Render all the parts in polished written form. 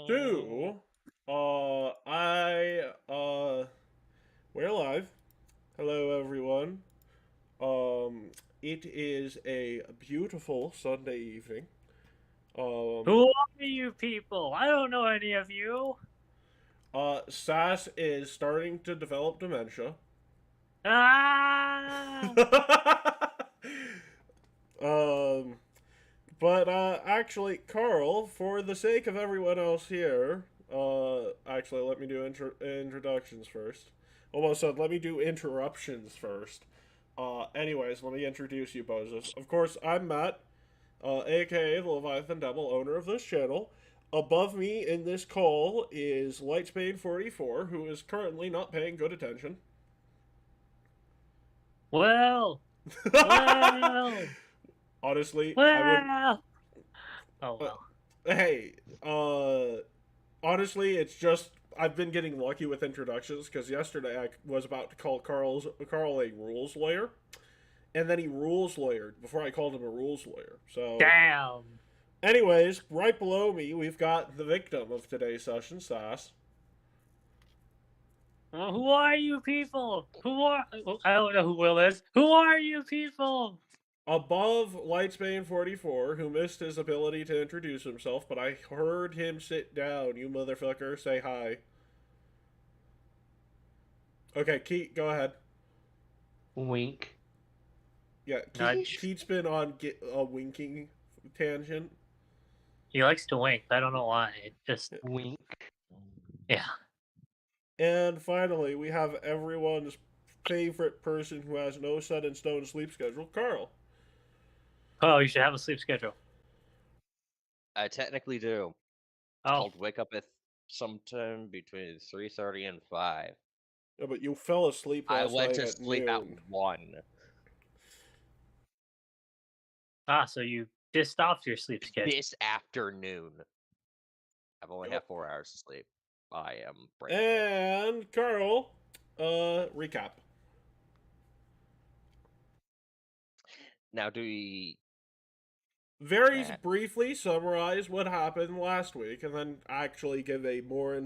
2, we're live. Hello, everyone. It is a beautiful Sunday evening. Um, Who are you people? I don't know any of you. Sass is starting to develop dementia. Ah! um, but actually, Carl, for the sake of everyone else here, actually, let me do introductions first. Almost said, let me do interruptions first. Anyways, let me introduce you, Bozos. Of course, I'm Matt, aka the Leviathan Devil, owner of this channel. Above me in this call is Lightspade44, who is currently not paying good attention. Well, well, Honestly, I would. well. Oh Uh, well. hey, honestly, it's just I've been getting lucky with introductions because yesterday I was about to call Carl a rules lawyer, and then he rules lawyered before I called him a rules lawyer. So, Damn. anyways, right below me we've got the victim of today's session, Sass. Well, who are you people? I don't know who Will is. Who are you people? Above Lightsbane44, who missed his ability to introduce himself, but I heard him sit down. You motherfucker, say hi. Okay, Keat, go ahead. Wink. Yeah, Nudge. Keat's been on a winking tangent. He likes to wink. I don't know why. Just Wink. yeah. And finally, we have everyone's favorite person who has no set in stone sleep schedule, Carl. Oh, you should have a sleep schedule. I technically do. Oh, I'll wake up at sometime between 3:30 and 5. Yeah, but you fell asleep I last went night to at sleep at noon. 1. so you dissed off your sleep schedule. This afternoon. I've only had 4 hours of sleep. I am brain dead. And Carl, recap. Now, do we... Very Matt. briefly summarize what happened last week, and then actually give a more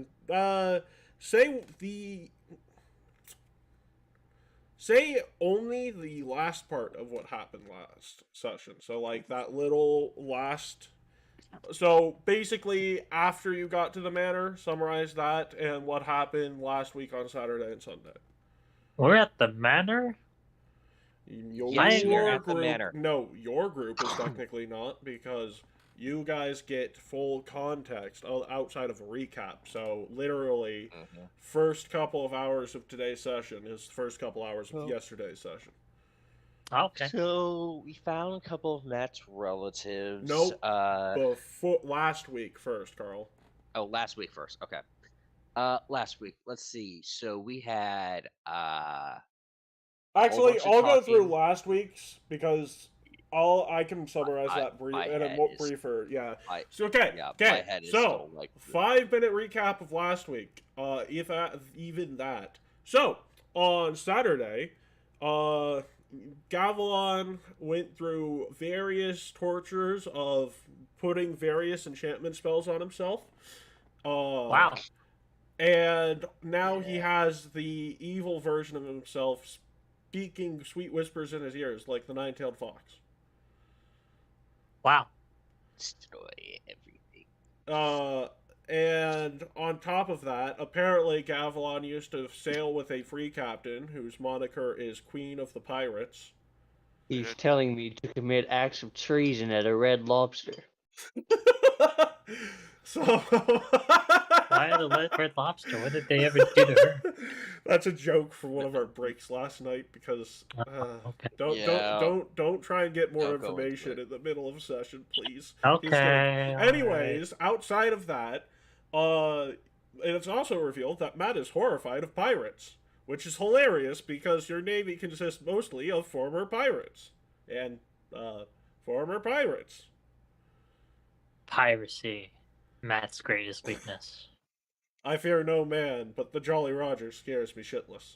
say only the last part of what happened last session. So like that little last. So basically, after you got to the manor, summarize that and what happened last week on Saturday and Sunday. We're at the manor. Yes, we are at the group, manor. no, your group is technically not because you guys get full context outside of a recap. So literally, first couple of hours of today's session is the first couple hours of yesterday's session. Okay. So, we found a couple of Matt's relatives. Nope. Before last week first, Carl. Oh, last week first. Okay. Last week. Let's see. So, we had Actually, bunch of I'll go through talking. last week's because I can summarize that in a more briefer. Yeah. So okay. My head is So still like 5-minute recap of last week. If even that. So on Saturday, Gavilan went through various tortures of putting various enchantment spells on himself. Wow. And now he has the evil version of himself speaking sweet whispers in his ears like the nine-tailed fox. Wow. Destroy everything. And on top of that, apparently Gavilan used to sail with a free captain whose moniker is Queen of the Pirates. He's telling me to commit acts of treason at a Red Lobster. So Why the Red Lobster? What did they ever do to her? That's a joke for one of our breaks last night because Okay. don't try and get more Don't go information into it. in the middle of a session, please. Okay. Anyways, outside of that, it's also revealed that Matt is horrified of pirates, which is hilarious because your navy consists mostly of former pirates and former pirates. Piracy. Matt's greatest weakness. I fear no man, but the Jolly Roger scares me shitless.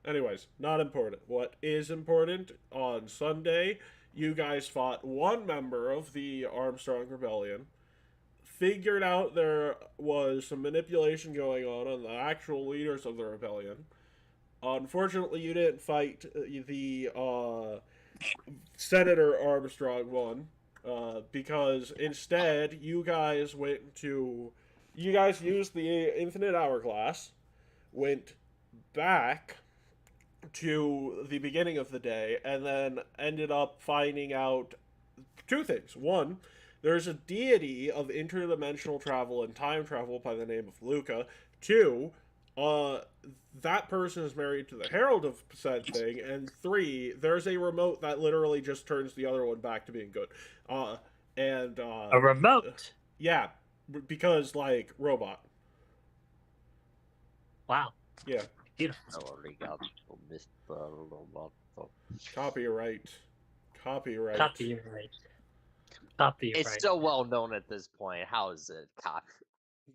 Anyways, not important. What is important, on Sunday, you guys fought one member of the Armstrong Rebellion, figured out there was some manipulation going on the actual leaders of the rebellion. Unfortunately, you didn't fight the Senator Armstrong one, because instead you guys used the infinite hourglass, went back to the beginning of the day, and then ended up finding out two things. One, there's a deity of interdimensional travel and time travel by the name of Luca. Two, that person is married to the Herald of said thing. And three, there's a remote that literally just turns the other one back to being good. A remote? Yeah, because, like, robot. Wow. Yeah. Beautiful. Copyright. Copyright. It's so well known at this point. How is it copy?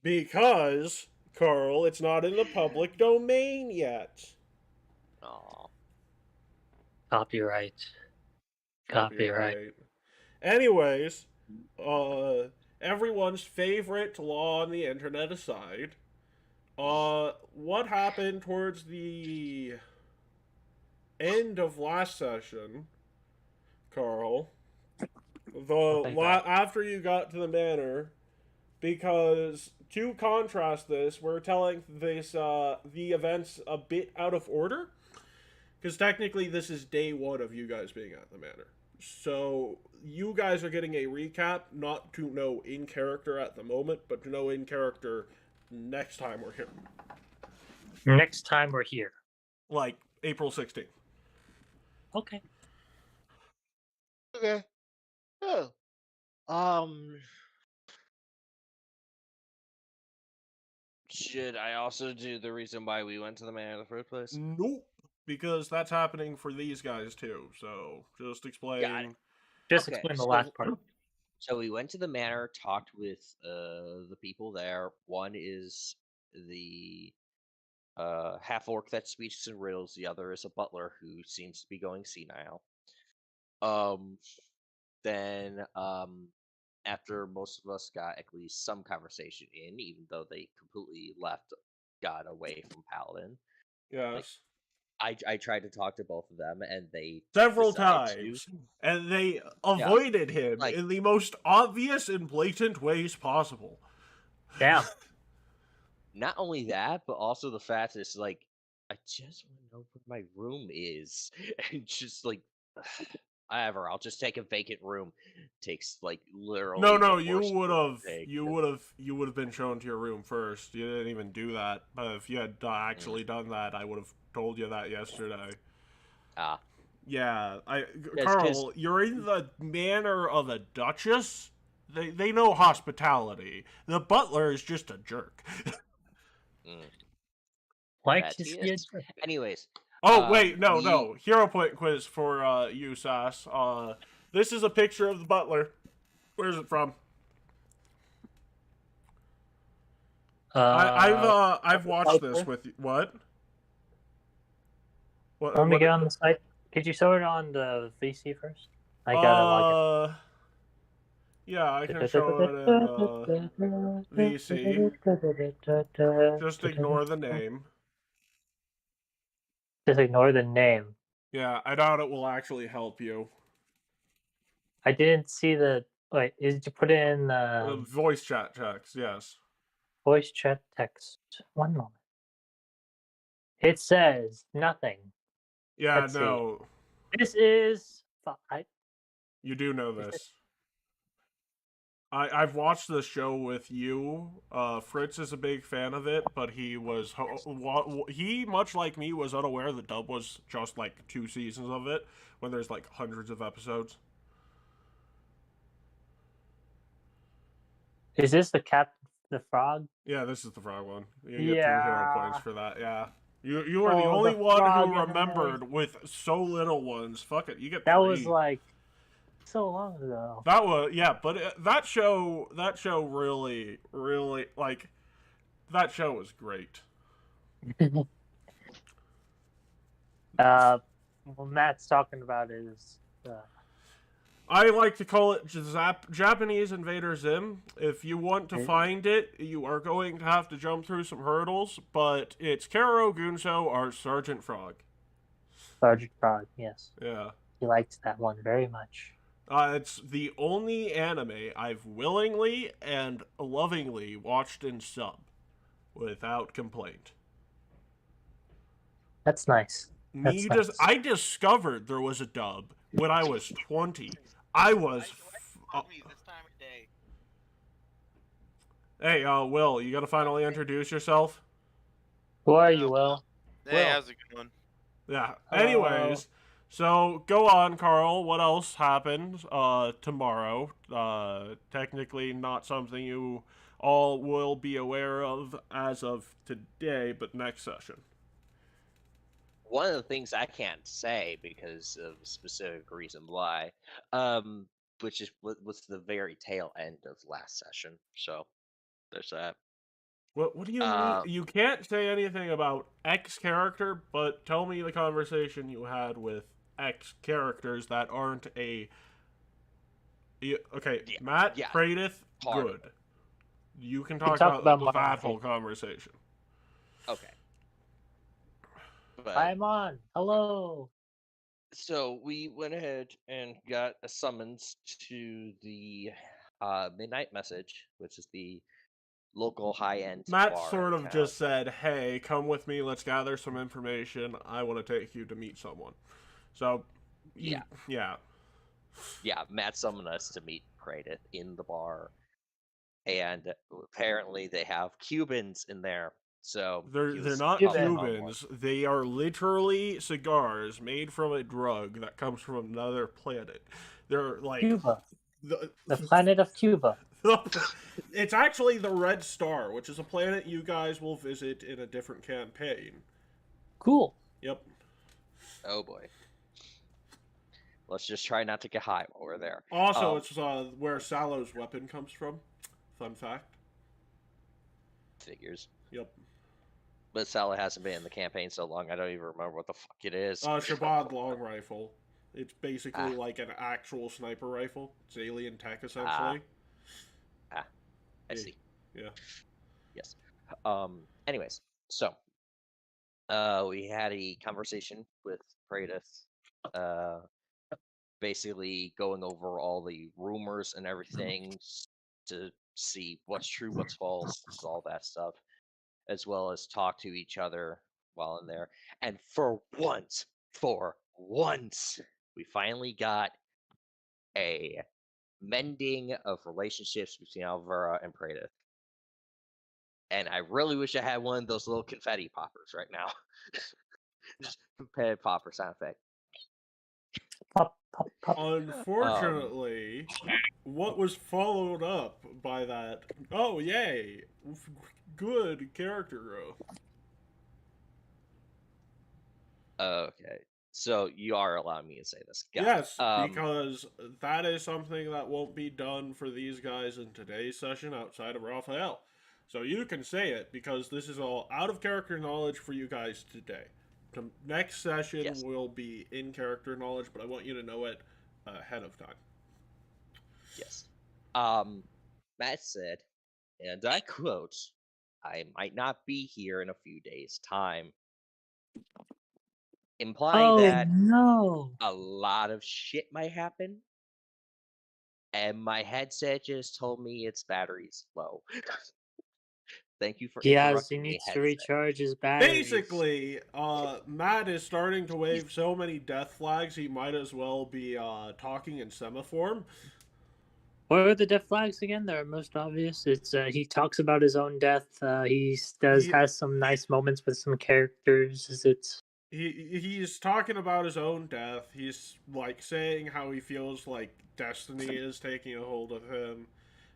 Because, Carl, it's not in the public domain yet. Oh. Copyright. Anyways, everyone's favorite law on the internet aside, what happened towards the end of last session, Carl? After you got to the manor, because to contrast this, we're telling the events a bit out of order, because technically this is day one of you guys being at the manor. So you guys are getting a recap, not to know in character at the moment, but to know in character next time we're here. Next time we're here. Like April 16th. Okay. Okay. Oh. Should I also do the reason why we went to the manor in the first place? Nope. Because that's happening for these guys too. So just explain. Explain the last part. So we went to the manor, talked with the people there. One is the half orc that speaks in riddles. The other is a butler who seems to be going senile. Then after most of us got at least some conversation in, even though they completely got away from Paladin. Yes. I tried to talk to both of them, and they several times, and they avoided him in the most obvious and blatant ways possible. Damn. Not only that, but also the fact that it's like, I just want to know where my room is, and just like, whatever. I'll just take a vacant room. Takes like literally. No, you would have been shown to your room first. You didn't even do that. But if you had actually done that, I would have told you that yesterday. Yeah, Carl, you're in the manor of a duchess. They know hospitality. The butler is just a jerk. Like to see it. Anyways. Oh wait, no. Hero point quiz for you, Sass. This is a picture of the butler. Where's it from? I've watched this with you. What? Let me get on the site. Could you show it on the VC first? I gotta log in. Yeah, I can show it in VC. Just ignore the name. Just ignore the name. Yeah, I doubt it will actually help you. I didn't see the... Wait, did you put it in... voice chat text, yes. Voice chat text. One moment. It says nothing. Yeah, Let's no. See. This is... You do know this. I've watched the show with you. Fritz is a big fan of it, but he much like me was unaware the dub was just like 2 seasons of it when there's like hundreds of episodes. Is this the frog? Yeah, this is the frog one. You get 2 hero points for that. Yeah, you were the only one who remembered with so little ones. Fuck it, you get 3. That was like so long ago. That was but that show really like that show was great. What Matt's talking about is I like to call it Japanese Invader Zim. If you want to find it, you are going to have to jump through some hurdles, but it's Kero Gunso, our Sergeant Frog. Sergeant Frog, yes. Yeah. He liked that one very much. It's the only anime I've willingly and lovingly watched in sub without complaint. That's nice. Nice. I discovered there was a dub when I was 20. I was. Hey, Will, you gotta finally introduce yourself. Who are you, Will? Hey, how's it going? Yeah. Anyways, so go on, Carl. What else happened tomorrow? Technically not something you all will be aware of as of today, but next session. One of the things I can't say because of a specific reason why, which is was the very tail end of last session. So there's that. What do you mean? You can't say anything about X character, but tell me the conversation you had with X characters that aren't a. Okay, Yeah, Matt, yeah. Pradith, Hard. good. You can talk about that whole conversation. Okay. But, I'm on. Hello. so we went ahead and got a summons to the Midnight Message, which is the local high-end Matt bar sort in of town. just said, "Hey, come with me. Let's gather some information. I want to take you to meet someone." So, yeah. Matt summoned us to meet Pradith in the bar, and apparently they have Cubans in there. So they're not Cubans. They are literally cigars made from a drug that comes from another planet. They're like Cuba. The planet of Cuba. It's actually the Red Star, which is a planet you guys will visit in a different campaign. Cool. Yep. Oh boy. Let's just try not to get high while we're there. Also, it's where Salo's weapon comes from. Fun fact. Figures. Yep. But Salo hasn't been in the campaign so long, I don't even remember what the fuck it is. Shabbat long rifle. It's basically like an actual sniper rifle. It's alien tech, essentially. I see. Yeah. Yes. Anyways, so we had a conversation with Pradith, basically going over all the rumors and everything to see what's true, what's false, all that stuff, as well as talk to each other while in there. And for once, we finally got a mending of relationships between Alvera and Pradith. And I really wish I had one of those little confetti poppers right now. Just confetti popper sound effect. Pop, pop, pop. Unfortunately, what was followed up by that? Oh, yay! Good character growth. Okay. So you are allowing me to say this. Yes, because that is something that won't be done for these guys in today's session outside of Raphael. So you can say it because this is all out of character knowledge for you guys today. The next session will be in character knowledge, but I want you to know it ahead of time. Yes. Matt said, and I quote, "I might not be here in a few days' time." Implying that a lot of shit might happen. And my headset just told me its battery's low. Thank you for interrupting me, he needs headset. to recharge his batteries. Basically, Matt is starting to wave so many death flags, he might as well be talking in semaphore. What are the death flags again? They're most obvious. It's he talks about his own death. He has some nice moments with some characters. He's talking about his own death. He's like saying how he feels like destiny is taking a hold of him.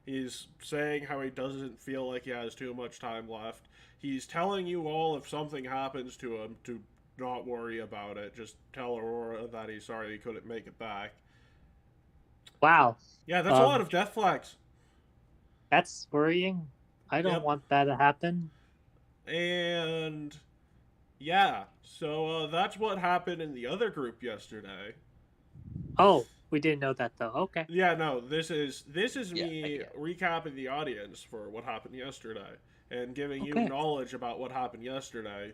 He's saying how he doesn't feel like he has too much time left. He's telling you all if something happens to him to not worry about it. Just tell Aurora that he's sorry he couldn't make it back. Wow. Yeah, that's a lot of death flags. That's worrying. I don't want that to happen. And yeah, so that's what happened in the other group yesterday. Oh, We didn't know that though. Okay. Yeah, no, this is Yeah, me yeah. recapping the audience for what happened yesterday and giving you Okay. knowledge about what happened yesterday,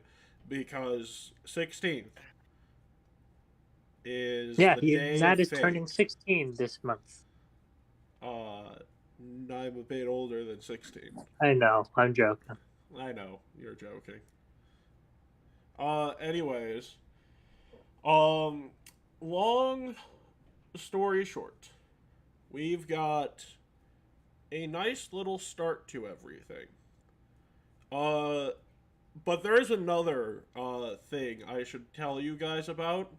because 16th is Yeah, the day Matt of is turning fate. 16 this month. I'm a bit older than 16. I know. I'm joking. I know you're joking. Anyways, long story short, we've got a nice little start to everything. Uh, but there is another thing I should tell you guys about.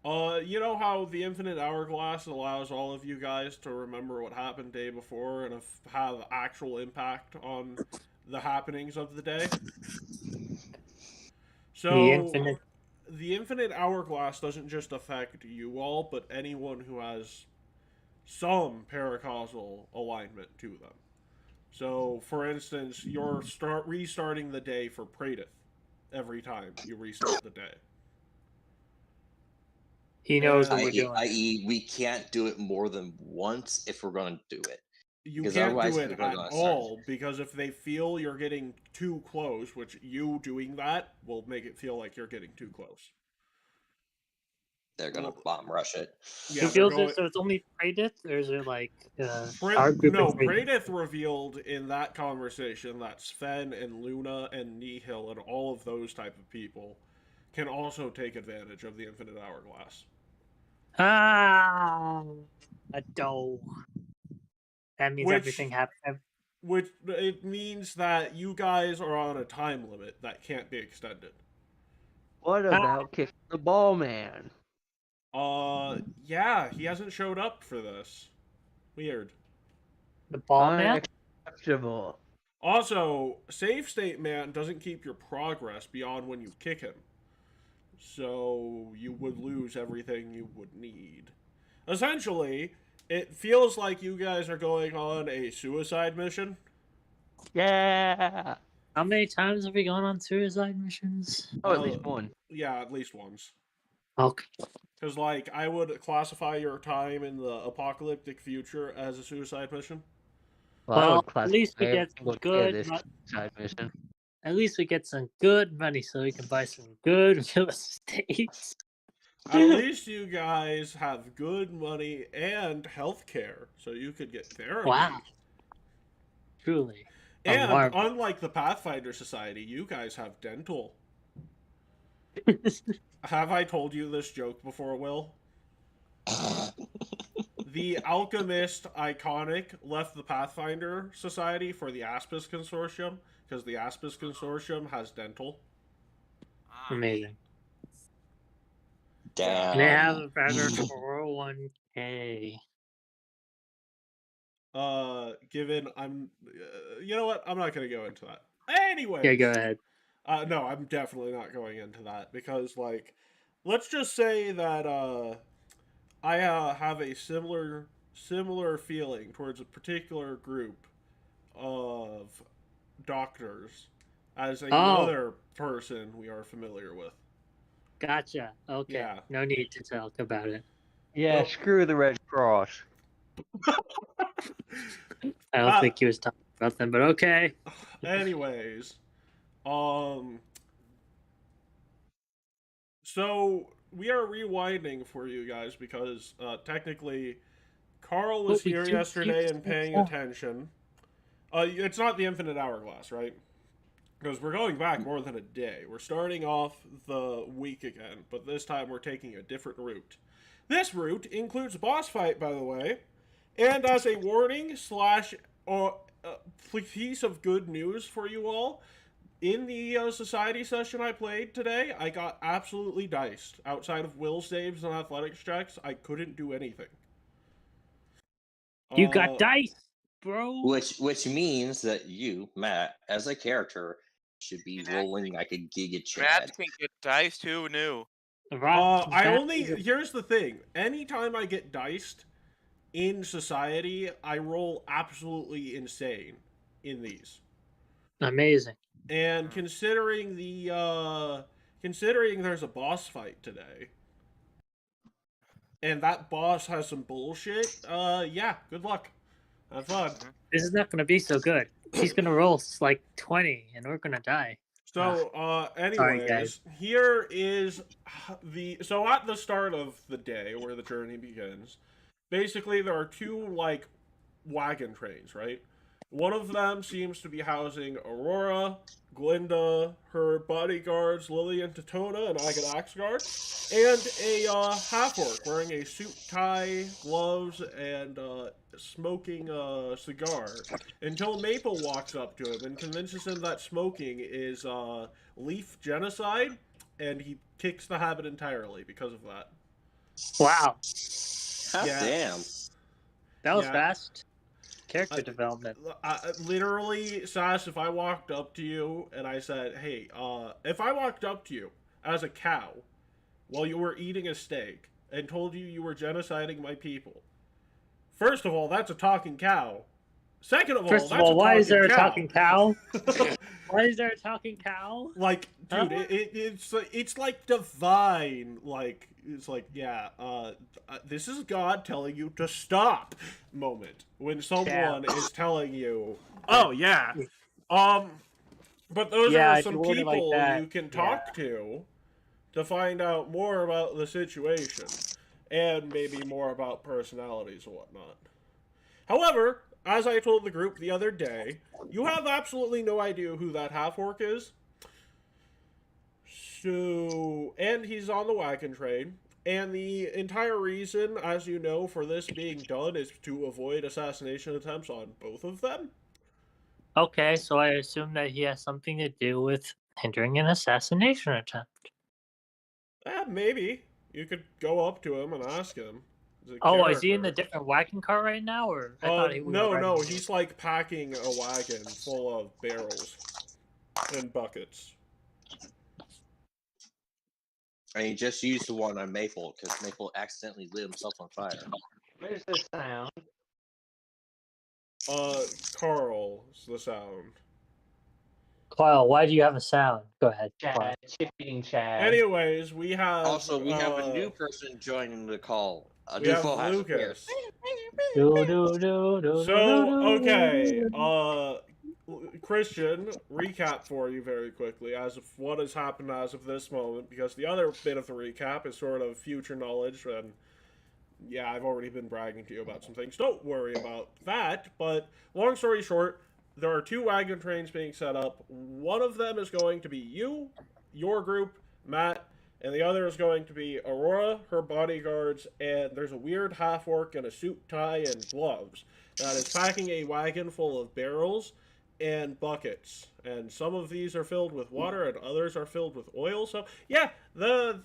You know how the infinite hourglass allows all of you guys to remember what happened day before and have actual impact on the happenings of the day? The So infinite. the infinite hourglass doesn't just affect you all, but anyone who has some paracausal alignment to them. So, for instance, you're restarting the day for Pradith every time you restart the day. He knows what And we're doing. I.e., we can't do it more than once if we're going to do it. you Because can't otherwise do it people are at gonna start- all, because if they feel you're getting too close, which you doing that will make it feel like you're getting too close. They're going to Well, bomb rush it. Yeah, He they're feels going. it, so it's only Pradith, or is it like our group? No, and Pradith? Pradith revealed in that conversation that Sven and Luna and Nihil and all of those type of people can also take advantage of the infinite hourglass. Ah, a dough. That means Which- everything happened. Which it means that you guys are on a time limit that can't be extended. What about kicking the ball, man? Yeah, he hasn't showed up for this. Weird. The ball man. Unacceptable. Also, save state man doesn't keep your progress beyond when you kick him. So you would lose everything you would need. Essentially, it feels like you guys are going on a suicide mission. Yeah. How many times have we gone on suicide missions? Oh, at least one. Yeah, at least once. Okay. Because, like, I would classify your time in the apocalyptic future as a suicide mission. Well, I Well, would at least we classify get every single day of good. this side mission. At least we get some good money, so we can buy some good real estate. At least you guys have good money and health care, so you could get therapy. Wow. Truly. a And marvel. unlike the Pathfinder Society, you guys have dental. Have I told you this joke before, Will? The Alchemist Iconic left the Pathfinder Society for the Aspis Consortium, because the Aspis Consortium has dental. Amazing. Damn. And they have a better 401k. Given I'm, you know what? I'm not going to go into that. Anyway. Yeah, go ahead. No, I'm definitely not going into that because, like, let's just say that I have a similar feeling towards a particular group of doctors as another person we are familiar with. Gotcha. Okay. Yeah. No need to talk about it. Yeah, Nope. screw the Red Cross. I don't think he was talking about them, but okay. Anyways, so we are rewinding for you guys because technically Carl was But we here do yesterday keep and paying going. attention. It's not the infinite hourglass, right? Because we're going back more than a day. We're starting off the week again, but this time we're taking a different route. This route includes a boss fight, by the way, and as a warning slash piece of good news for you all, in the society session I played today, I got absolutely diced. Outside of will saves and athletics checks, I couldn't do anything. You got dice, bro. Which means that you, Matt, as a character, should be rolling like a Giga Chad. Matt can get dice. Who knew? Here's the thing. Anytime I get diced in society, I roll absolutely insane in these. Amazing. And considering considering there's a boss fight today, and that boss has some bullshit, yeah, good luck. Have fun. This is not going to be so good. He's going to roll like 20, and we're going to die. So, Sorry, anyways, guys. here is so at the start of the day where the journey begins, basically there are two, like, wagon trains, right? One of them seems to be housing Aurora, Glinda, her bodyguards, Lily and Totona, and Agate Axgard, and a half-orc wearing a suit, tie, gloves, and smoking a cigar, until Maple walks up to him and convinces him that smoking is leaf genocide, and he kicks the habit entirely because of that. Wow. God Yeah. damn. That was Yeah. fast. Character development. Literally, Sass, if I walked up to you and I said, hey, if I walked up to you as a cow while you were eating a steak and told you you were genociding my people, first of all, that's a talking cow. Second of all, First of that's all, why is there a cow. talking cow? Why is there a talking cow? Like, dude, Huh? it's like divine. Like, it's like, yeah, this is God telling you to stop moment when someone is telling you, oh yeah, but those Yeah, are if some you word it like people that, you can talk to find out more about the situation and maybe more about personalities and whatnot. However, as I told the group the other day, you have absolutely no idea who that half-orc is. So, and he's on the wagon train. And the entire reason, as you know, for this being done is to avoid assassination attempts on both of them. Okay, so I assume that he has something to do with hindering an assassination attempt. Maybe. You could go up to him and ask him. Oh, is he in the different wagon car right now, or I thought he was No, he's like packing a wagon full of barrels and buckets. And he just used the one on Maple because Maple accidentally lit himself on fire. Where's the sound? Carl's the sound. Kyle, why do you have a sound? Go ahead. Kyle. Chad, chip-eating Chad. Anyways, we have Also, we have a new person joining the call. A we new have foe has appeared. Lucas. So, okay, Christian, recap for you very quickly as of what has happened as of this moment, because the other bit of the recap is sort of future knowledge, and yeah, I've already been bragging to you about some things. Don't worry about that, but long story short, there are two wagon trains being set up. One of them is going to be you, your group, Matt, and the other is going to be Aurora, her bodyguards, and there's a weird half-orc in a suit, tie, and gloves that is packing a wagon full of barrels and buckets. And some of these are filled with water and others are filled with oil. So, yeah, the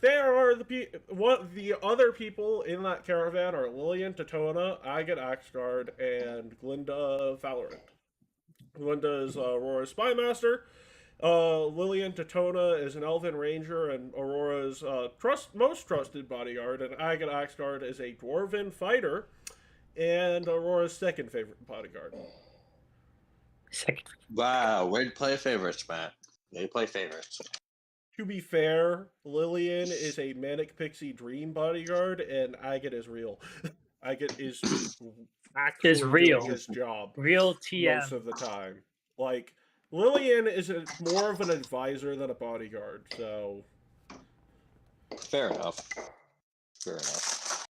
other people in that caravan are Lillian, Totona, Agate Axgard, and Glinda Valorant. Glinda is Aurora's spymaster. Lillian Totona is an elven ranger, and Aurora's most trusted bodyguard, and Agate Axgard is a dwarven fighter, and Aurora's second favorite bodyguard. Wow, way to play favorites, Matt. Way to play favorites. To be fair, Lillian is a manic pixie dream bodyguard, and Agate is real. Agate is actually real. doing his job Real TM. most of the time. Like, Lillian is more of an advisor than a bodyguard, so... Fair enough. Fair enough.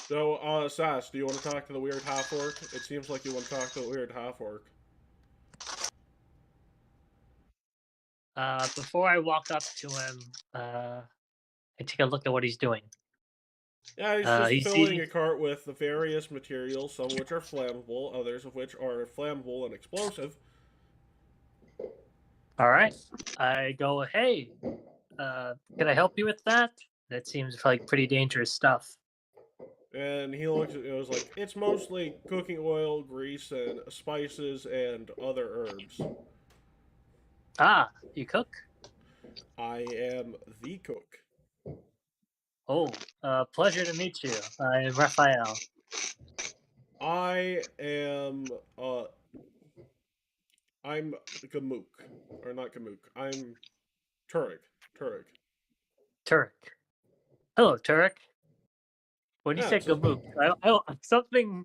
So, Sass, do you want to talk to the weird half-orc? It seems like you want to talk to the weird half-orc. Before I walk up to him, I take a look at what he's doing. Yeah, he's just filling a cart with the various materials, some of which are flammable, others of which are flammable and explosive. All right. I go, hey, can I help you with that? That seems like pretty dangerous stuff. And he looks at it, was like, it's mostly cooking oil, grease, and spices, and other herbs. Ah, you cook? I am the cook. Oh, pleasure to meet you. I am Raphael. I am, I'm Gamook. Or not Gamook. I'm Turek. Turek. Hello, Turek. When you Yeah, say it's just- Gamook, something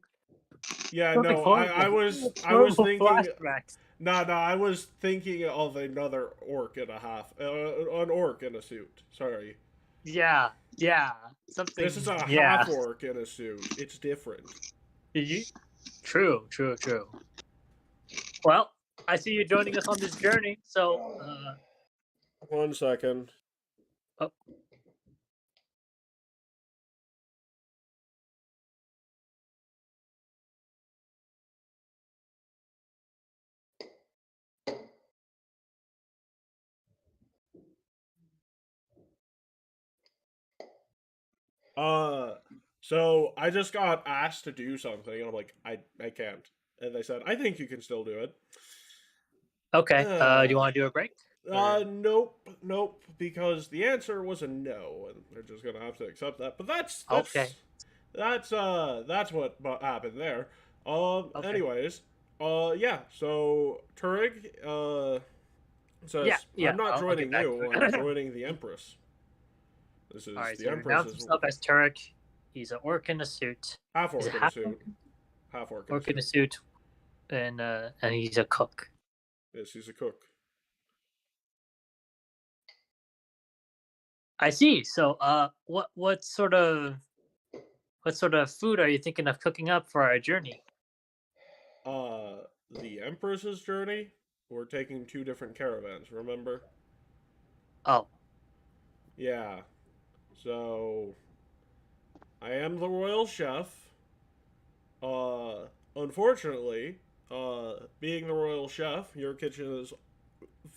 Yeah, something no, horrible. I was Horrible thinking. flashbacks. No, I was thinking of another orc and a half, an orc in a suit. Sorry, Yeah, something. this is a yeah. half orc in a suit. It's different. True. Well, I see you joining us on this journey. So, 1 second. oh, So I just got asked to do something, and I'm like, I can't. And they said, I think you can still do it. okay. Do you want to do a break? Nope, because the answer was a no, and they're just gonna have to accept that. But that's Okay. that's what happened there. Okay. Anyways, yeah. So Turig, says, Yeah, I'm not I'll joining get back you. to it. I'm joining the Empress. This is All right. the So he announced Empress's himself as Turek. He's an orc in a suit. half He's orc a in a half suit. Half orc orc in a suit, and he's a cook. Yes, he's a cook. I see. So, what sort of food are you thinking of cooking up for our journey? The Empress's journey. We're taking 2 different caravans. Remember? Oh, Yeah. So I am the royal chef. Unfortunately, being the royal chef, your kitchen is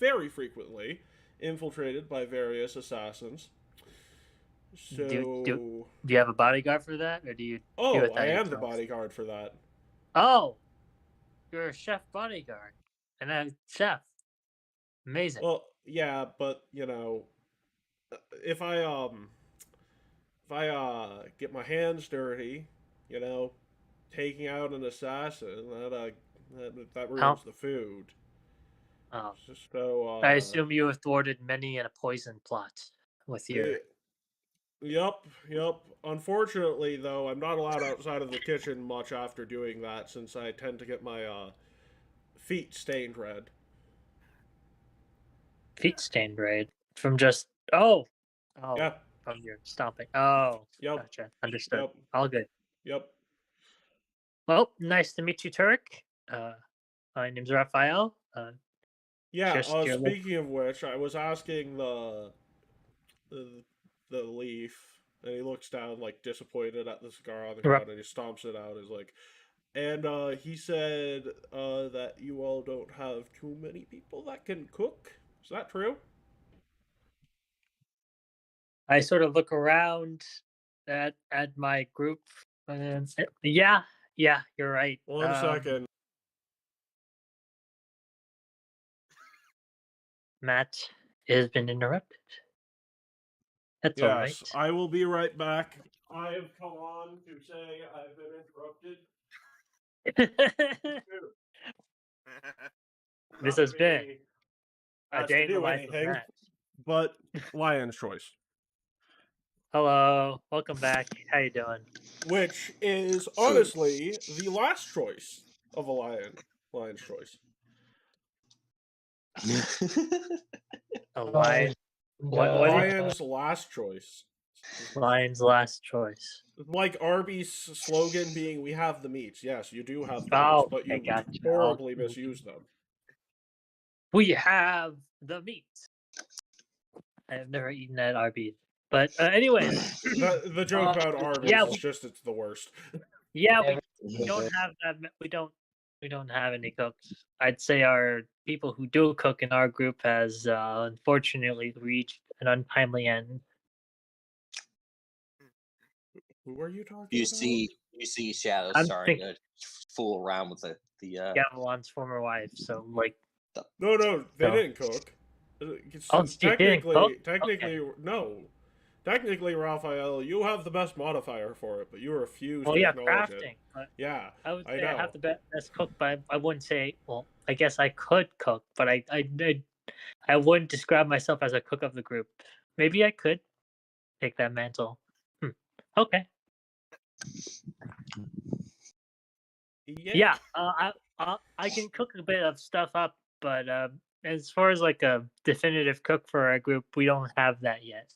very frequently infiltrated by various assassins. So, do you have a bodyguard for that, or do you? oh, do it I am the yourself? bodyguard for that. Oh, you're a chef bodyguard and a chef. Amazing. Well, yeah, but you know, if I get my hands dirty, you know, taking out an assassin, that ruins the food. Oh, So I assume you have thwarted many in a poison plot with your. Yep. Unfortunately, though, I'm not allowed outside of the kitchen much after doing that, since I tend to get my feet stained red. Feet stained red from just Yeah. from your stomping. Oh, Yep. gotcha. Understood. Yep. All good. Yep. Well, nice to meet you, Turk. My name's Raphael. Yeah. Just your Speaking of which, I was asking the leaf, and he looks down like disappointed at the cigar on the ground, and he stomps it out. Is like, and he said that you all don't have too many people that can cook. Is that true? I sort of look around at my group, and yeah, you're right. 1 second. Matt has been interrupted. That's all right. Yes, I will be right back. I have come on to say I've been interrupted. This Not has to been be a asked day to in the do life of anything, Matt. but Lion's Choice, Hello, welcome back. How you doing? which is honestly the last choice of a Lion's Choice. A lion. What is Lion's last choice. Lion's last choice? Like Arby's slogan being, "We have the meats." Yes, you do have the meats, Oh, but I you gotcha. horribly misuse them. We have the meat. I have never eaten at Arby's, but anyways, The joke about Arby's yeah, is just it's the worst. yeah, we don't have that. We don't have any cooks. I'd say our people who do cook in our group has unfortunately reached an untimely end. Who are you talking You about? see Shadow I'm starting to fool around with the Gavilan's former wife. So like, No, they So- didn't cook. Oh, she didn't cook? Technically, no. Technically, Raphael, you have the best modifier for it, but you refuse well, to yeah, acknowledge crafting. it. But Yeah, I would I say I know. have the best cook, but I wouldn't say. Well, I guess I could cook, but I wouldn't describe myself as a cook of the group. Maybe I could take that mantle. Okay. Yeah, I can cook a bit of stuff up, but as far as like a definitive cook for our group, we don't have that yet.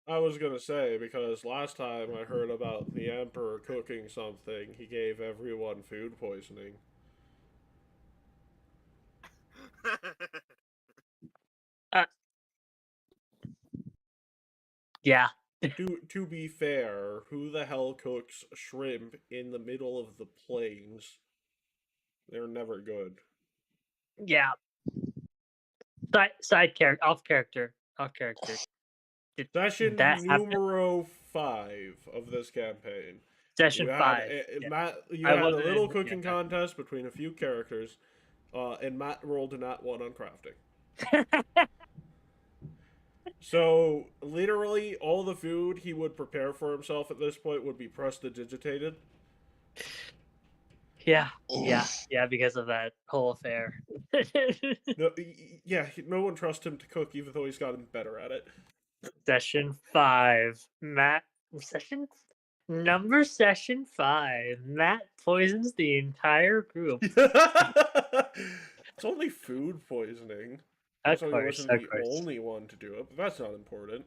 I was gonna say, because last time I heard about the Emperor cooking something, he gave everyone food poisoning. Yeah, To be fair, who the hell cooks shrimp in the middle of the plains? They're never good. yeah. Side character, off character. Did Session that happen? numero 5 of this campaign. Session 5. Yeah. Matt. You I had a wasn't little in it cooking yet. contest between a few characters, and Matt rolled a nat 1 on crafting. So literally, all the food he would prepare for himself at this point would be prestidigitated. Yeah, because of that whole affair. No, no one trusts him to cook, even though he's gotten better at it. Session 5. Matt session 5. Matt poisons the entire group. It's only food poisoning. Of So he course, wasn't of the course. only one to do it, but that's not important.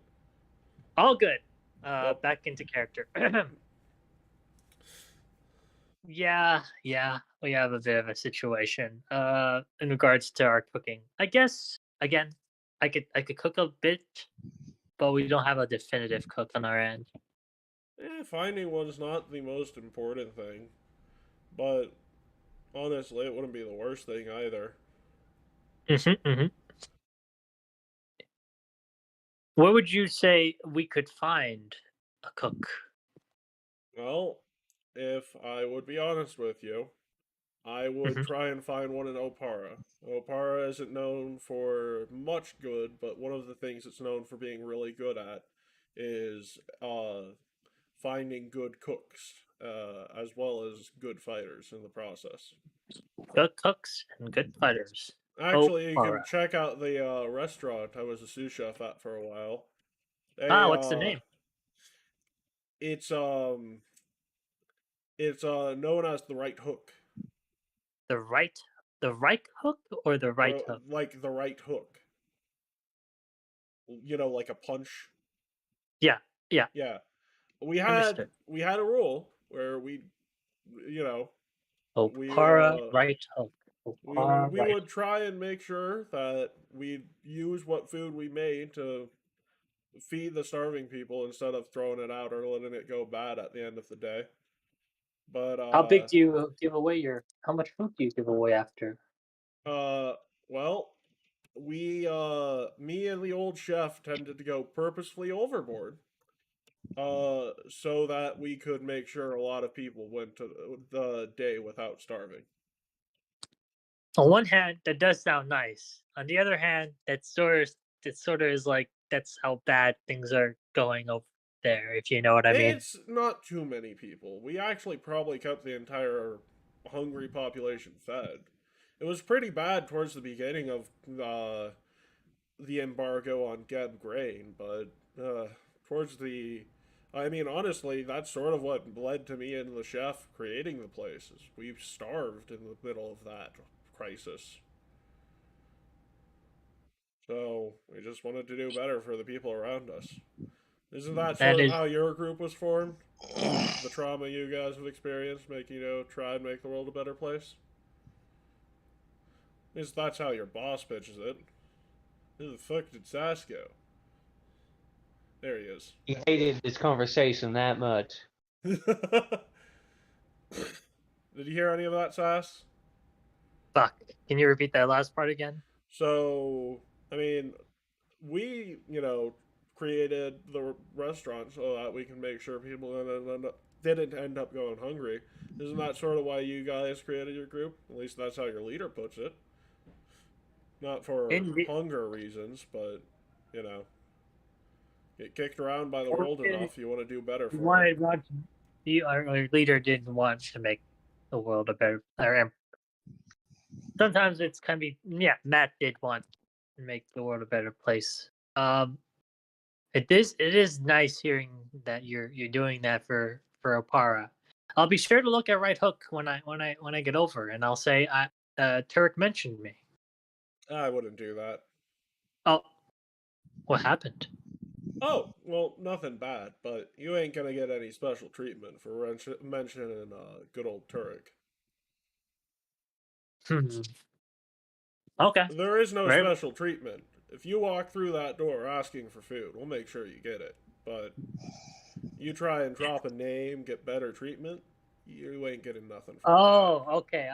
All good. Yep. Back into character. Yeah, we have a bit of a situation in regards to our cooking. I guess again, I could cook a bit, but we don't have a definitive cook on our end. Finding one's not the most important thing, but honestly, it wouldn't be the worst thing either. Where would you say we could find a cook? Well, if I would be honest with you, I would Mhm. try and find one in Opara. Opara isn't known for much good, but one of the things it's known for being really good at is finding good cooks, as well as good fighters in the process. Good cooks and good fighters. Actually, you can Opara. check out the restaurant I was a sous chef at for a while. What's the name? It's known as the Right Hook. The right hook or the right hook? Like the right hook. You know, like a punch. Yeah. Yeah. We had Understood. a rule where we Opara right hook. we would try and make sure that we use what food we made to feed the starving people instead of throwing it out or letting it go bad at the end of the day. But How big do you give away how much food do you give away after? Well, me and the old chef tended to go purposefully overboard, so that we could make sure a lot of people went to the day without starving. On one hand, that does sound nice. On the other hand, that sort of is like that's how bad things are going over there, if you know what I mean. It's not too many people. We actually probably kept the entire hungry population fed. It was pretty bad towards the beginning of the embargo on Geb grain, but towards the, I mean, honestly, that's sort of what led to me and the chef creating the place. Is we starved in the middle of that crisis. So we just wanted to do better for the people around us. Isn't that That sort of is- how your group was formed? The trauma you guys have experienced, try and make the world a better place? At least that's how your boss pitches it. Who the fuck did Sass go? There he is. He hated this conversation that much. Did you hear any of that, Sass? Fuck. Can you repeat that last part again? So, I mean, we, created the restaurant so that we can make sure people didn't end up going hungry. Isn't that sort of why you guys created your group? At least that's how your leader puts it. Not for hunger reasons, but, get kicked around by the world enough, you want to do better for it. Our leader didn't want to make the world a better. Sometimes it's kind of Matt did want to make the world a better place. It is nice hearing that you're doing that for for Opara. I'll be sure to look at Right Hook when I get over, and I'll say Turek mentioned me. I wouldn't do that. Oh, what happened? Oh, well, nothing bad, but you ain't gonna get any special treatment for mentioning good old Turek. Okay. There is no Right. special treatment. If you walk through that door asking for food, we'll make sure you get it. But you try and drop a name, get better treatment, you ain't getting nothing from Oh, okay.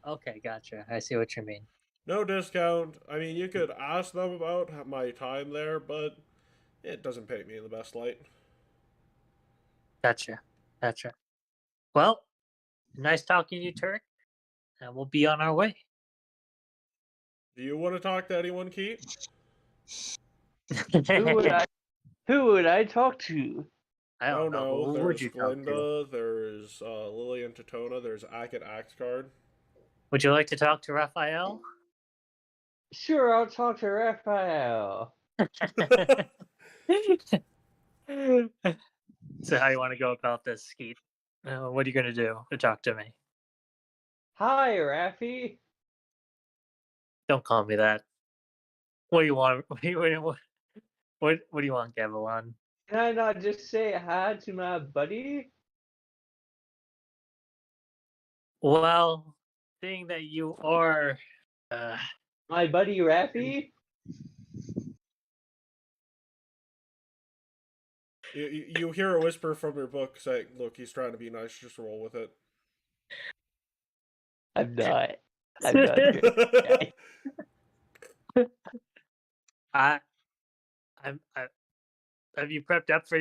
Okay, gotcha. I see what you mean. that. No discount. I mean, you could ask them about my time there, but it doesn't paint me in the best light. Gotcha. Well, nice talking to you, Turek, and we'll be on our way. Do you want to talk to anyone, Keith? Who would I talk to? I don't know. No, Who would there's you talk to? Glinda, there's Lily and Totona, there's Ackett Axguard. Would you like to talk to Raphael? Sure, I'll talk to Raphael. So how you want to go about this, Skeet? What are you going to do to talk to me? Hi, Raffy. Don't call me that. What do you want? What do you want, Gavilan? Can I not just say hi to my buddy? Well, seeing that you are, My buddy Raffy? You hear a whisper from your book saying, "Look, he's trying to be nice. Just roll with it." I'm not. I'm not sure. Have you prepped up for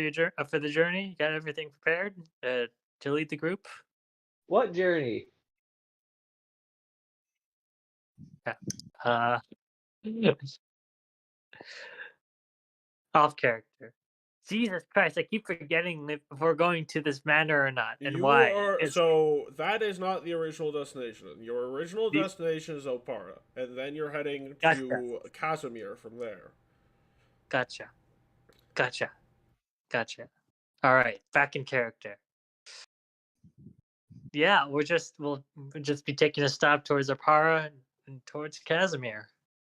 for the journey? You got everything prepared to lead the group? What journey? Uh, off character. Jesus Christ! I keep forgetting if we're going to this manor or not, and why. So that is not the original destination. Your original destination is Opara, and then you're heading to Casimir from there. Gotcha. All right, back in character. Yeah, we'll just be taking a stop towards Opara and towards Casimir.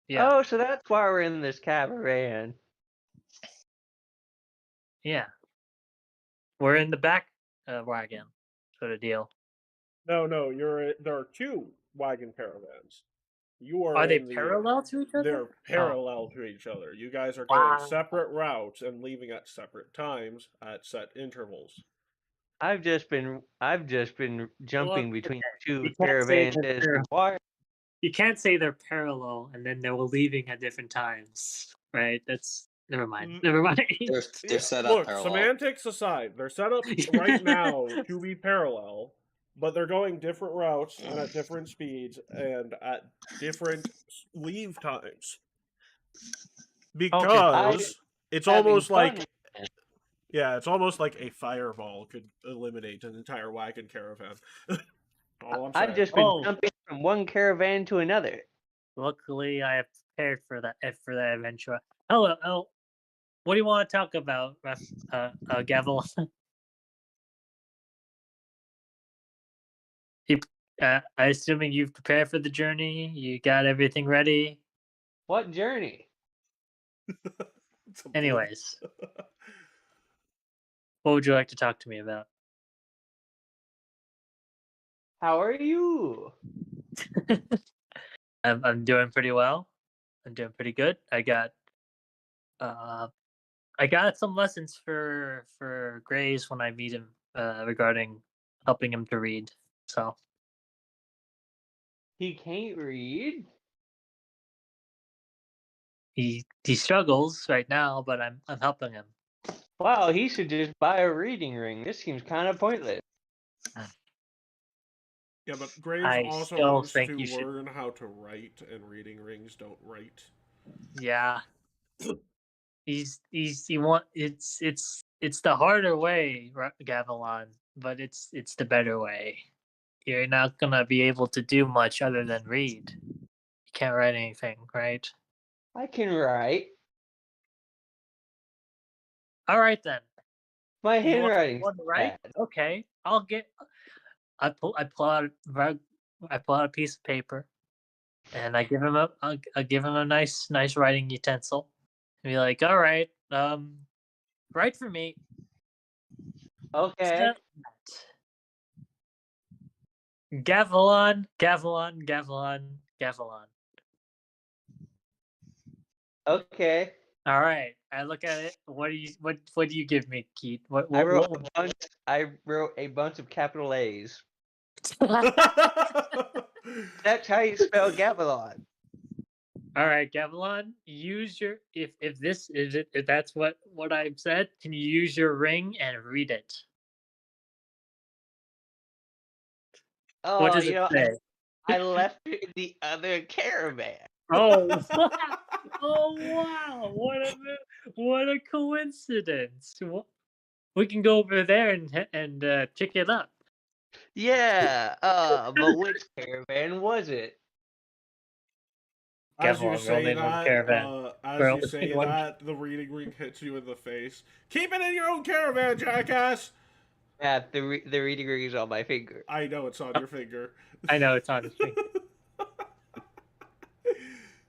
Yeah. Oh, so that's why we're in this caravan. Yeah. We're in the back wagon, sort of deal. No, there are two wagon caravans. You are they in parallel to each other? They're parallel to each other. You guys are going separate routes and leaving at separate times at set intervals. I've just been jumping between two You can't say caravans that as they're- required. You can't say they're parallel and then they were leaving at different times, right? That's never mind. Never mind. They're set up Look, parallel. semantics aside, they're set up right now to be parallel, but they're going different routes and at different speeds and at different leave times. Because it's almost like it's almost like a fireball could eliminate an entire wagon caravan. I've just been jumping from one caravan to another. Luckily, I have prepared for that eventuality. Hello. What do you want to talk about, Gavel? I assuming you've prepared for the journey. You got everything ready. What journey? Anyways, what would you like to talk to me about? How are you? I'm doing pretty well. I'm doing pretty good. I got some lessons for Graves when I meet him regarding helping him to read. So he can't read. He struggles right now, but I'm helping him. Wow, he should just buy a reading ring. This seems kind of pointless. Yeah, but Graves also wants to learn how to write, and reading rings don't write. Yeah. It's the harder way, Gavilan, but it's the better way. You're not gonna be able to do much other than read. You can't write anything, right? I can write. All right then. My You want handwriting's one right? bad. Okay, I'll get. I pull out a piece of paper, and I give him a nice writing utensil, and be like, all right, write for me. Okay. Gavilan, Gavilan, Gavilan, Gavilan. Okay. All right, I look at it. What do you give me, Keith? I wrote a bunch of capital A's. That's how you spell Gavilan. All right, Gavilan, use your if this is it if that's what I've said, can you use your ring and read it? What Oh, does it say? I left it in the other caravan. Oh, oh wow! What a coincidence! We can go over there and pick it up. Yeah. But which caravan was it? As you Gavilan, we're say only in one that, caravan. We're only in one. the reading ring hits you in the face. Keep it in your own caravan, jackass! Yeah, the reading ring is on my finger. I know it's on your finger. I know it's on his finger.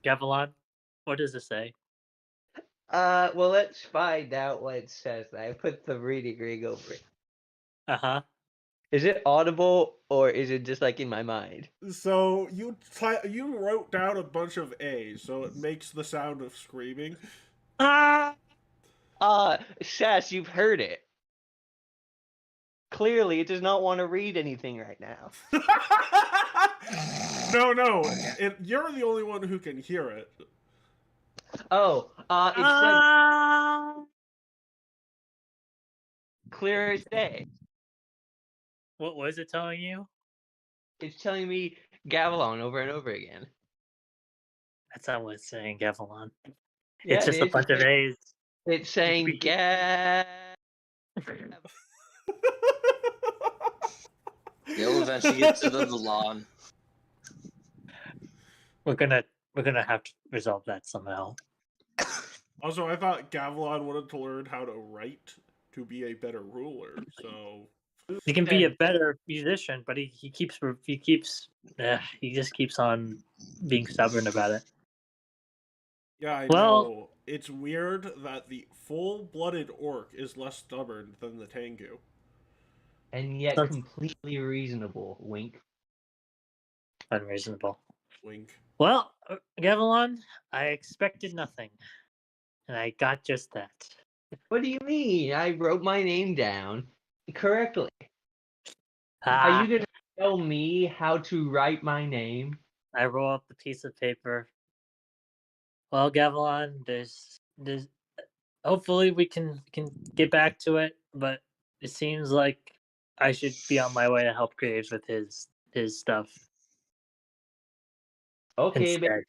Gavilan, what does it say? Well, let's find out what it says. I put the reading ring over it. Uh-huh. Is it audible or is it just like in my mind? So you wrote down a bunch of A's, so it makes the sound of screaming. Ah! Sass, you've heard it. Clearly, it does not want to read anything right now. No, you're the only one who can hear it. Oh, it said Ah! clear as day. What was it telling you? It's telling me Gavilan over and over again. That's not what it's saying, Gavilan. Yeah, It's just it a is. bunch of A's. It's saying Gav. You'll eventually get to the lawn. We're gonna have to resolve that somehow. Also, I thought Gavilan wanted to learn how to write to be a better ruler, so... He can be a better musician, but he just keeps on being stubborn about it. Yeah, I Well- know. It's weird that the full-blooded orc is less stubborn than the Tengu. And yet That's- completely reasonable. Wink. Unreasonable. Wink. Well, Gavilan, I expected nothing, and I got just that. What do you mean? I wrote my name down correctly. Ah, Are you gonna tell me how to write my name? I roll up the piece of paper. Well, Gavilan, there's hopefully we can get back to it, but it seems like I should be on my way to help Graves with his stuff Okay, instead.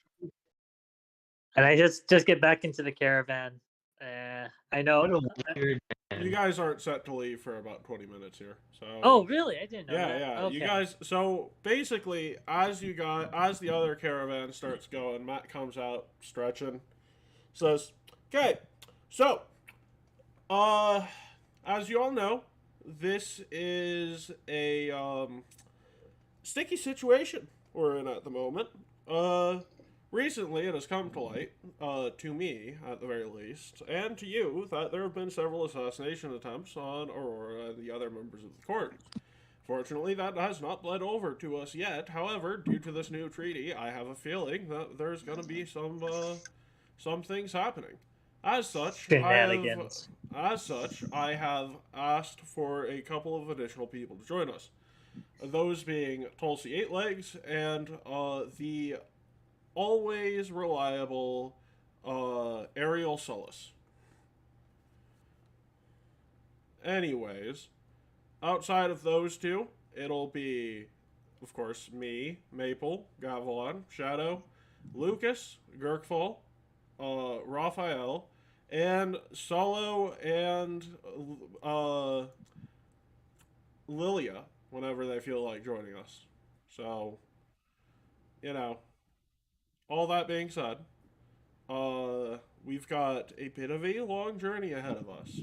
And I just get back into the caravan. I know. what a weird You man. guys aren't set to leave for about 20 minutes here, so... Oh, really? I didn't know Yeah, that. yeah. Okay. You guys. So basically, as the other caravan starts going, Matt comes out stretching, says, "Okay, so, as you all know, this is a sticky situation we're in at the moment. Recently, it has come to light, to me at the very least, and to you, that there have been several assassination attempts on Aurora and the other members of the court. Fortunately, that has not bled over to us yet. However, due to this new treaty, I have a feeling that there's going to be some things happening. As such, Shenanigans. I have asked for a couple of additional people to join us. Those being Tulsi Eight Legs and the always reliable Ariel Sullis. Anyways, outside of those two, it'll be, of course, me, Maple, Gavilan, Shadow, Lucas, Gurkfall, Raphael, and Solo and Lilia whenever they feel like joining us. So, you know, all that being said, we've got a bit of a long journey ahead of us.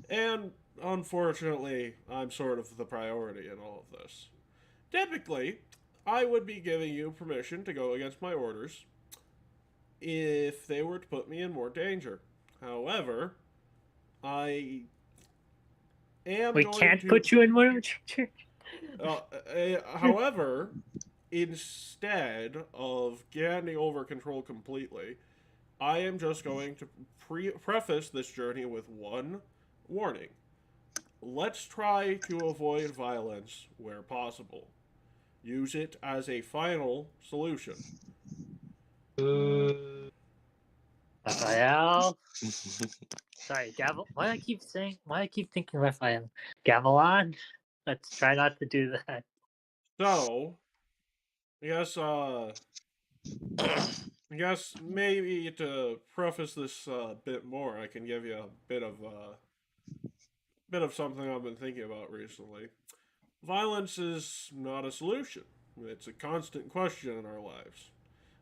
And unfortunately, I'm sort of the priority in all of this. Typically, I would be giving you permission to go against my orders if they were to put me in more danger. However, I am We going can't to. put you in one. However, instead of handing over control completely, I am just going to preface this journey with one warning. Let's try to avoid violence where possible. Use it as a final solution. Raphael. Sorry, Gavel. Why I keep thinking Raphael? Gavelon. Let's try not to do that. So, I guess maybe to preface this bit more, I can give you a bit of something I've been thinking about recently. Violence is not a solution. It's a constant question in our lives.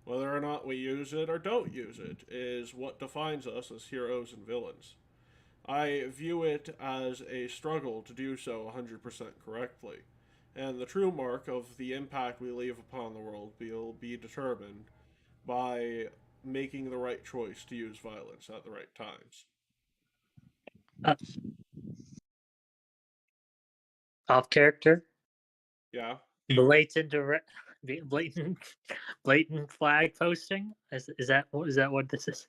Whether or not we use it or don't use it is what defines us as heroes and villains. I view it as a struggle to do so 100% correctly, and the true mark of the impact we leave upon the world will be determined by making the right choice to use violence at the right times. Off character. Yeah. Blatant blatant flag posting. Is that what this is?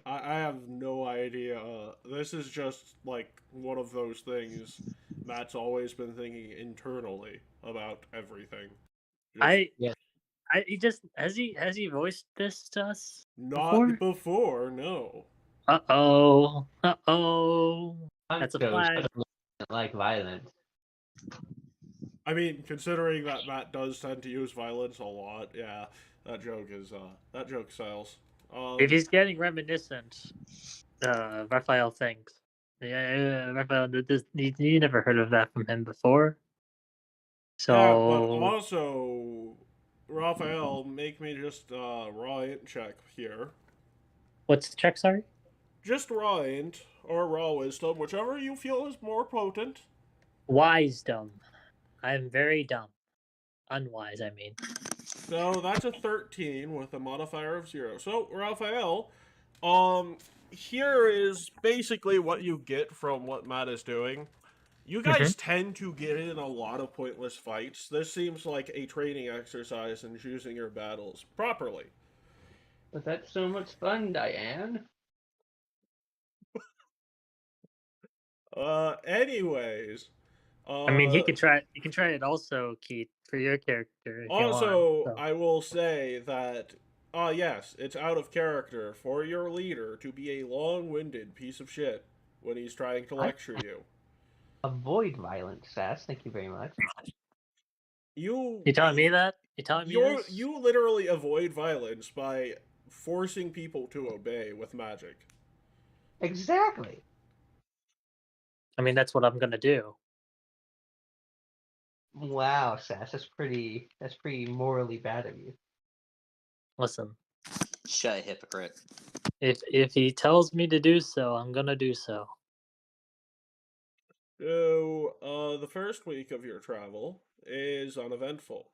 I have no idea. This is just like one of those things Matt's always been thinking internally about everything. He just has he voiced this to us Not before, no. Uh-oh. That's a Honcho flag. doesn't like violence. I mean, considering that Matt does tend to use violence a lot, yeah, that joke sells. If he's getting reminiscent, Raphael thinks. Yeah, Raphael, you never heard of that from him before. So Yeah, but also, Raphael, make me just raw int check here. what's the check? Sorry. Just raw int or raw wisdom, whichever you feel is more potent. Wisdom. I'm very dumb. Unwise, I mean. So that's a 13 with a modifier of 0. So, Raphael, here is basically what you get from what Matt is doing. You guys tend to get in a lot of pointless fights. This seems like a training exercise in choosing your battles properly. But that's so much fun, Diane. Anyways. I mean, he can try it also, Keith, for your character. If Also, you want, so. I will say that, yes, it's out of character for your leader to be a long-winded piece of shit when he's trying to lecture you. Avoid violence, Sass. Thank you very much. You telling me that? You telling me this? You literally avoid violence by forcing people to obey with magic. Exactly. I mean, that's what I'm gonna do. Wow, Sass, that's pretty morally bad of you. Listen, Shut, hypocrite. if he tells me to do so, I'm gonna do so. So, the first week of your travel is uneventful.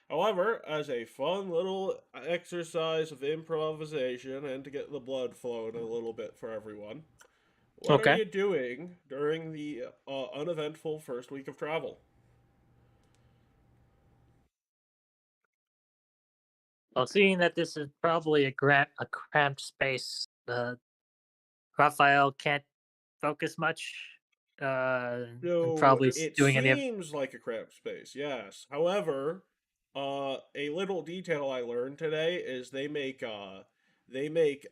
However, as a fun little exercise of improvisation and to get the blood flowing a little bit for everyone, what are you doing during the uneventful first week of travel? Well, seeing that this is probably a cramped space, Raphael can't focus much. And So probably it doing any of. seems like a cramped space, yes. However, a little detail I learned today is they make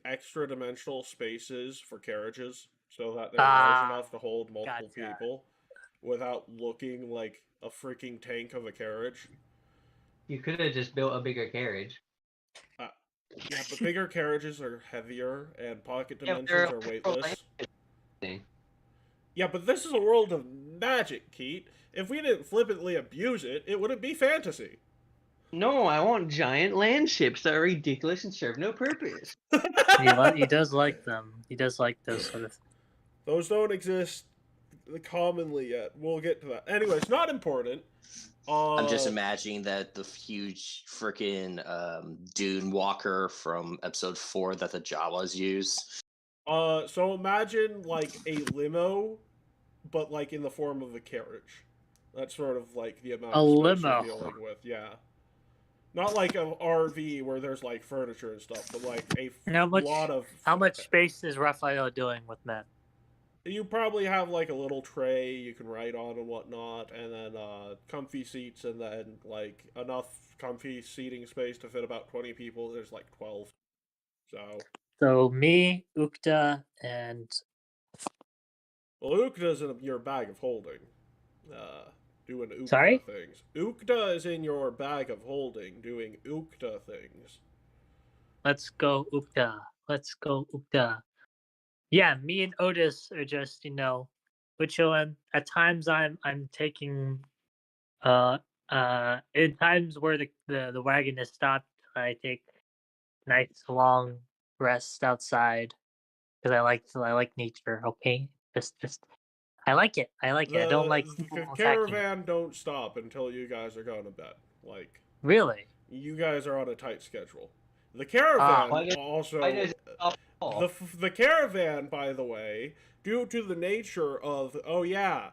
extra dimensional spaces for carriages so that they're large enough to hold multiple people without looking like a freaking tank of a carriage. You could have just built a bigger carriage. Yeah, but bigger carriages are heavier and pocket dimensions are weightless. Yeah, but this is a world of magic, Keith. If we didn't flippantly abuse it, it wouldn't be fantasy. No, I want giant land ships that are ridiculous and serve no purpose. He does like them. He does like those sort of. Those don't exist commonly yet. We'll get to that. Anyway, it's not important. I'm just imagining that the huge freaking dune walker from episode 4 that the Jawas use. So imagine like a limo, but like in the form of a carriage. That's sort of like the amount A of space limo. you're dealing with. Yeah. Not like an RV where there's like furniture and stuff, but like a lot of. How much space is Raphael doing with that? You probably have like a little tray you can write on and whatnot, and then comfy seats, and then like enough comfy seating space to fit about 20 people. There's like 12. So me, Ukta, and Well, Ukta's in your bag of holding. Doing Ukta Sorry? things. Ukta is in your bag of holding, doing Ukta things. let's go Ukta. Let's go Ukta. Yeah, me and Otis are just, we're chilling. At times I'm taking in times where the wagon is stopped, I take nice long rests outside because I like nature, okay? Just I like it. I like it. I don't like people The attacking. caravan don't stop until you guys are going to bed. Like, Really? you guys are on a tight schedule. The caravan Why does- also. why does it stop? The caravan, by the way, due to the nature of, oh yeah,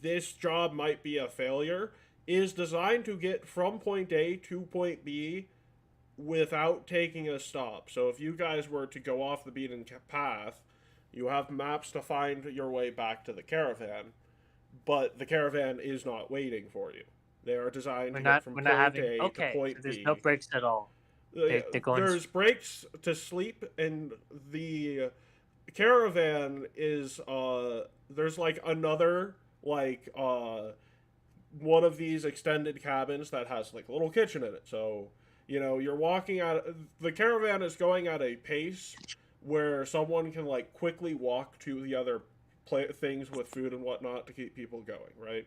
this job might be a failure, is designed to get from point A to point B without taking a stop. So if you guys were to go off the beaten path, you have maps to find your way back to the caravan, but the caravan is not waiting for you. They are designed to get from point A to point so there's B. no breaks at all. They're going There's breaks to sleep, and the caravan is there's like another like one of these extended cabins that has like a little kitchen in it. So you're walking at the caravan is going at a pace where someone can like quickly walk to the other things with food and whatnot to keep people going, right?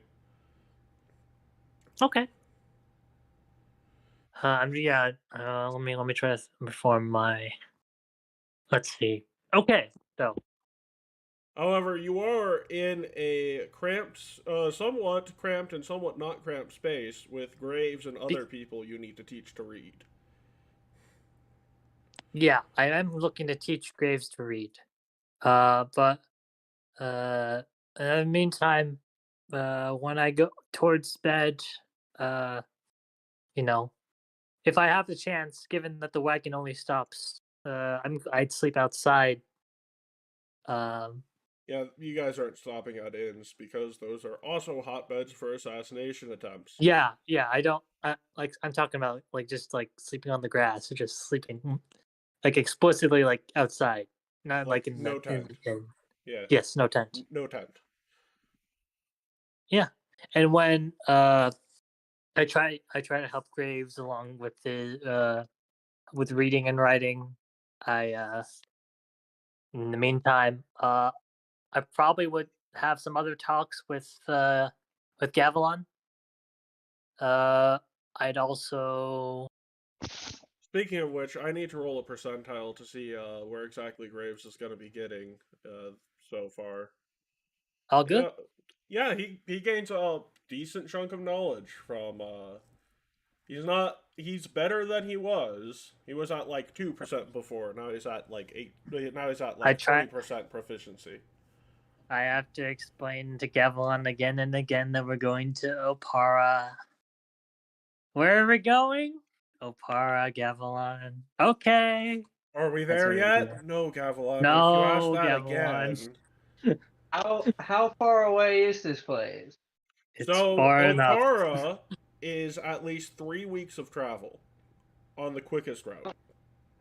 Okay. Let me try to perform my. Let's see. Okay, so However, you are in a cramped, somewhat cramped and somewhat not cramped space with graves and other people you need to teach to read. yeah, I am looking to teach Graves to read. But in the meantime, when I go towards bed, uh, if I have the chance, given that the wagon only stops, I'd sleep outside. Yeah, you guys aren't stopping at inns because those are also hotbeds for assassination attempts. Yeah, I don't like. I'm talking about like just like sleeping on the grass or just sleeping, like explicitly like outside, not like in no the tent. in Yeah. yes, no tent. No tent. Yeah, and when I try to help Graves along with his with reading and writing. In the meantime, I probably would have some other talks with Gavilan. I'd also. Speaking of which, I need to roll a percentile to see where exactly Graves is going to be getting so far. All good? Yeah, he gains a decent chunk of knowledge from. He's better than he was. He was at like 2% before. Now he's at like 8. Now he's at like 20% proficiency. I have to explain to Gavilan again and again that we're going to Opara. Where are we going? Opara, Gavilan. Okay. Are we there yet? No, Gavilan. No, if you ask that Gavilan. again. How far away is this place? It's far enough. Opara is at least 3 weeks of travel on the quickest route.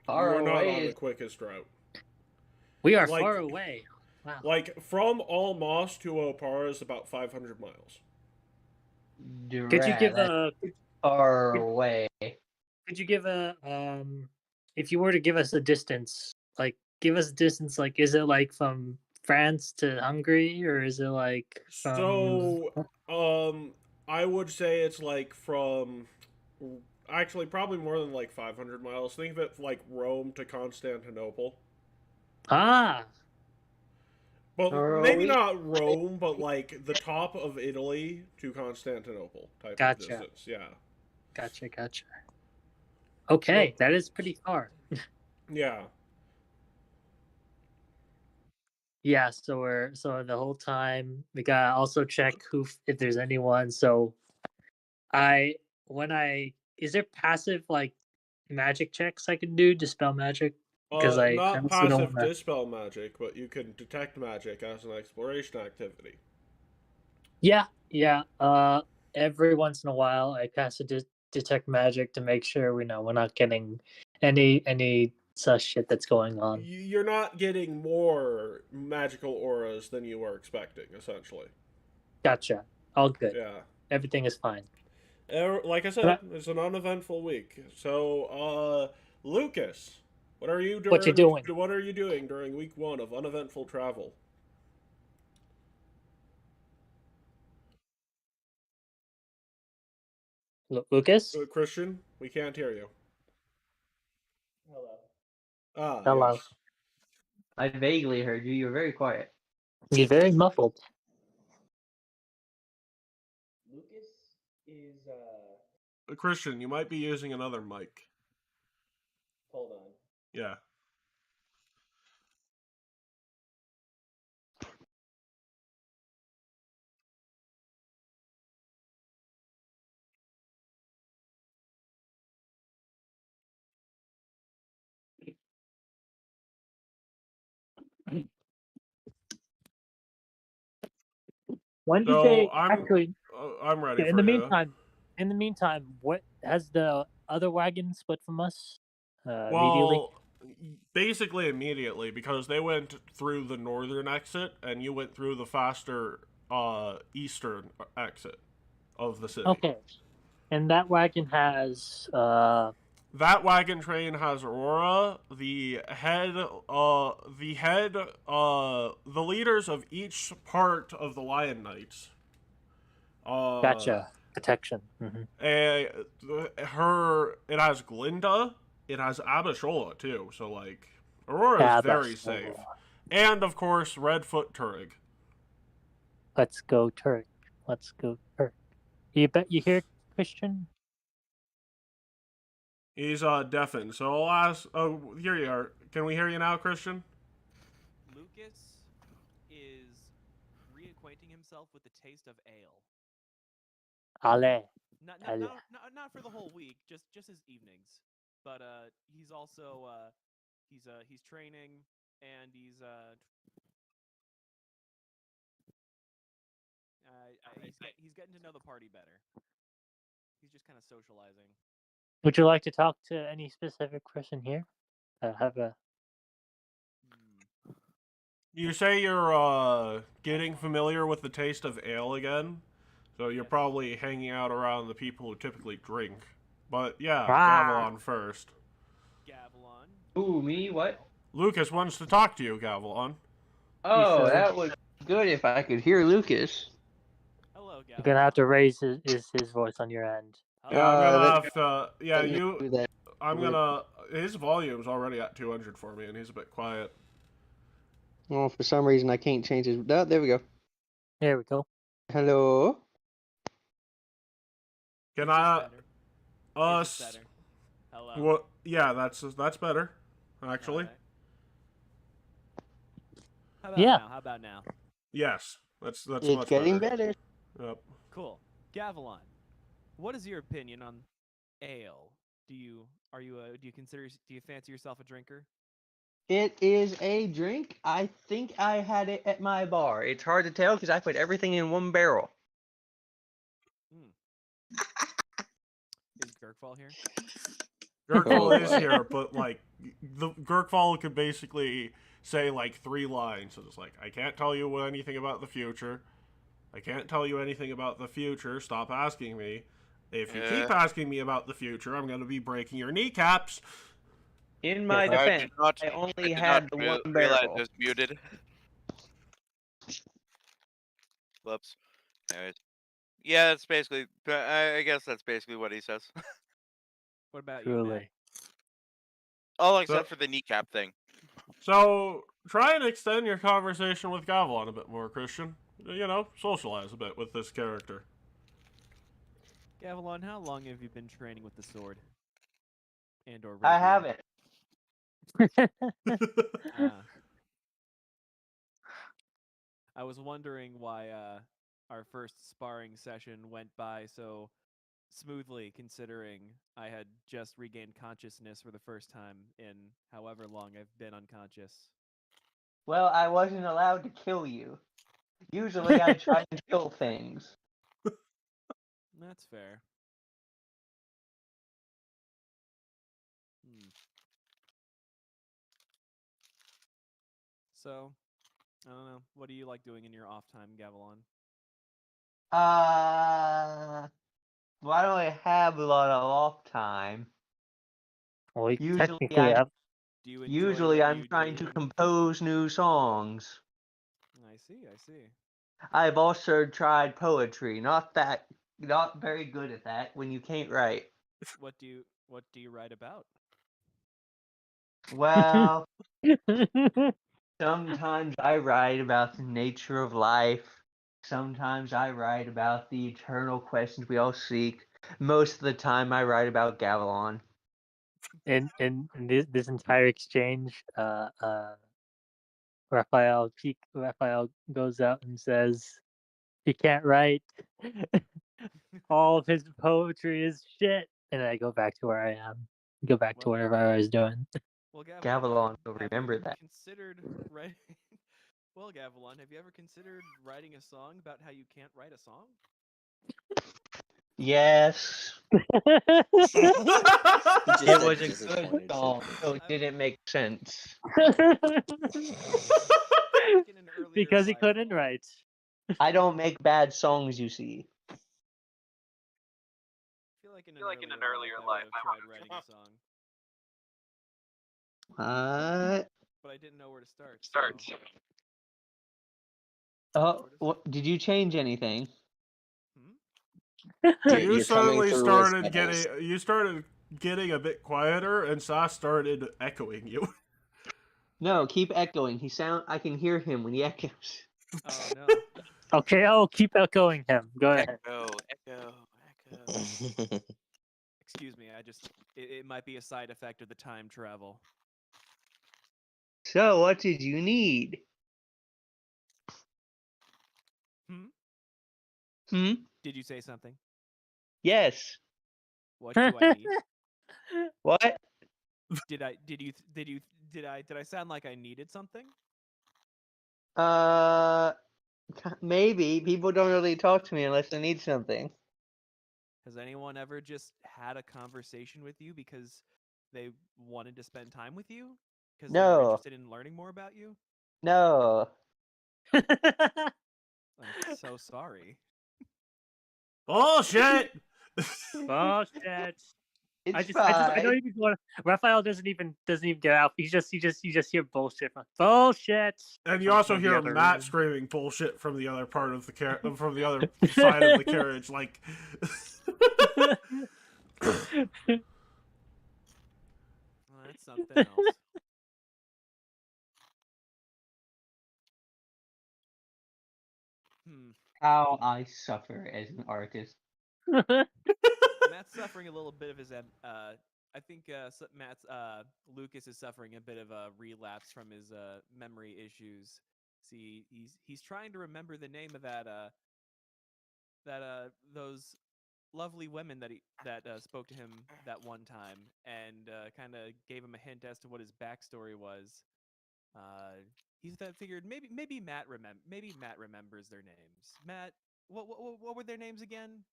Far You're not away on the is quickest route. We are far away. Wow. Like from Almos to Opara is about 500 miles. Could you give a far away? Could you give a if you were to give us a distance, like give us a distance, like is it like from France to Hungary, or is it like from... So I would say it's like from actually probably more than like 500 miles. Think of it like Rome to Constantinople. Ah. But Are maybe we- not Rome, but like the top of Italy to Constantinople type of Gotcha. distance. Yeah. Gotcha. Okay, Well- that is pretty far. Yeah. Yeah, so the whole time we gotta also check if there's anyone. So is there passive like magic checks I can do, dispel magic? Because I Not also don't passive wanna. dispel magic, but you can detect magic as an exploration activity. Yeah. Every once in a while, I pass a detect magic to make sure we're not getting any such shit that's going on. You're not getting more magical auras than you were expecting, essentially. Gotcha. All good. Yeah. Everything is fine. Like I said, it's an uneventful week. So, Lucas, what are you doing? What you doing? What are you doing during week 1 of uneventful travel? Lucas? Christian, we can't hear you. Hello. Ah, Hello. yes. I vaguely heard you. You're very quiet. You're very muffled. Lucas is Christian, you might be using another mic. hold on. Yeah. When did So they I'm actually? I'm ready In for the you. meantime, what has the other wagon split from us? Immediately. Well, basically immediately because they went through the northern exit and you went through the faster eastern exit of the city. Okay. And that wagon has That wagon train has Aurora, the leaders of each part of the Lion Knights. gotcha protection. Mm-hmm. It has Glinda, it has Abishola too, so like Aurora is very safe. And of course Redfoot Turig. Let's go Turk. You bet you hear Christian? He's deafened, so I'll ask. Oh, here you are. Can we hear you now, Christian? Lucas is reacquainting himself with the taste of ale. Ale. Not for the whole week, just his evenings. But he's also he's training and he's getting to know the party better. He's just kind of socializing. Would you like to talk to any specific person here? Have a You say you're getting familiar with the taste of ale again, so you're probably hanging out around the people who typically drink. But yeah, Gavilon first. Gavilon. Ooh, me? What? Lucas wants to talk to you, Gavilon. Oh, said- that would be good if I could hear Lucas. Hello, Gavilon. You're gonna have to raise his voice on your end. Yeah, I'm gonna that- have to. Yeah, let me you. do that. I'm gonna. His volume's already at 200 for me, and he's a bit quiet. Well, for some reason I can't change his. Oh, there we go. There we go. Hello. Can Is this I? better? Is this better? Hello. What? Yeah, that's better, actually. Alright. How about Yeah. now? How about now? Yes, that's It's much getting better. better. Yep. Cool. Gavilon, what is your opinion on ale? Do you fancy yourself a drinker? It is a drink. I think I had it at my bar. It's hard to tell because I put everything in one barrel. Is Gurkfall here? Gurkfall is Oh. here, but like the Gurkfall could basically say like 3 lines. So it's like, I can't tell you anything about the future. I can't tell you anything about the future. Stop asking me. If you keep asking me about the future, I'm going to be breaking your kneecaps. In my Yes, defense, I I only did had not the real- one realize barrel. it was muted. Whoops. Anyways. Yeah, that's basically. I guess that's basically what he says. What about you, Matt? Truly. All except for the kneecap thing. So Try and extend your conversation with Gavilan a bit more, Christian. Socialize a bit with this character. Gavilan, how long have you been training with the sword? And or I rapier? haven't. I was wondering why our first sparring session went by so smoothly, considering I had just regained consciousness for the first time in however long I've been unconscious. Well, I wasn't allowed to kill you. Usually I try to kill things. That's fair. So, I don't know. What do you like doing in your off time, Gavilan? Well, I don't really have a lot of off time. Well, we Usually technically have. Do you enjoy Usually what I'm you trying do to in- compose new songs. I see. I've also tried poetry. Not very good at that when you can't write. What do you write about? Well, sometimes I write about the nature of life. Sometimes I write about the eternal questions we all seek. Most of the time I write about Gavilan. in this entire exchange, Raphael goes out and says he can't write. All of his poetry is shit. And I go back to where I am. Go back to Well- whatever I was doing. Well, Gavilan will have remember you that. considered writing? Well, Gavilan, have you ever considered writing a song about how you can't write a song? Yes. He just It said was a good disappointed song, shit. so it didn't make sense. Like in an earlier Because he life, couldn't write. I don't make bad songs, you see. I feel like in an earlier life, I would have tried writing a song, What? but I didn't know where to start. Oh, did you change anything? You're You coming suddenly through started as getting a bit quieter, and Sas started echoing you. No, keep echoing. I can hear him when he echoes. Oh no! Okay, I'll keep echoing him. Go ahead. Echo. Excuse me. It might be a side effect of the time travel. So, what did you need? Did you say something? Yes. What do I need? What? Did I sound like I needed something? Maybe. People don't really talk to me unless they need something. Has anyone ever just had a conversation with you because they wanted to spend time with you? Because they were No. interested in learning more about you? No. I'm so sorry. Bullshit! Bullshit. I Fine. don't even want to. Raphael doesn't even get out. You just hear bullshit from bullshit. And you from also the hear other Matt room. screaming bullshit from the other part of the from the other side of the carriage, like. Well, that's something else. How I suffer as an artist. Matt's suffering a little bit of his. I think Matt's Lucas is suffering a bit of a relapse from his memory issues. See, he's trying to remember the name of those lovely women that spoke to him that one time and kind of gave him a hint as to what his backstory was. He's figured maybe Matt remembers their names. Matt, what were their names again?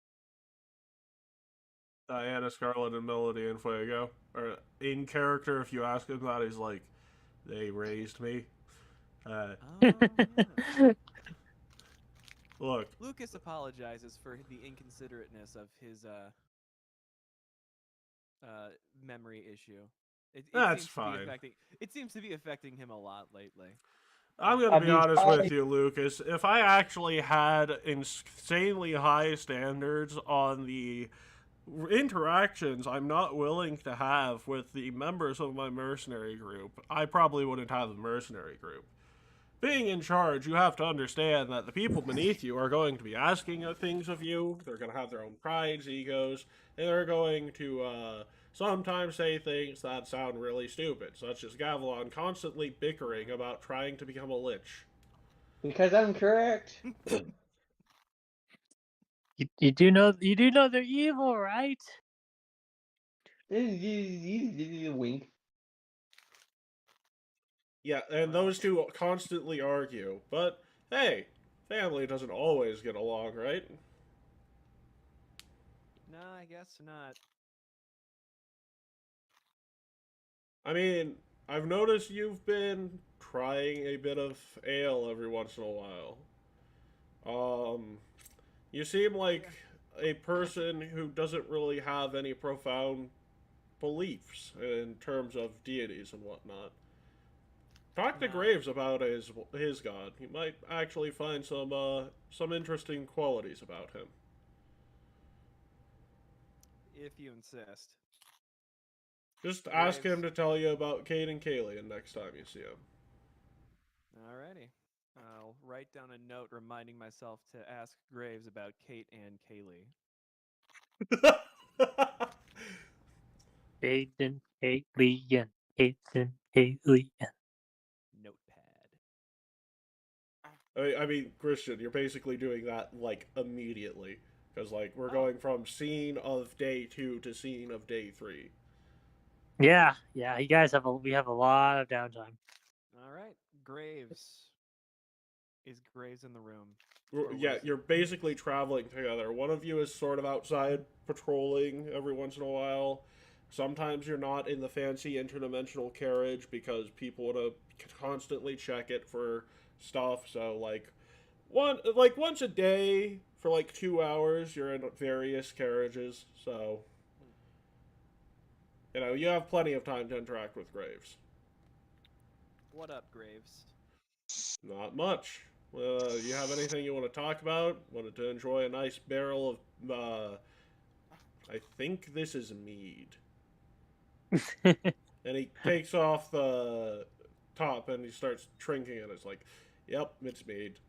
Diana, Scarlet, and Melody and Fuego. Or in character, if you ask him that, he's like, they raised me. Yeah. Look. Lucas apologizes for the inconsiderateness of his memory issue. That's fine. It seems to be affecting him a lot lately. I'm going to be honest with you, Lucas. If I actually had insanely high standards on the interactions I'm not willing to have with the members of my mercenary group, I probably wouldn't have a mercenary group. Being in charge, you have to understand that the people beneath you are going to be asking things of you. They're going to have their own prides, egos, and they're going to sometimes say things that sound really stupid, such as Gavilan constantly bickering about trying to become a lich. Because I'm correct. You do know they're evil, right? Wink. Yeah, and Well. those two constantly argue. But hey, family doesn't always get along, right? No, I guess not. I mean, I've noticed you've been trying a bit of ale every once in a while. You seem like a person who doesn't really have any profound beliefs in terms of deities and whatnot. Talk to No. Graves about his god. You might actually find some interesting qualities about him. If you insist. Just ask him Graves. to tell you about Kate and Kaylee next time you see him. Alrighty. I'll write down a note reminding myself to ask Graves about Kate and Kaylee. Aiden, Alien, Aiden, Alien. Notepad. I mean, Christian, you're basically doing that like immediately, because like we're Oh. going from scene of day 2 to scene of day 3. Yeah, you guys we have a lot of downtime. Alright. Graves. Is Graves in the room? Yeah, you're basically traveling together. One of you is sort of outside patrolling every once in a while. Sometimes you're not in the fancy interdimensional carriage because people want to constantly check it for stuff. So once a day for like 2 hours, you're in various carriages. So you have plenty of time to interact with Graves. What up, Graves? Not much. You have anything you want to talk about? Wanted to enjoy a nice barrel of, I think this is mead. And he takes off the top and he starts drinking it. It's like, yep, it's mead.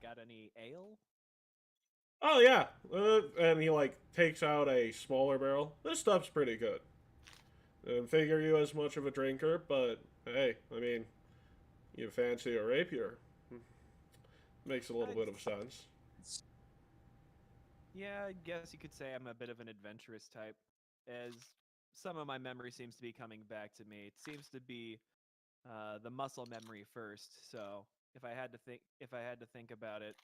Got any ale? Oh yeah, and he like takes out a smaller barrel. This stuff's pretty good. Didn't figure you as much of a drinker, but hey, I mean, you fancy a rapier. Makes a little bit of sense. Yeah, I guess you could say I'm a bit of an adventurous type, as some of my memory seems to be coming back to me. It seems to be the muscle memory first. So if I had to think about it,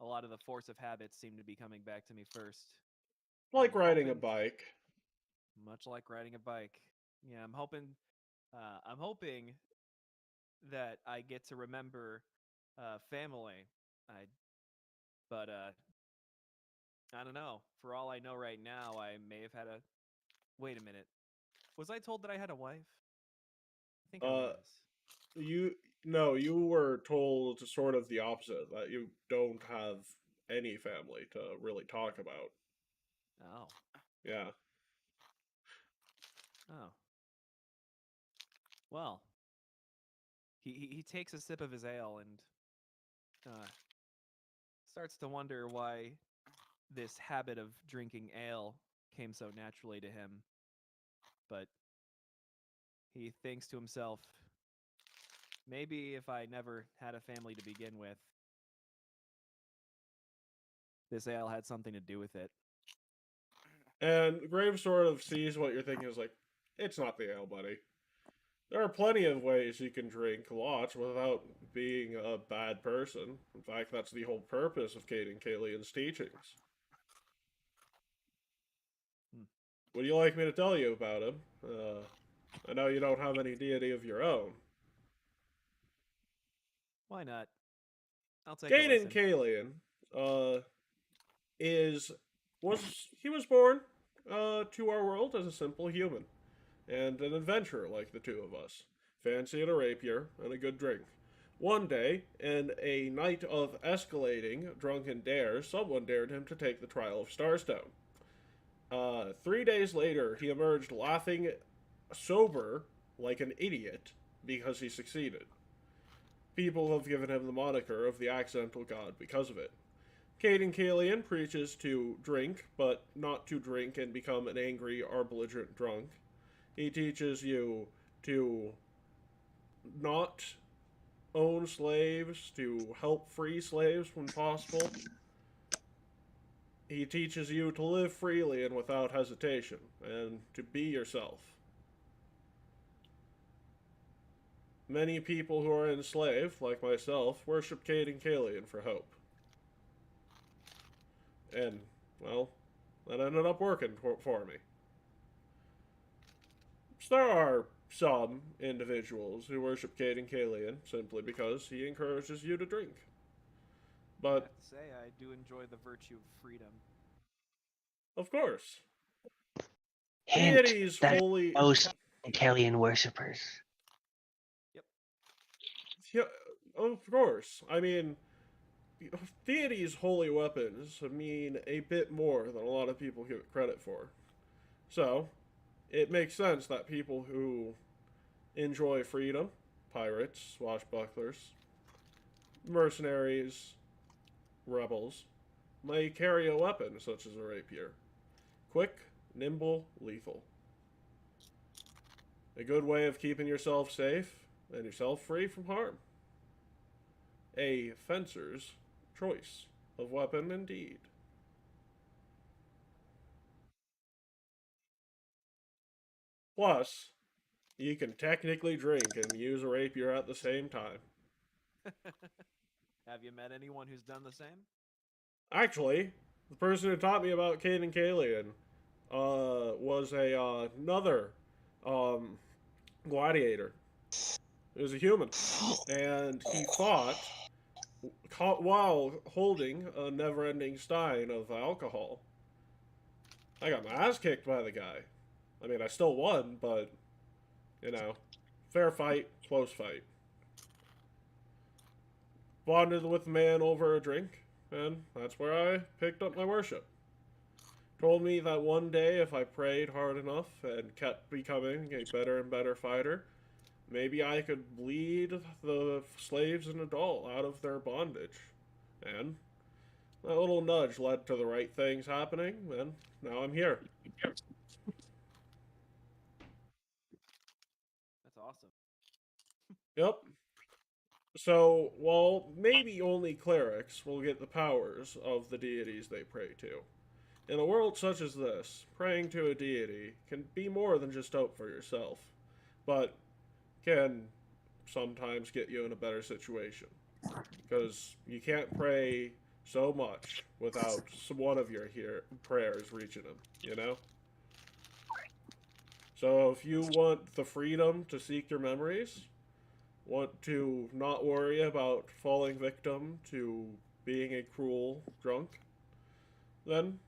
a lot of the force of habits seem to be coming back to me first. Like I'm riding a hoping- bike. Much like riding a bike. Yeah, I'm hoping that I get to remember family. But I don't know. For all I know right now, I may have had a. Wait a minute. Was I told that I had a wife? I think I was. You were told sort of the opposite, that you don't have any family to really talk about. Oh. Yeah. Oh. Well. He takes a sip of his ale and starts to wonder why this habit of drinking ale came so naturally to him. But he thinks to himself, maybe if I never had a family to begin with, this ale had something to do with it. And Graves sort of sees what you're thinking is like, it's not the ale, buddy. There are plenty of ways you can drink lots without being a bad person. In fact, that's the whole purpose of Kate and Kalian's teachings. Would you like me to tell you about him? I know you don't have any deity of your own. Why not? I'll take Kate a and listen. Kalian, he was born to our world as a simple human and an adventurer like the two of us. Fancied a rapier and a good drink. One day, in a night of escalating drunken dares, someone dared him to take the trial of Starstone. 3 days later, he emerged laughing sober like an idiot because he succeeded. People have given him the moniker of the accidental god because of it. Caden Kalian preaches to drink, but not to drink and become an angry or belligerent drunk. He teaches you to not own slaves, to help free slaves when possible. He teaches you to live freely and without hesitation, and to be yourself. Many people who are enslaved, like myself, worship Caden Kalian for hope. And, well, that ended up working for me. So there are some individuals who worship Caden Kalian simply because he encourages you to drink. I But, have to say, I do enjoy the virtue of freedom. of course, Hint deities that holy... those Italian worshippers. Yeah, of course. I mean, deities' holy weapons mean a bit more than a lot of people give it credit for. So, it makes sense that people who enjoy freedom, pirates, swashbucklers, mercenaries, rebels, may carry a weapon such as a rapier. Quick, nimble, lethal. A good way of keeping yourself safe and yourself free from harm. A fencer's choice of weapon indeed. Plus, you can technically drink and use a rapier at the same time. Have you met anyone who's done the same? Actually, the person who taught me about Caden Kalian was another gladiator. He was a human, and he fought while holding a never-ending stein of alcohol. I got my ass kicked by the guy. I mean, I still won, but, you know, fair fight, close fight. Bonded with the man over a drink, and that's where I picked up my worship. Told me that one day, if I prayed hard enough and kept becoming a better and better fighter, maybe I could lead the slaves and adult out of their bondage. And that little nudge led to the right things happening, and now I'm here. That's awesome. Yep. So, while maybe only clerics will get the powers of the deities they pray to, in a world such as this, praying to a deity can be more than just hope for yourself, but can sometimes get you in a better situation. Because you can't pray so much without one of your prayers reaching him, you know? So if you want the freedom to seek your memories, want to not worry about falling victim to being a cruel drunk, then,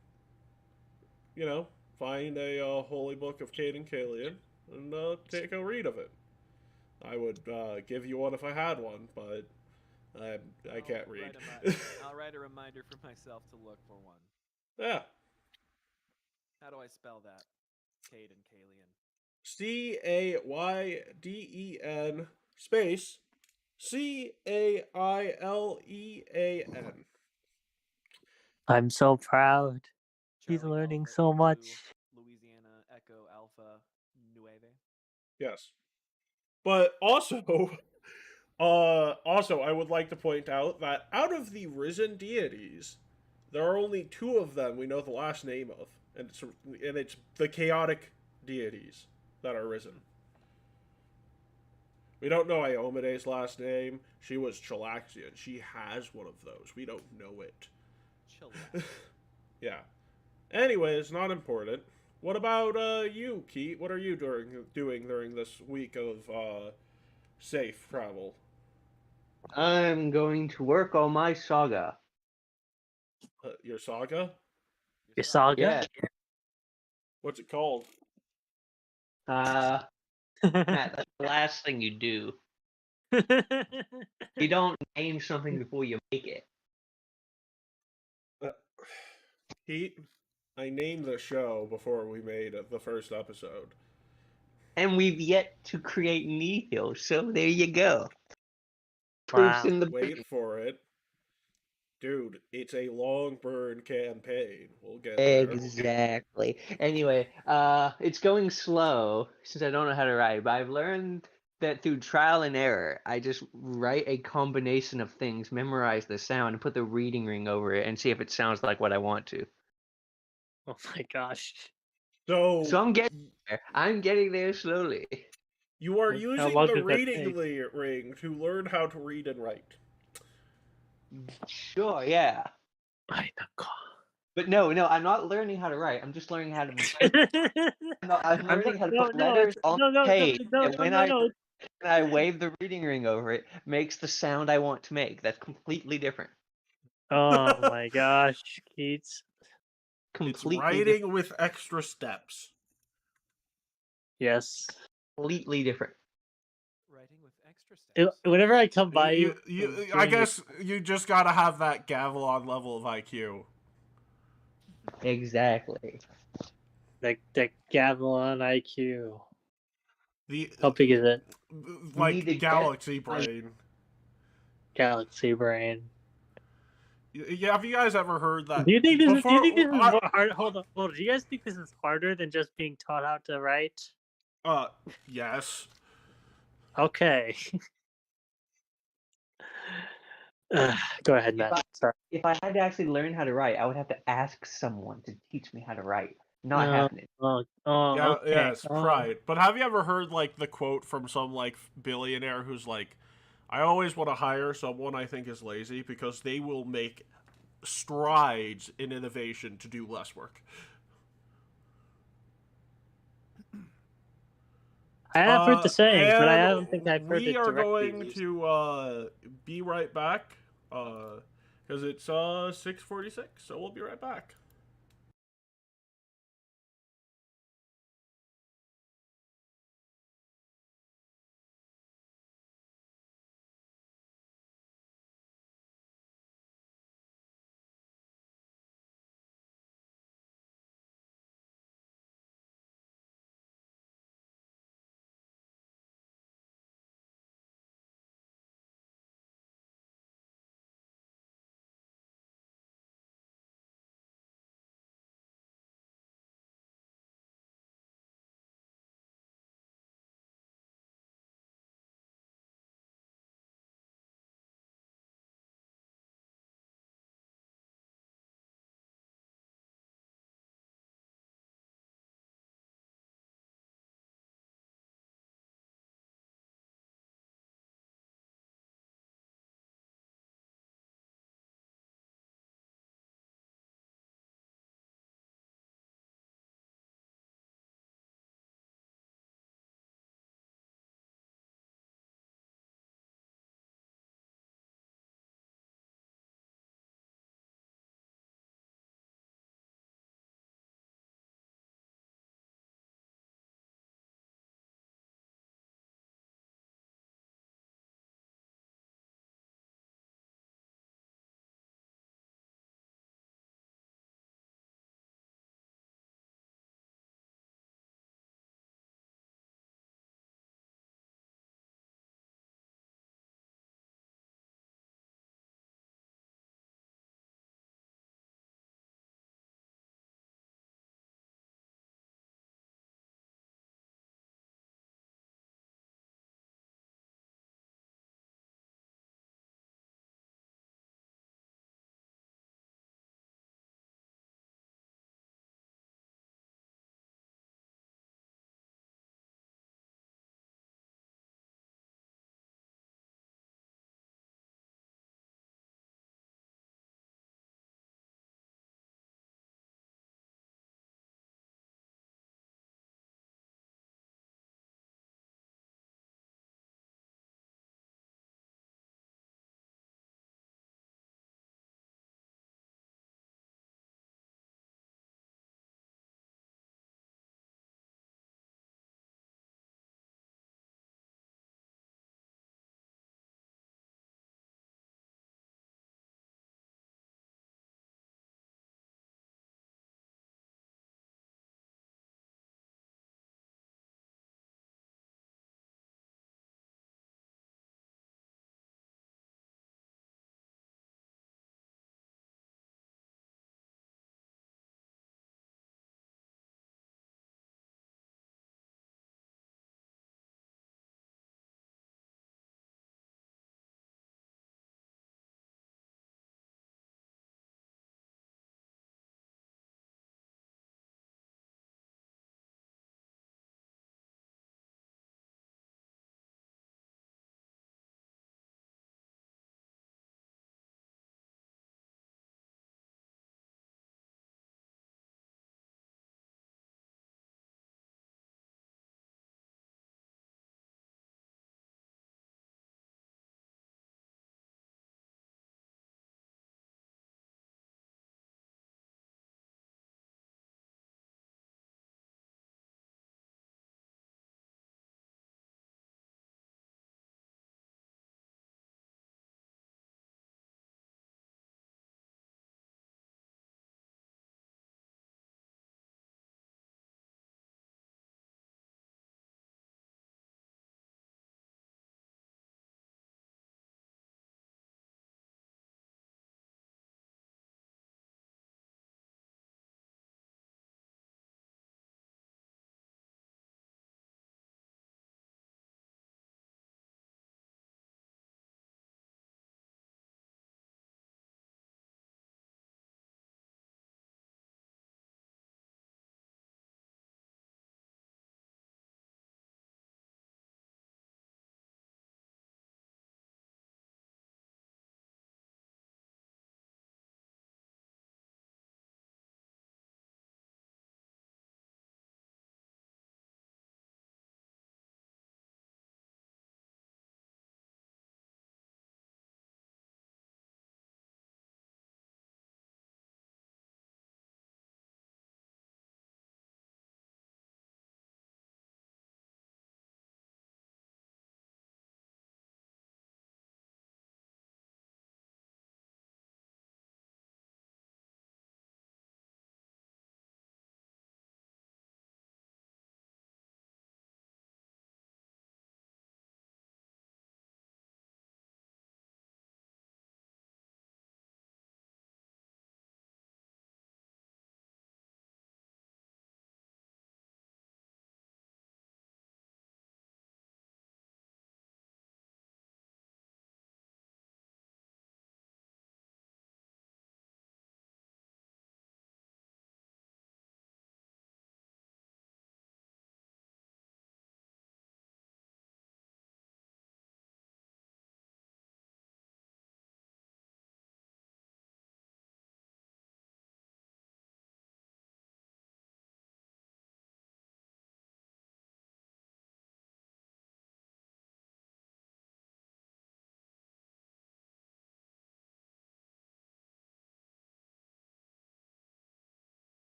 you know, find a holy book of Caden Kalian and take a read of it. I would give you one if I had one, but I can't read. I'll write a reminder for myself to look for one. Yeah. How do I spell that? Caden Kalian. Cayden space Cailean. I'm so proud. He's Charlie learning Golf so Echo much. 2, Louisiana Echo Alpha Nueve. Yes. But also, I would like to point out that out of the risen deities, there are only two of them we know the last name of, and it's the chaotic deities that are risen. We don't know Iomede's last name. She was Chilaxian. She has one of those. We don't know it. Chillax. Yeah. Anyways, not important. What about you, Keat? What are you doing during this week of safe travel? I'm going to work on my saga. Your saga? Your saga? Yeah. What's it called? Matt, that's the last thing you do. You don't name something before you make it. I named the show before we made the first episode. And we've yet to create Nihil, so there you go. Proof's Wow. in the Wait pudding. for it. Dude, it's a long burn campaign. We'll get there. Exactly. Anyway, it's going slow since I don't know how to write, but I've learned that through trial and error, I just write a combination of things, memorize the sound, and put the reading ring over it, and see if it sounds like what I want to. Oh my gosh. So So I'm getting there. I'm getting there slowly. you are How using long the does that reading take? ring to learn how to read and write. Sure, yeah. I know. But no, I'm not learning how to write. I'm just learning how to. I'm learning how to put no, letters on no, the page, no, and no, no, no. when I wave the reading ring over it, makes the sound I want to make. That's completely different. Oh my gosh, Keats. It's Completely writing different. with extra steps. Yes. Completely different. Writing with extra steps. Whenever I come by I during guess you just gotta have that Gavilon level of IQ. Exactly. the Gavilan IQ. The How big is it? need to like get- galaxy brain. Galaxy Brain. Yeah, have you guys ever heard that? Do you think this is before, more hard? Hold on. Do you guys think this is harder than just being taught how to write? Yes. Okay. Go ahead, Matt. Sorry. If I had to actually learn how to write, I would have to ask someone to teach me how to write. Not No. happening. Yeah, Okay. yes, right. But have you ever heard like the quote from some like billionaire who's like, "I always want to hire someone I think is lazy because they will make strides in innovation to do less work." I have heard the saying, but I and don't think I've heard we it are directly going used. to be right back because it's 6:46, so we'll be right back.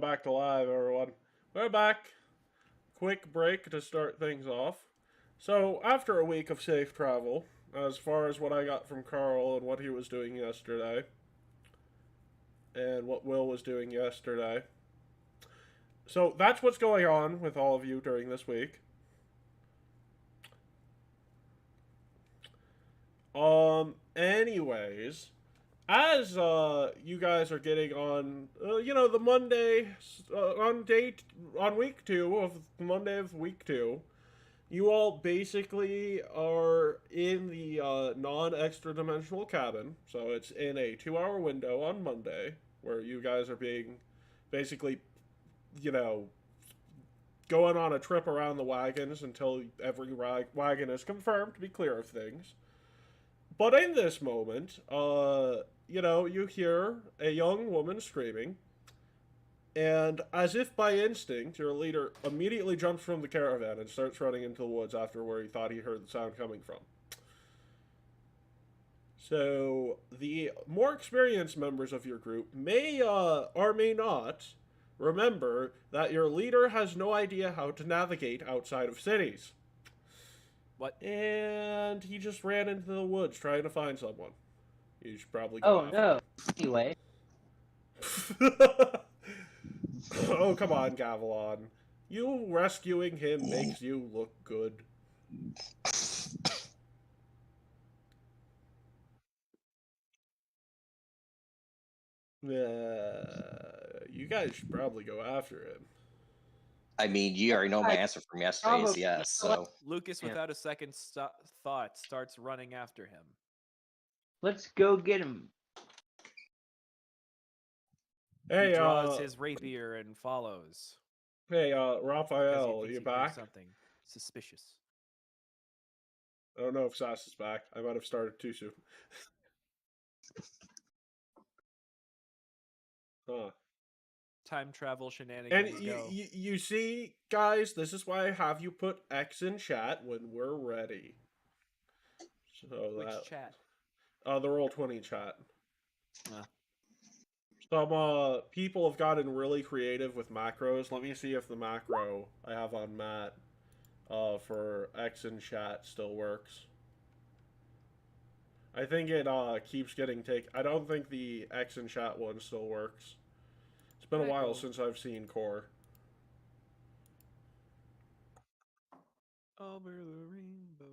Back to live, everyone. We're back. Quick break to start things off. So, after a week of safe travel, as far as what I got from Carl and what he was doing yesterday, and what Will was doing yesterday. So, that's what's going on with all of you during this week. Anyways, as you guys are getting on, the Monday on week 2 of Monday of week 2, you all basically are in the non-extra dimensional cabin. So it's in a 2-hour window on Monday where you guys are being basically, going on a trip around the wagons until every wagon is confirmed to be clear of things. But in this moment, you hear a young woman screaming, and as if by instinct, your leader immediately jumps from the caravan and starts running into the woods after where he thought he heard the sound coming from. So, the more experienced members of your group may or may not remember that your leader has no idea how to navigate outside of cities. What? And he just ran into the woods trying to find someone. You should probably go after no. him. Anyway, Oh, come on, Gavilan. You rescuing him makes you look good. You guys should probably go after him. I mean, you already know my answer from yesterday is Probably. yes. So Lucas, Yeah. without a second thought, starts running after him. let's go get him. Hey, He draws his rapier and follows. Hey, Because Raphael, he you thinks he hears back? something suspicious. I don't know if Sass is back. I might have started too soon. Huh. Time travel And shenanigans go. you see, guys, this is why I have you put X in chat when we're ready. So Which that chat? the Roll20 chat. Uh. Some people have gotten really creative with macros. Let me see if the macro I have on Matt for X in chat still works. I think it keeps getting taken. I don't think the X in chat one still works. It's been a while Cool. since I've seen Core. Over the rainbow.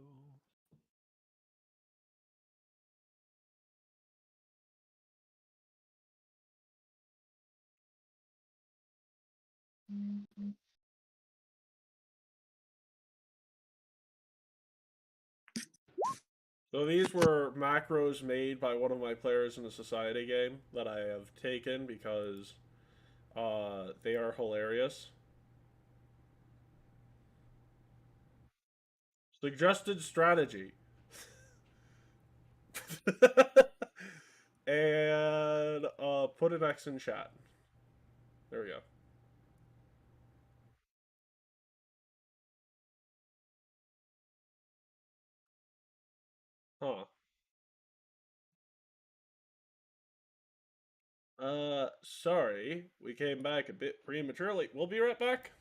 So these were macros made by one of my players in the Society game that I have taken because they are hilarious. Suggested strategy. And put an X in chat. There we go. Huh. Sorry. We came back a bit prematurely. We'll be right back.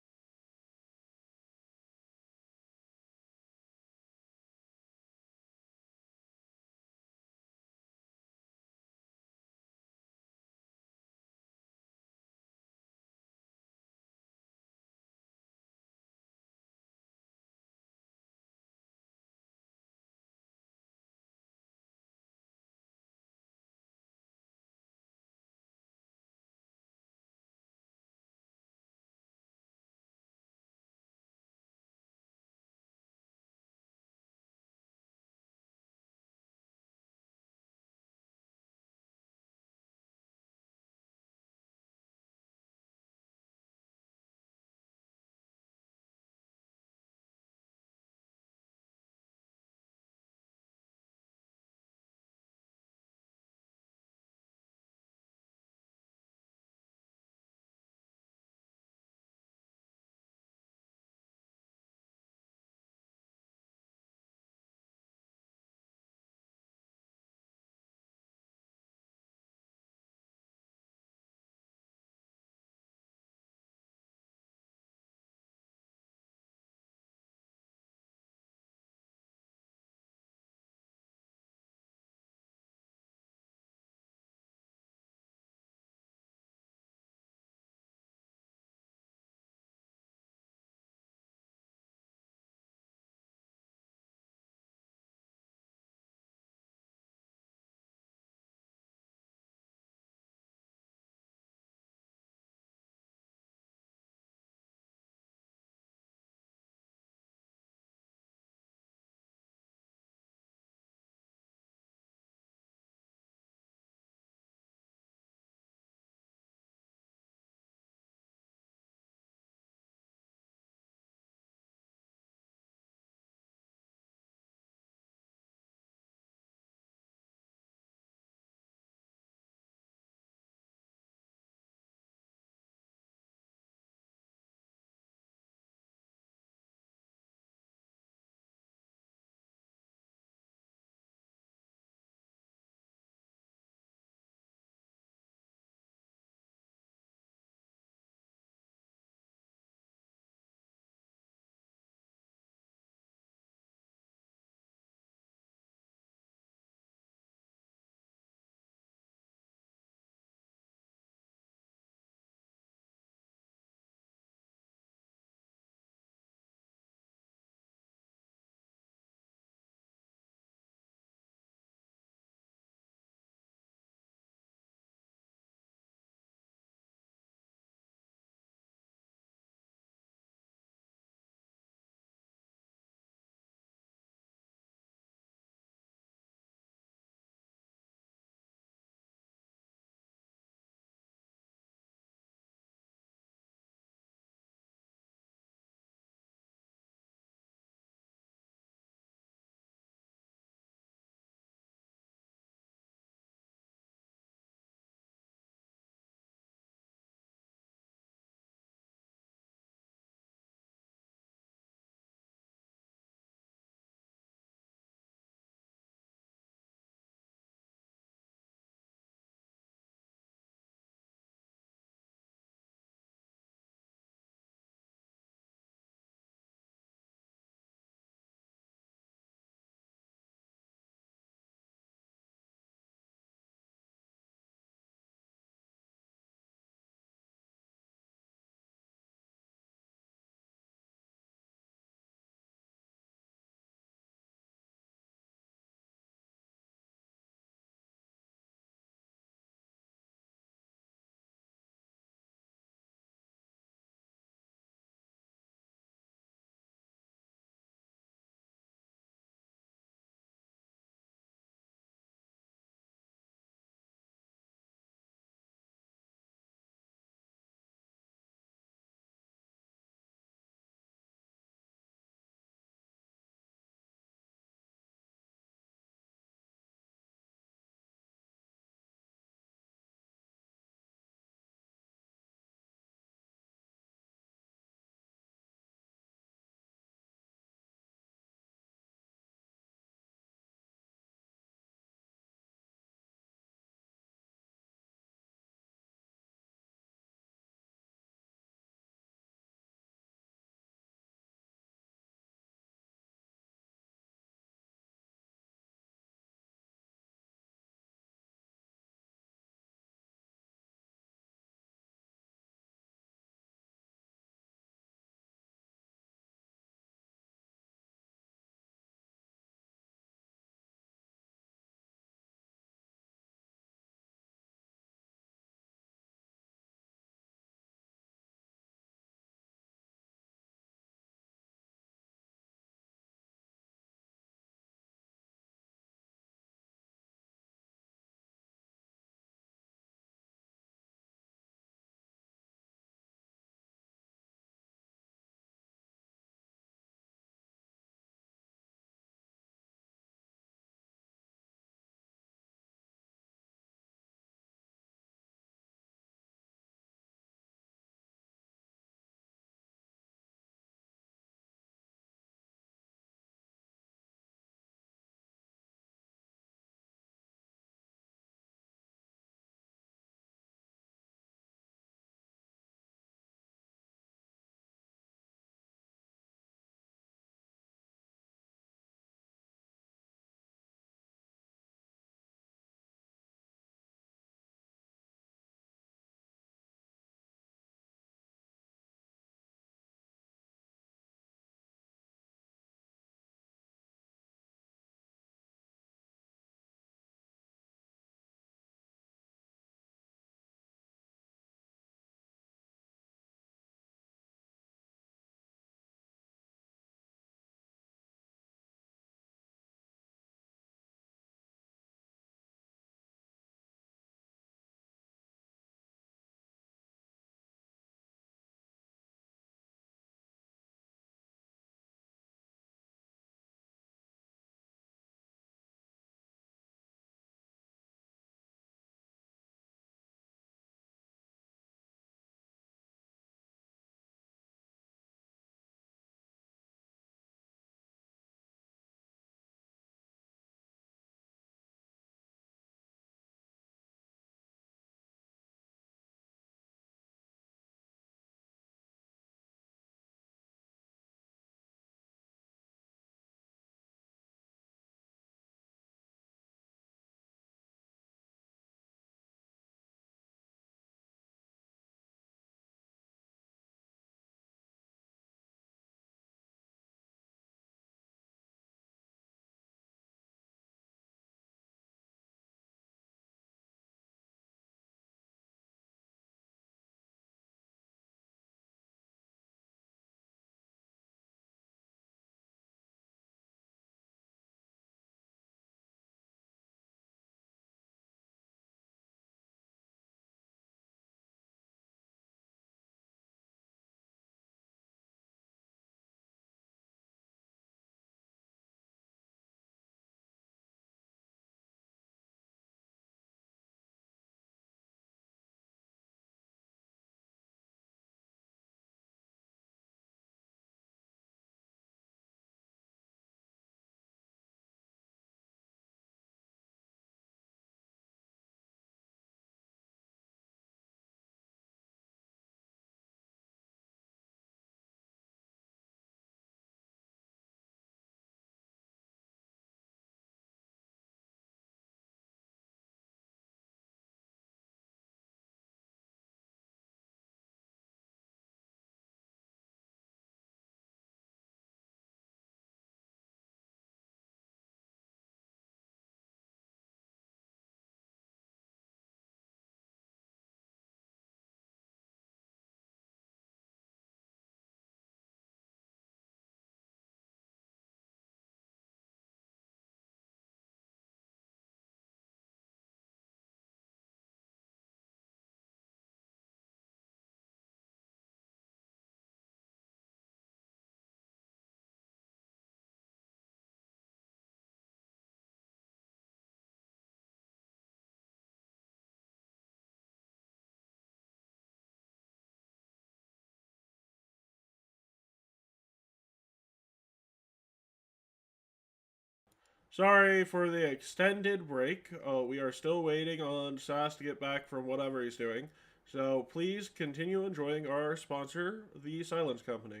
Sorry for the extended break. We are still waiting on Sass to get back from whatever he's doing. So please continue enjoying our sponsor, the Silence Company.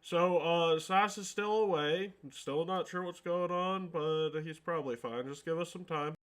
So, Sass is still away. Still not sure what's going on, but he's probably fine. Just give us some time.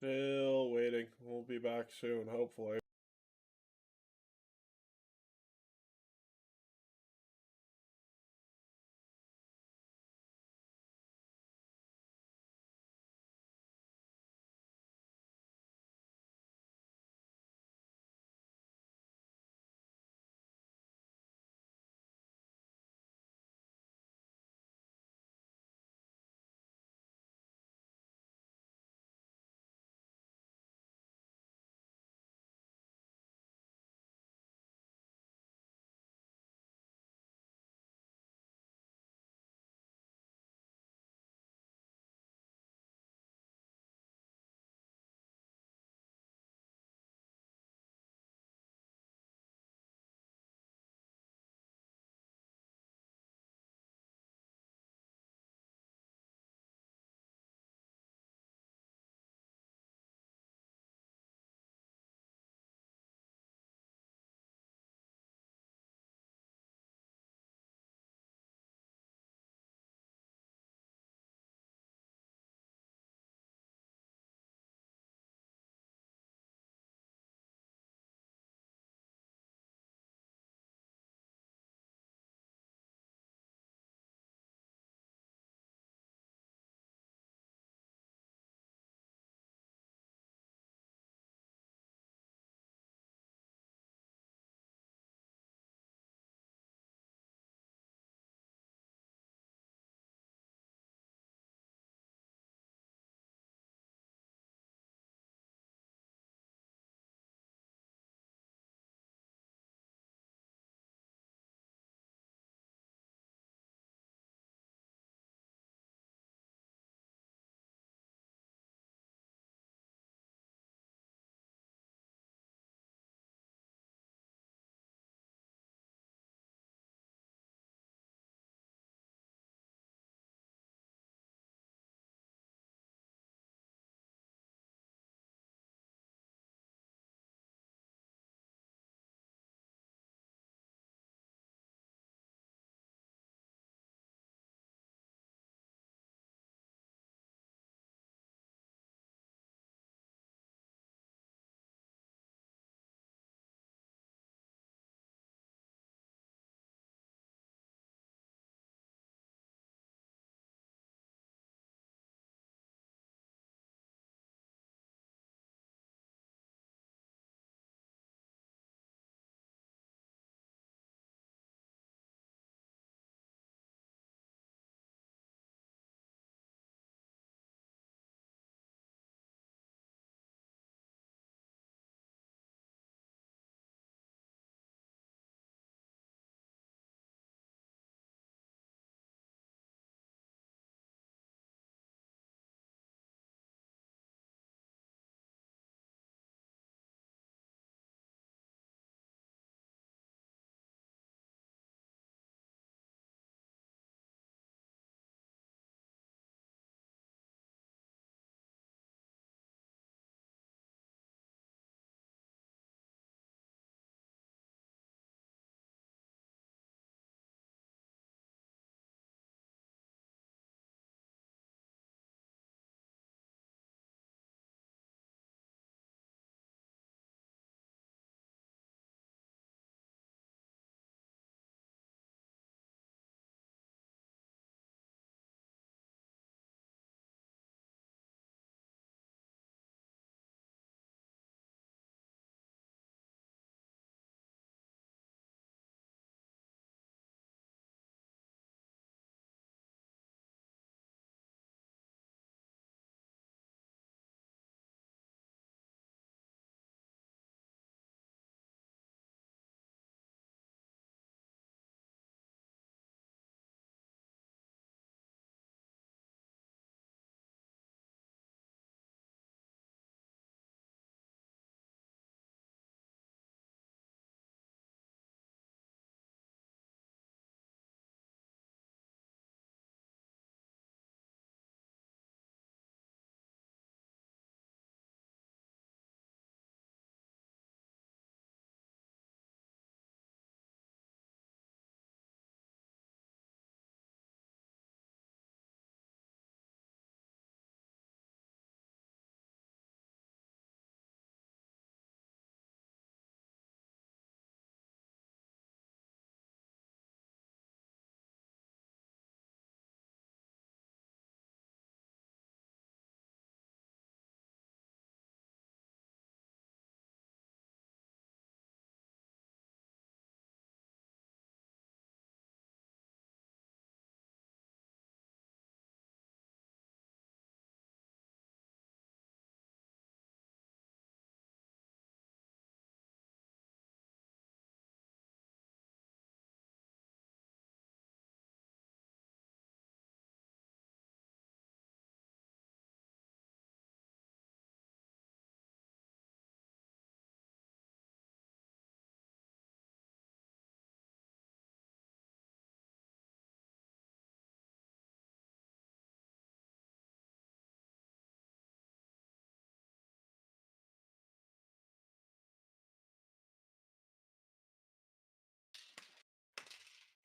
Still waiting. We'll be back soon, hopefully.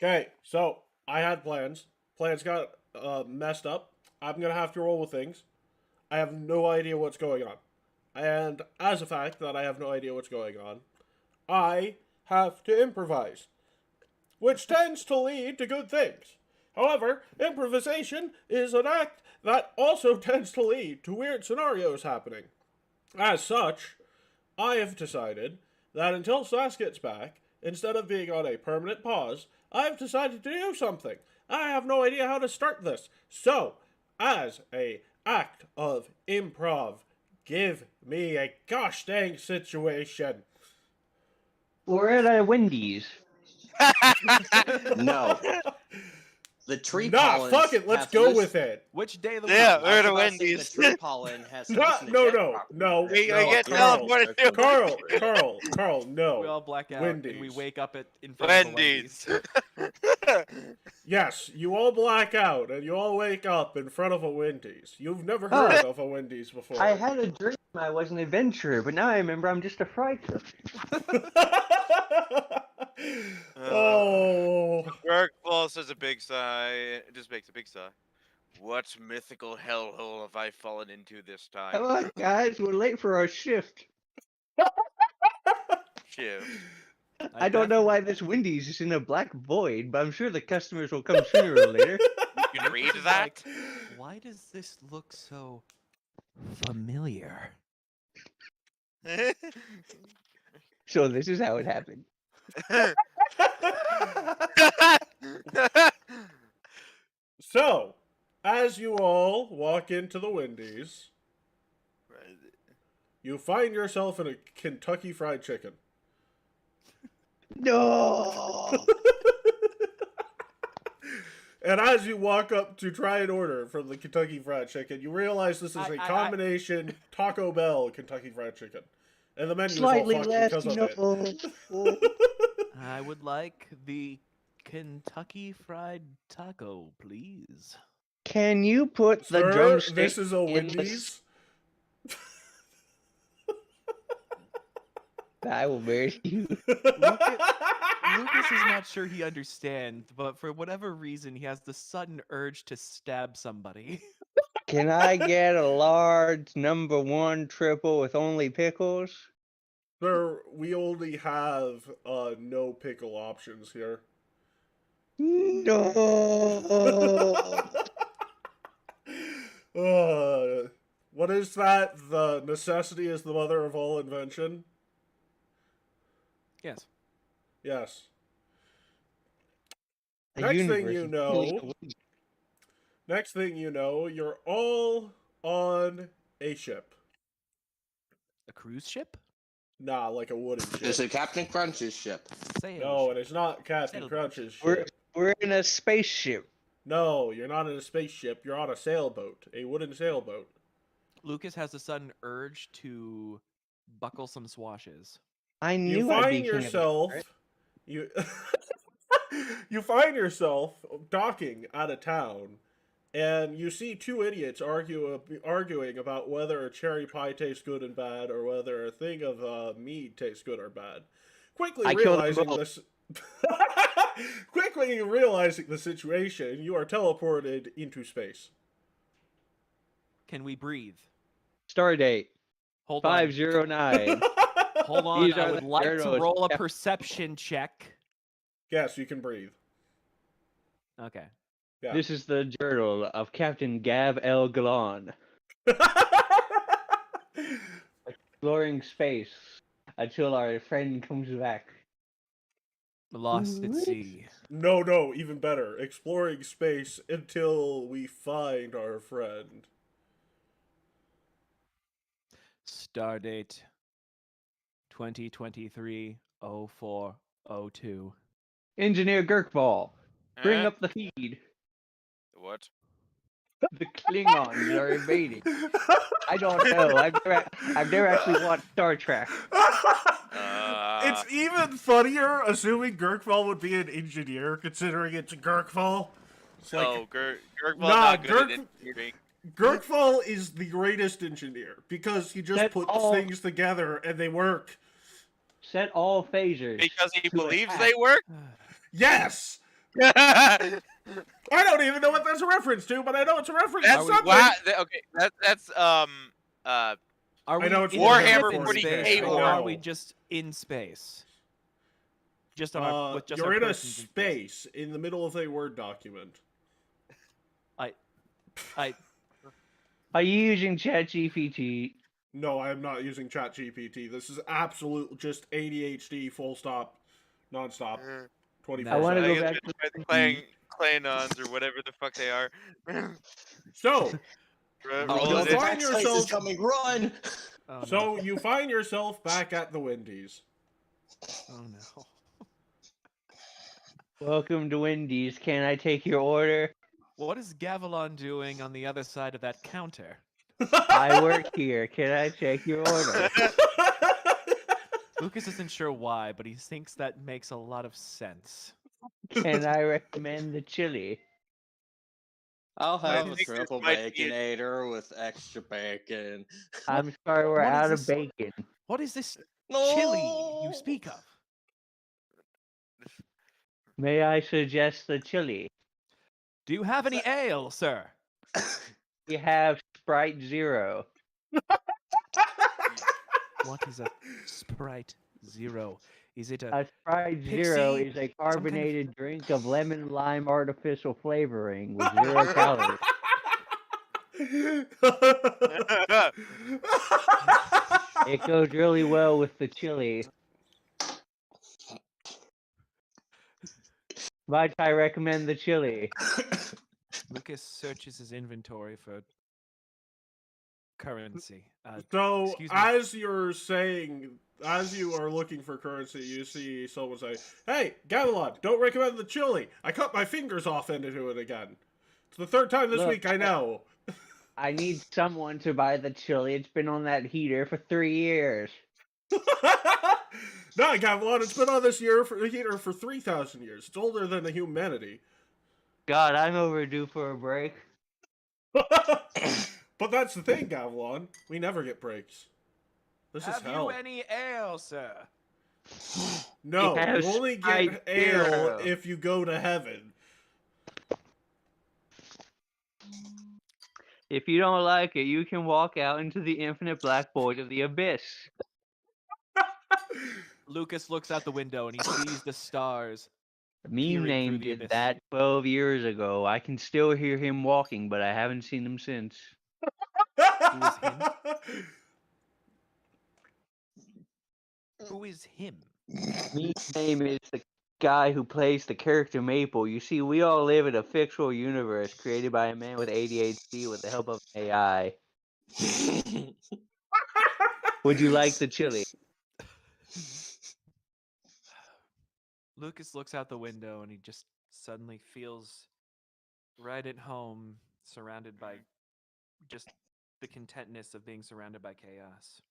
Okay, so I had plans. Plans got messed up. I'm gonna have to roll with things. I have no idea what's going on. And as a fact that I have no idea what's going on, I have to improvise, which tends to lead to good things. However, improvisation is an act that also tends to lead to weird scenarios happening. As such, I have decided that until Sass gets back, instead of being on a permanent pause, I've decided to do something. I have no idea how to start this. So, as a act of improv, give me a gosh dang situation. We're at a Wendy's. No. The tree Nah, pollens fuck it, let's have go loose- with it. Which day of the week? Yeah, is we're at I a was about to say Wendy's. The tree pollen has No, hallucinogenic no, properties. no, We no, get Carl, teleported to Carl, no. We all black out and we Wendy's. wake up in front of a Wendy's. Wendy's. Yes, you all black out and you all wake up in front of a Wendy's. You've never heard Oh. of a Wendy's before. I had a dream I was an adventurer, but now I remember I'm just a fry cook. Oh. Work falls as a big sigh. It just makes a big sigh. What mythical hellhole have I fallen into this time? Come on, guys, we're late for our shift. Shift. I don't know why this Wendy's is in a black void, but I'm sure the customers will come sooner or later. You can read that? Why does this look so familiar? So this is how it happened. So, as you all walk into the Wendy's, you find yourself in a Kentucky Fried Chicken. No. And as you walk up to try and order from the Kentucky Fried Chicken, you realize this is a combination Taco Bell Kentucky Fried Chicken. And the menu Slightly is all less. fucked because of No. it. I would like the Kentucky Fried Taco, please. Can you put the Sir, drumstick? this is a in the Wendy's. I will marry you. Lucas is not sure he understands, but for whatever reason, he has the sudden urge to stab somebody. Can I get a large #1 triple with only pickles? Sir, we only have no pickle options here. No. What is that? The necessity is the mother of all invention? Yes. Yes. The Next thing universe you is know, really a Wendy's. Next thing you know, you're all on a ship. A cruise ship? Nah, like a wooden It's ship. a Captain Crunch's ship. Sail No, and ship. it's not Captain Sailboat. Crunch's We're ship. we're in a spaceship. No, you're not in a spaceship. You're on a sailboat, a wooden sailboat. Lucas has a sudden urge to buckle some swashes. I You knew I'd be find king of the yourself, pirate. you, you find yourself docking out of town, and you see two idiots arguing about whether a cherry pie tastes good and bad, or whether a thing of mead tastes good or bad. Quickly I killed them realizing both. this. Quickly realizing the situation, you are teleported into space. Can we breathe? Stardate Hold on. 509. Hold on. These I are would the like to journals. roll a Yeah. perception check. Yes, you can breathe. Okay. Yeah. This is the journal of Captain Gav L. Galan, exploring space until our friend comes back. Lost at What? sea. No, even better. Exploring space until we find our friend. Stardate 2023-0402. Engineer Gurkball, bring Huh? up the feed. What? The Klingons are invading. I don't know. I've never actually watched Star Trek. It's even funnier assuming Gurkval would be an engineer, considering it's Gurkval. It's like, Oh, Gurkval's Nah, not good Gurk- at engineering. Gurkval is the greatest engineer because he just That's puts all- things together and they work. Set all phasers. Because he to believes attack. they work? Yes! That's I don't even know what that's a reference to, but I know it's a reference to something. okay. That's Are I we know it's in Warhammer ship in 40K space, or are we lore. just in space? Just on our with just You're our in a persons in space. space in the middle of a Word document. I Are you using ChatGPT? No, I am not using ChatGPT. This is absolute just ADHD, full stop, nonstop, Uh, 24/7. I want to I go guess back it's to playing Clanons or whatever the fuck they are. So, Oh, Roll you'll it the in. find backspace is yourself. coming. Run! oh no. So you find yourself back at the Windies. Oh no. Welcome to Wendy's. Can I take your order? What is Gavilan doing on the other side of that counter? I work here. Can I take your order? Lucas isn't sure why, but he thinks that makes a lot of sense. Can I recommend the chili? I'll I have a think this triple might be baconator with extra bacon. I'm sorry, we're What is out of this? bacon. What is this No! chili you speak of? May I suggest the chili? Do you have any ale, sir? We have Sprite Zero. What is a Sprite Zero? Is it a A Sprite Zero Pixie? is a Some kind of- carbonated drink of lemon lime artificial flavoring with 0 calories. It goes really well with the chili. Might I recommend the chili? Lucas searches his inventory for currency. So, Excuse me. as you're saying, as you are looking for currency, you see someone say, "Hey, Gavilan, don't recommend the chili. I cut my fingers off into it again. It's the third time this Look, week, I know." I need someone to buy the chili. It's been on that heater for 3 years. No, Gavilan, it's been on this heater for 3,000 years. It's older than the humanity. God, I'm overdue for a break. But that's the thing, Gavilan. We never get breaks. This is Have hell. you any ale, sir? No, It has you only Sprite get ale Zero. if you go to heaven. If you don't like it, you can walk out into the infinite black void of the abyss. Lucas looks out the window and he sees the stars. Meme Peering through name the did abyss. that 12 years ago. I can still hear him walking, but I haven't seen him since. Who is him? Who is him? Meme name is the guy who plays the character Maple. You see, we all live in a fictional universe created by a man with ADHD with the help of AI. Would you like the chili? Lucas looks out the window and he just suddenly feels right at home, surrounded by just the contentness of being surrounded by chaos.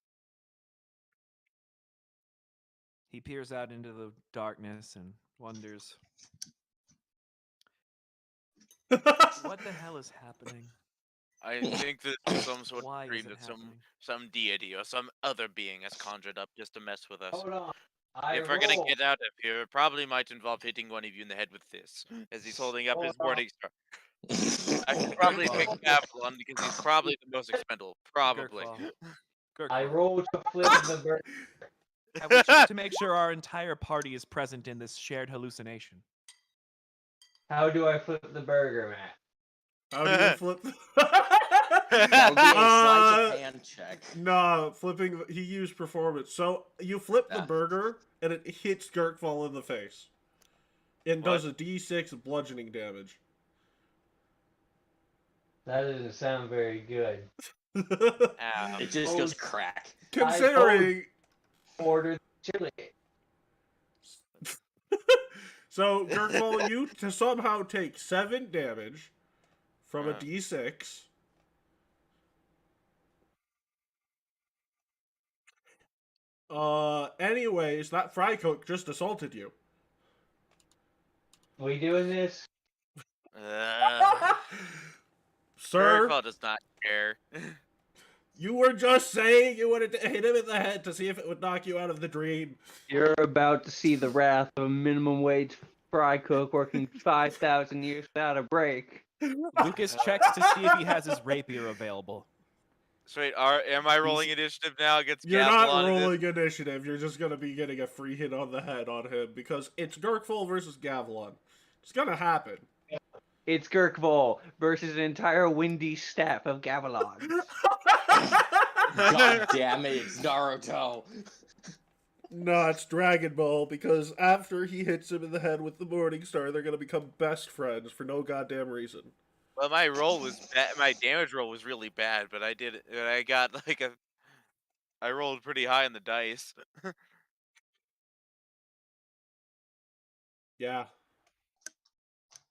He peers out into the darkness and wonders, what the hell is happening? I think this is some sort Why of is dream it that happening? some deity or some other being has conjured up just to mess with us. Hold on. If we're gonna get out of here, it probably might involve hitting one of you in the head with this, as he's holding up his Hold on. morning star. I should probably pick Babylon because he's probably the most expendable. Probably. I Gurkfall. roll to flip the bird. Have we checked to make sure our entire party is present in this shared hallucination? How do I flip the burger, Matt? How do you flip? That would be a sleight of hand check. Nah, flipping. He used performance. So you flip the Ah. burger, and it hits Gurkfall in the face. It What? does a D6 bludgeoning damage. That doesn't sound very good. Ow. It just goes crack. Considering. Order the chili. So Gurkfall, you to somehow take 7 damage from a Uh. D6. Anyways, that fry cook just assaulted you. We doing this? Sir, Gurkfall does not care. you were just saying you wanted to hit him in the head to see if it would knock you out of the dream. You're about to see the wrath of a minimum wage fry cook working 5,000 years without a break. Lucas checks to see if he has his rapier available. So wait, am I rolling initiative now against You're not Gavilan? rolling initiative. You're just gonna be getting a free hit on the head on him because it's Gurkful versus Gavilan. It's gonna happen. It's Gurkvol versus an entire windy staff of Gavilan. God damn it, it's Naruto. No, it's Dragon Ball because after he hits him in the head with the Morning Star, they're gonna become best friends for no goddamn reason. Well, my roll was bad. My damage roll was really bad, but I did. I got like a. I rolled pretty high in the dice. Yeah.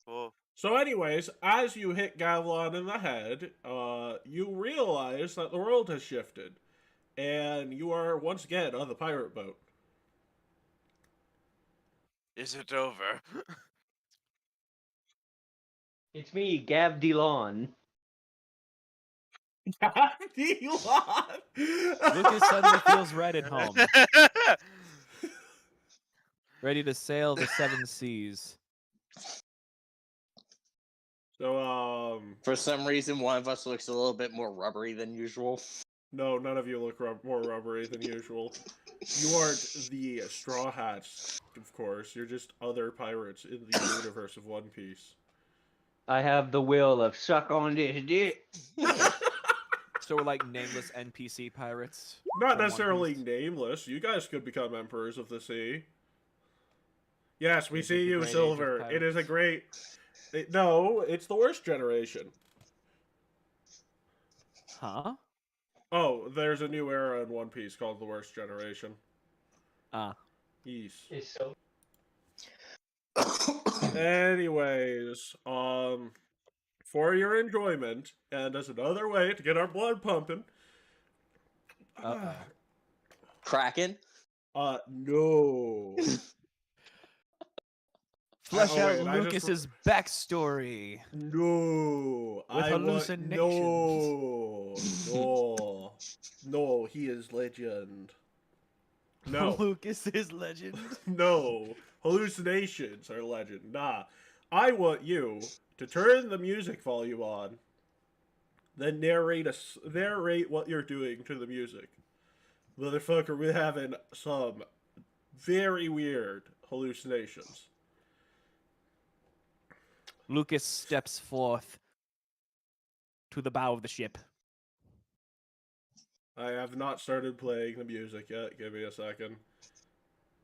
Cool. So anyways, as you hit Gavilan in the head, you realize that the world has shifted. And you are once again on the pirate boat. Is it over? It's me, Gav DeLon. Lucas suddenly feels right at home, ready to sail the seven seas. So, For some reason, one of us looks a little bit more rubbery than usual. no, none of you look more rubbery than usual. You aren't the Straw Hats, of course. You're just other pirates in the universe of One Piece. I have the will of suck on this dick. So we're like nameless NPC pirates. Not from One necessarily Piece. nameless. You guys could become emperors of the sea. Yes, we Is it see the you, Great Age of Silver. It is a Pirates? great... No, it's the worst generation. Huh? Oh, there's a new era in One Piece called the Worst Generation. Ah. Yes. It's so Anyways, for your enjoyment, and as another way to get our blood pumping, Uh-oh. Kraken? No. Flesh oh, out wait, I just Lucas's backstory. No. With hallucinations. No, he is legend. No. Lucas is legend. No. Hallucinations are legend. Nah. I want you to turn the music volume on, then narrate what you're doing to the music. Motherfucker, we're having some very weird hallucinations. Lucas steps forth to the bow of the ship. I have not started playing the music yet. Give me a second.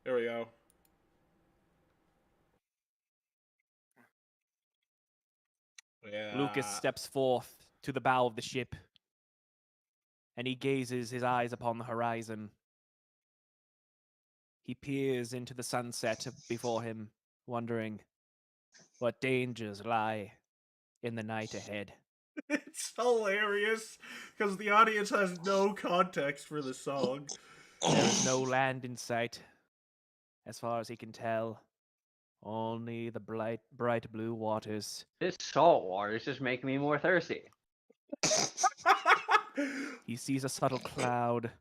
There we go. Yeah. Lucas steps forth to the bow of the ship, and he gazes his eyes upon the horizon. He peers into the sunset before him, wondering what dangers lie in the night ahead. It's hilarious because the audience has no context for the song. There is no land in sight, as far as he can tell. Only the bright blue waters. this salt water is just making me more thirsty. He sees a subtle cloud,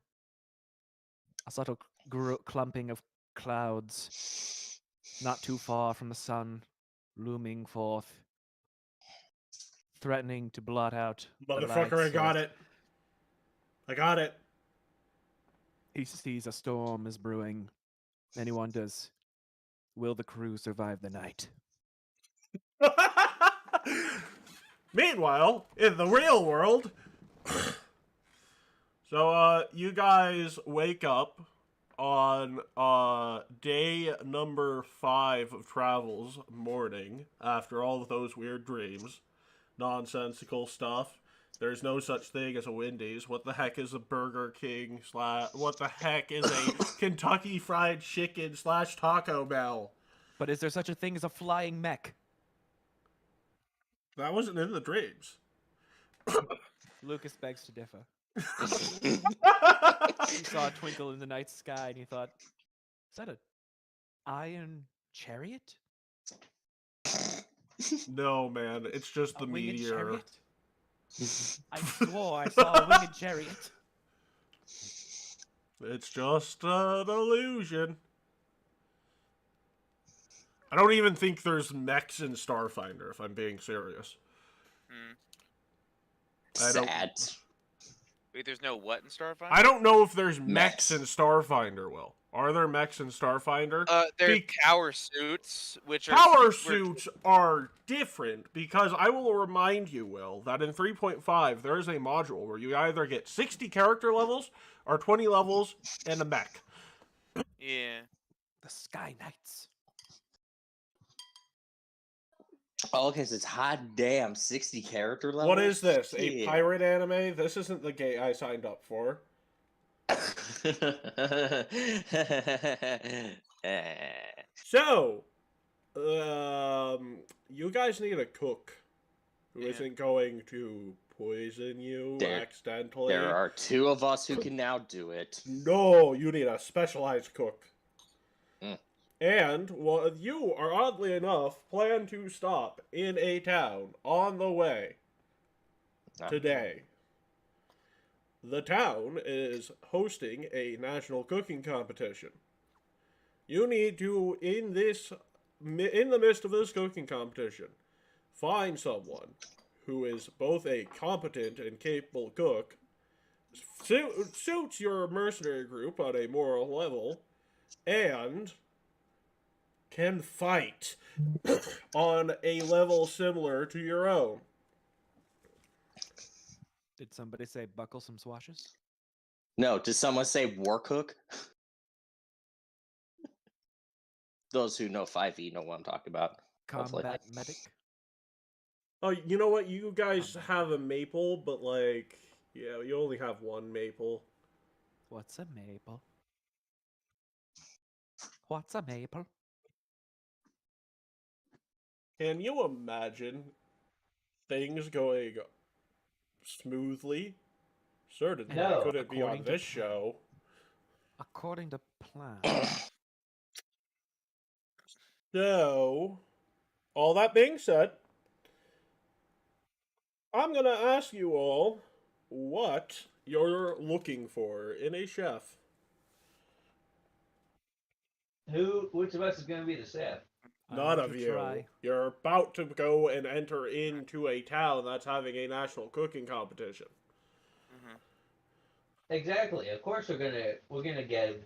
a subtle clumping of clouds, not too far from the sun, looming forth, threatening to blot out the Motherfucker, lights I got of- it. I got it. He sees a storm is brewing, and he wonders, will the crew survive the night? Meanwhile, in the real world, so you guys wake up on day number 5 of travel's morning after all of those weird dreams, nonsensical stuff. There's no such thing as a Wendy's. What the heck is a Burger King / what the heck is a Kentucky Fried Chicken / Taco Bell? But is there such a thing as a flying mech? That wasn't in the dreams. Lucas begs to differ. He saw a twinkle in the night sky, and he thought, is that an iron chariot? No, man, it's just A the winged meteor. chariot? I swore I saw a winged chariot. It's just an illusion. I don't even think there's mechs in Starfinder, if I'm being serious. Hmm. I don't- Sad. Wait, there's no what in Starfinder? I don't know if there's Mechs. mechs in Starfinder, Will. Are there mechs in Starfinder? There's Be- power suits, which are Power super- suits are different because I will remind you, Will, that in 3.5 there is a module where you either get 60 character levels or 20 levels and a mech. Yeah. The Sky Knights. Oh, okay, so it's hot damn 60 character levels. What is this? A Shit. pirate anime? This isn't the game I signed up for. So, you guys need a cook who Yeah. isn't going to poison you accidentally. There are two of us who can now do it. No, you need a specialized cook. Mm. And well, you are oddly enough plan to stop in a town on the way Ah. today. The town is hosting a national cooking competition. You need to, in the midst of this cooking competition, find someone who is both a competent and capable cook, suits your mercenary group on a moral level, and can fight on a level similar to your own. Did somebody say buckle some swashes? No, did someone say war cook? Those who know 5e know what I'm talking about. Hopefully. Combat medic? Oh, you know what? You guys have a maple, but like, yeah, you only have one maple. What's a maple? What's a maple? Can you imagine things going smoothly? Certainly No. couldn't be on According to this plan. show. According to plan. So, all that being said, I'm gonna ask you all what you're looking for in a chef. Which of us is going to be the chef? I None want of to you. try. You're about to go and enter into a town that's having a national cooking competition. Hmm. Exactly. Of course, we're gonna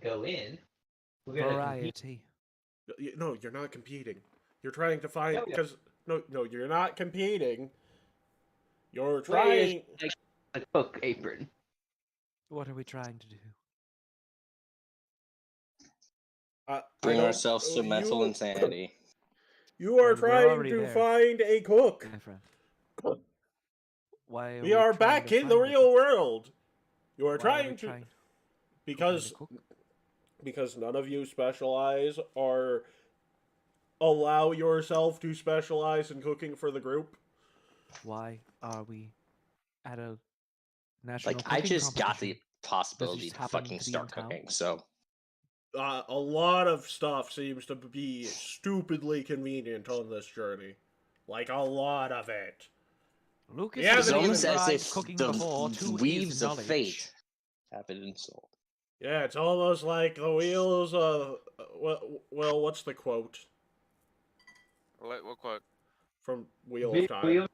go in. We're gonna compete. Variety. No, you're not competing. You're trying to find No. because no, you're not competing. You're Where is trying. a cook apron? What are we trying to do? Bring I don't- ourselves to mental you- insanity. You are And we're trying already to there. find a cook. My friend. Why are We are trying back to in the find a real cook? world. You are Why trying we to trying because to find a cook? because none of you specialize or allow yourself to specialize in cooking for the group. Why are we at a national Like, I cooking just got competition? the possibility just to happen fucking to be in start town? cooking, so. A lot of stuff seems to be stupidly convenient on this journey. Like, a lot of it. Lucas Yeah, has It's but never almost as tried if cooking the before to weaves his of knowledge. fate have been installed. Yeah, it's almost like the wheels of... Well, what's the quote What quote? from Wheel of Big Time? wheel.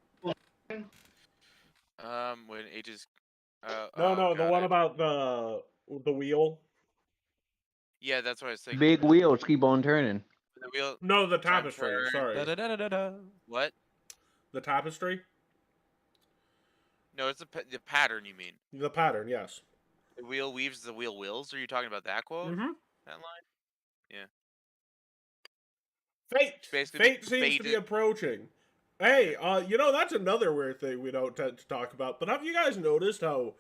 When ages. No, oh, the God, one about the wheel. Yeah, that's what I was thinking. Big wheels keep on turning. The wheel. No, the Time tapestry. turn. Sorry, Da-da-da-da-da. What? the tapestry. No, it's the pattern. You mean The pattern, yes. the wheel weaves, the wheel wills? Are you talking about that quote? Mm-hmm. That line? Fate. Basically, Fate seems to be fate- approaching. Hey, you know, that's another weird thing we don't tend to talk about. But have you guys noticed how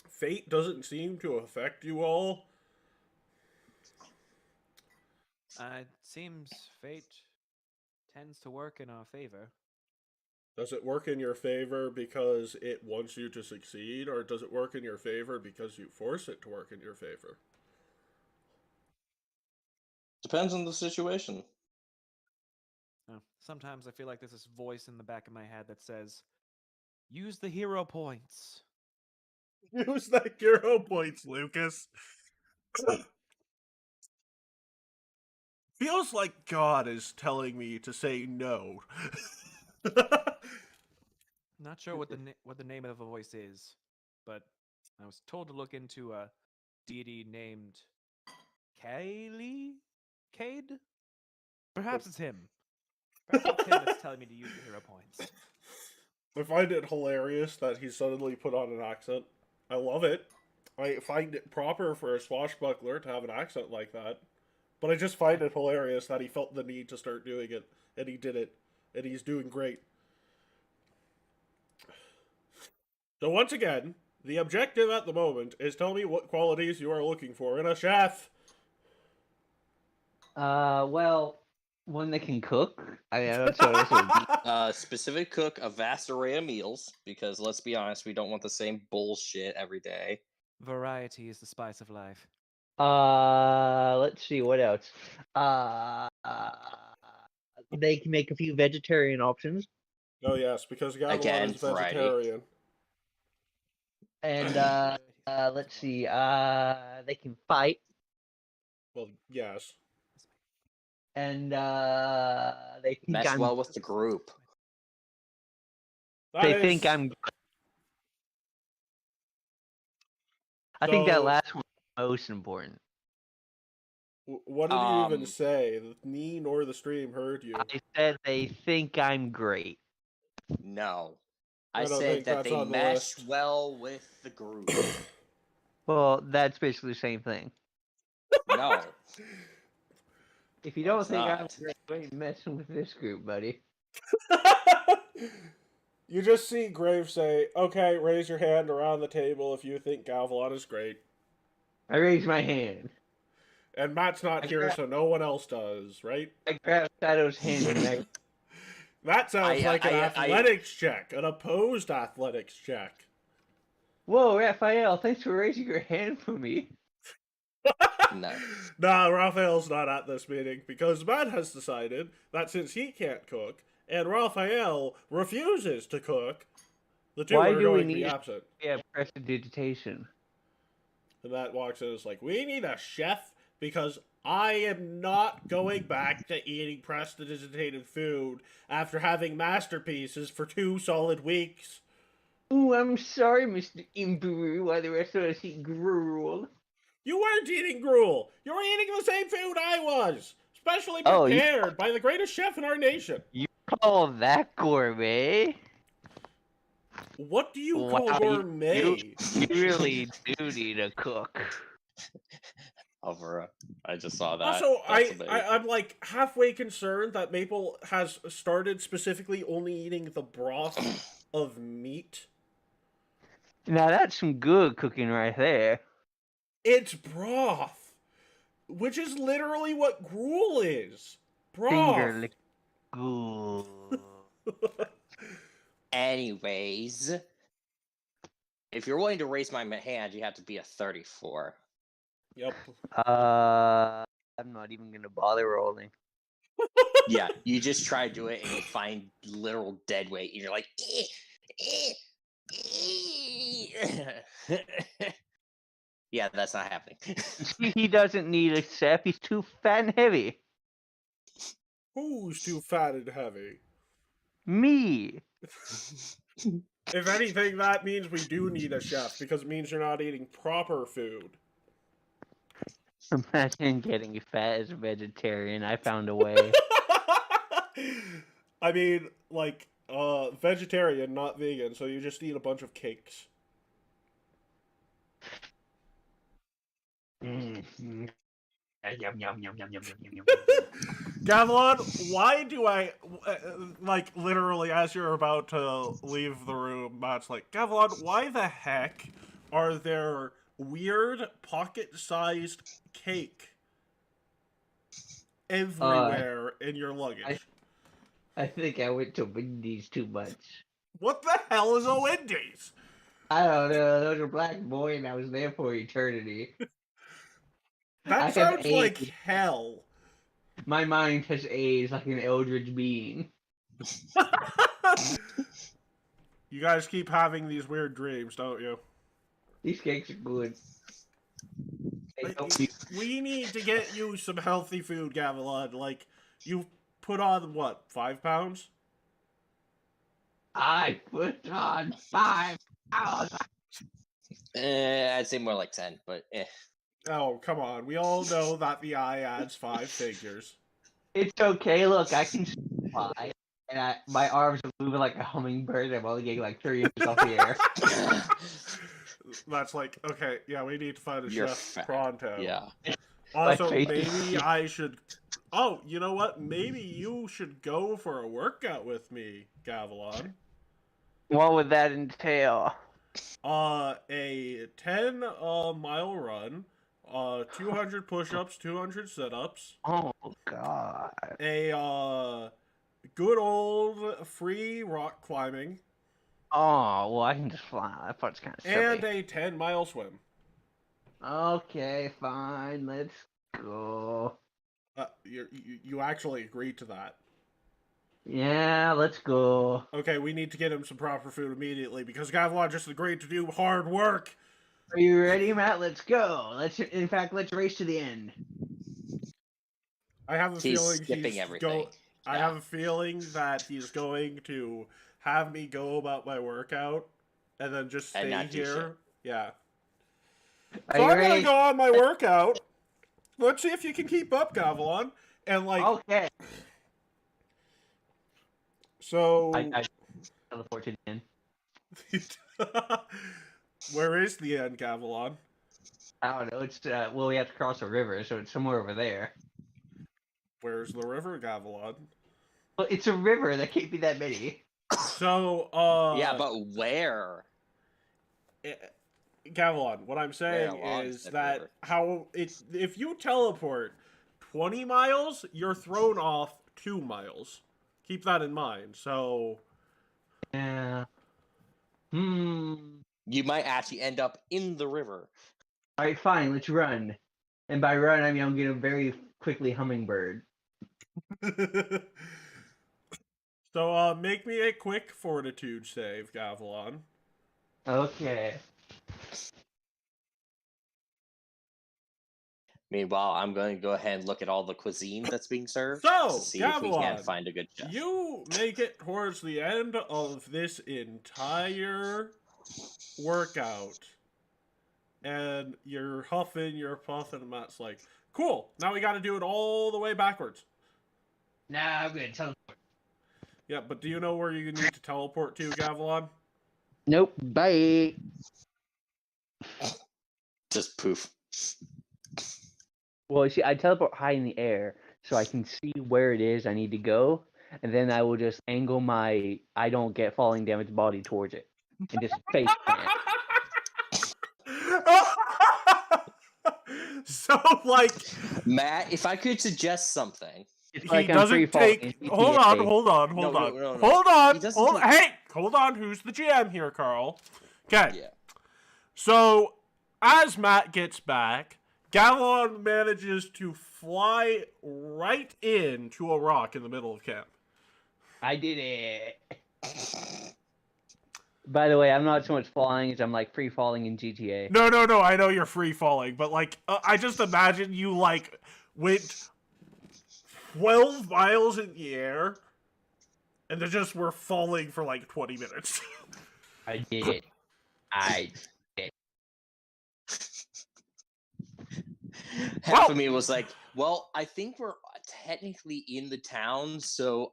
fate doesn't seem to affect you all? It seems fate tends to work in our favor. Does it work in your favor because it wants you to succeed, or does it work in your favor because you force it to work in your favor? Depends on the situation. Sometimes I feel like there's this voice in the back of my head that says, use the hero points. Use the hero points, Lucas. Feels like God is telling me to say no. Not sure what the name of the voice is, but I was told to look into a deity named Kaylee? Cade? Perhaps it's him. Perhaps it's him that's telling me to use the hero points. I find it hilarious that he suddenly put on an accent. I love it. I find it proper for a swashbuckler to have an accent like that. But I just find it hilarious that he felt the need to start doing it, and he did it, and he's doing great. So once again, the objective at the moment is tell me what qualities you are looking for in a chef. Well, one that can cook. I mean, that's what Specific cook a vast array of meals, because let's be honest, we don't want the same bullshit every day. Variety is the spice of life. Let's see what else. They can make a few vegetarian options, Oh yes, because Gavilan Again, is variety. vegetarian. and let's see. They can fight, Well, yes. and they think Mesh I'm. well with the group. That They think is- I'm. I think that So- last one is most important. What did you even Um, say? Me nor the stream heard you. I said they think I'm great. No. I I don't said think that that's they on the mesh list. well with the group. Well, that's basically the same thing. No. If you No, don't it's think I'm not. great, you ain't messing with this group, buddy. You just see Grave say, okay, raise your hand around the table if you think Gavilan is great. I raise my hand. And Matt's not I here, grab- so no one else does, right? I grab Shadow's hand and I. That sounds like an I- athletics check, an opposed athletics check. Whoa, Raphael! Thanks for raising your hand for me. No. Nah, Raphael's not at this meeting because Matt has decided that since he can't cook and Raphael refuses to cook, the two Why are do we going to be need- absent. Yeah, prestidigitation. And Matt walks in and is like, we need a chef because I am not going back to eating prestidigitated food after having masterpieces for 2 solid weeks. Ooh, I'm sorry, Mr. Imberu, why the rest of us eat gruel. You weren't eating gruel. You were eating the same food I was. Specially Oh, you- prepared by the greatest chef in our nation. Call that gourmet? What do you Wow, call gourmet? You really do need a cook. Alvaro. I just saw that. Also, That's amazing. I'm like halfway concerned that Maple has started specifically only eating the broth of meat. Now that's some good cooking right there. It's broth, which is literally what gruel is. Broth. Finger lick. Ooh. Anyways, if you're willing to raise my hand, you have to be a 34. Yep. I'm not even gonna bother rolling. Yeah, you just try to do it and you find literal dead weight, and you're like, yeah, that's not happening. See, he doesn't need a chef. He's too fat and heavy. Who's too fat and heavy? Me. If anything, that means we do need a chef because it means you're not eating proper food. Imagine getting fat as a vegetarian. I found a way. I mean, like, vegetarian, not vegan, so you just eat a bunch of cakes. Gavilan, why do I, like, literally, as you're about to leave the room, Matt's like, Gavilan, why the heck are there weird pocket-sized cake everywhere in your luggage? I think I went to Wendy's too much. What the hell is a Wendy's? I don't know. There was a black boy and I was there for eternity. I That have sounds like AIDS. hell. My mind has aged like an eldritch being. You guys keep having these weird dreams, don't you? These cakes are good. Hey, Like, don't be- we need to get you some healthy food, Gavilan. Like, you put on, what, 5 pounds? I put on 5 pounds. I'd say more like 10, but eh. Oh, come on. We all know that the eye adds 5 figures. It's okay. Look, I can fly, and my arms are moving like a hummingbird. I'm only getting like 3 inches off the air. That's like, okay, yeah, we need to find a You're chef fat. pronto. Yeah. Also, face maybe is- I should... Oh, you know what? Maybe you should go for a workout with me, Gavilan. What would that entail? A 10-mile run, 200 push-ups, 200 sit-ups, Oh God. a good old free rock climbing, Oh well, I can just fly. That part's kind of and silly. a 10-mile swim. Okay, fine. Let's go. You actually agreed to that. Yeah, let's go. Okay, we need to get him some proper food immediately because Gavilan just agreed to do hard work. Are you ready, Matt? Let's go. In fact, let's race to the end. I have a He's feeling skipping he's everything. I Yeah. have a feeling that he's going to have me go about my workout and then just And stay not do here. shit. Yeah. Are So you I'm gonna ready? go on my workout. Let's see if you can keep up, Gavilan. And like, Okay. so I teleport to the end. where is the end, Gavilan? I don't know. It's well, we have to cross a river, so it's somewhere over there. Where's the river, Gavilan? Well, it's a river. There can't be that many. So, Yeah, but where? Gavilan, what I'm saying along is said that river? how it's if you teleport 20 miles, you're thrown off 2 miles. Keep that in mind. So, Yeah. You might actually end up in the river. All right, fine. Let's run. And by run, I mean I'm getting a very quickly hummingbird. so make me a quick fortitude save, Gavilan. Okay. Meanwhile, I'm going to go ahead and look at all the cuisine that's being served So, to see if we can't Gavilan, find a good chef. you make it towards the end of this entire workout. And you're huffing, you're puffing, and Matt's like, cool, now we gotta do it all the way backwards. Nah, I'm gonna teleport. Yeah, but do you know where you need to teleport to, Gavilan? Nope. Bye. Just poof. Well, you see, I teleport high in the air so I can see where it is I need to go, and then I will just angle my I don't get falling damage body towards it, and just face plant. So, like, Matt, if I could suggest something. It's he like I'm doesn't free-falling take. in Hold GTA. on, hold on, No, hold no, on, no, no. hold He on, doesn't hold. take- Hey, hold on. Who's the GM here, Carl? Okay. Yeah. So, as Matt gets back, Gavilan manages to fly right into a rock in the middle of camp. I did it. By the way, I'm not so much flying as I'm like free falling in GTA. No, I know you're free falling, but like, I just imagine you like went 12 miles in the air, and then just were falling for like 20 minutes. I did it. Half of me was like, well, I think we're technically in the town, so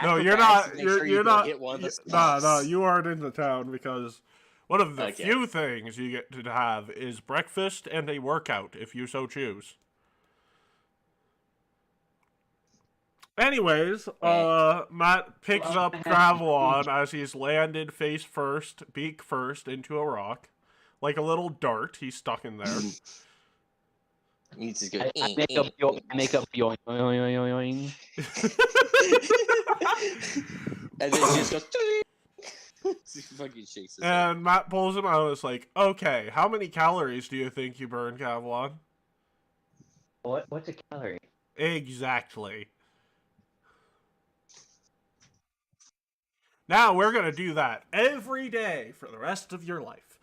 No, you're acrobatics, not. make sure you You're don't not. hit one of the No, spikes. you aren't in the town because one of the Okay. few things you get to have is breakfast and a workout, if you so choose. Anyways, Matt picks up Travelon as he's landed face first, beak first, into a rock. Like a little dart, he's stuck in there. He's just go, I make up yoing, yoing, yoing. and then he just goes. He fucking shakes his head. And Matt pulls him out and is like, okay, how many calories do you think you burn, Cavalon? What's a calorie? Exactly. Now we're going to do that every day for the rest of your life.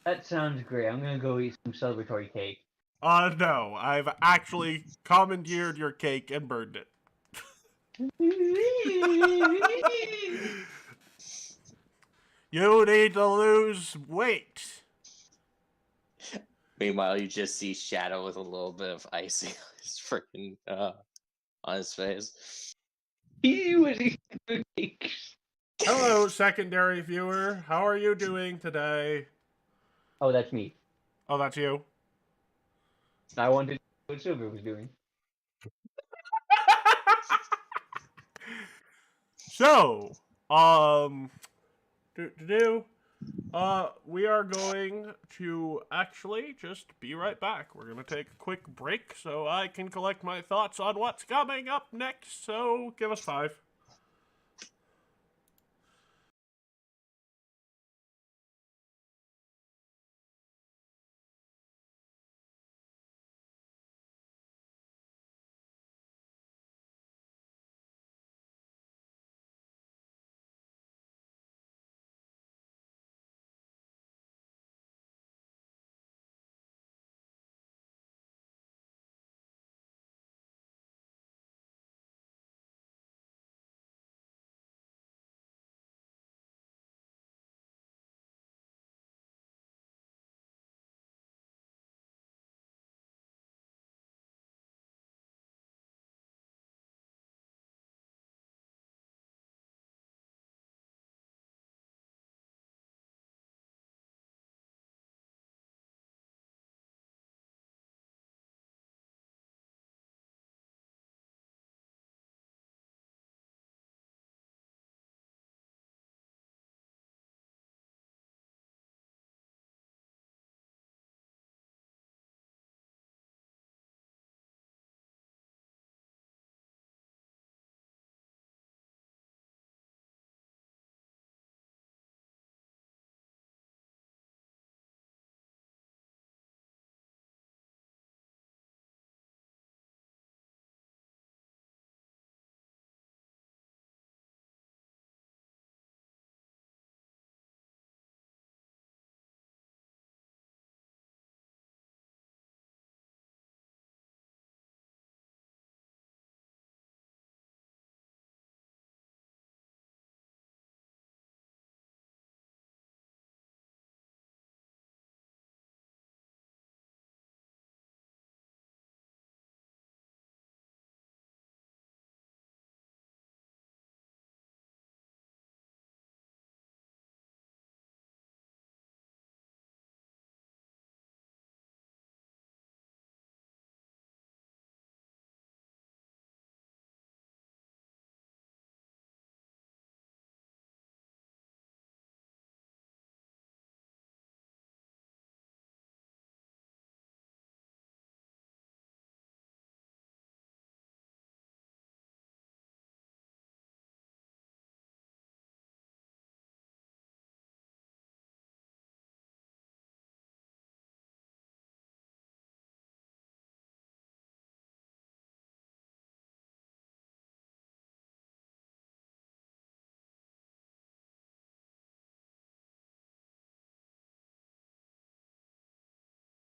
That sounds great. I'm gonna go eat some celebratory cake. No, I've actually commandeered your cake and burned it. You need to lose weight. Meanwhile, you just see Shadow with a little bit of icing on his freaking on his face. He was eating cakes. Hello, secondary viewer. How are you doing today? Oh, that's me. Oh, that's you. I wanted to know what Silver was doing. So, we are going to actually just be right back. We're gonna take a quick break so I can collect my thoughts on what's coming up next. So, give us 5.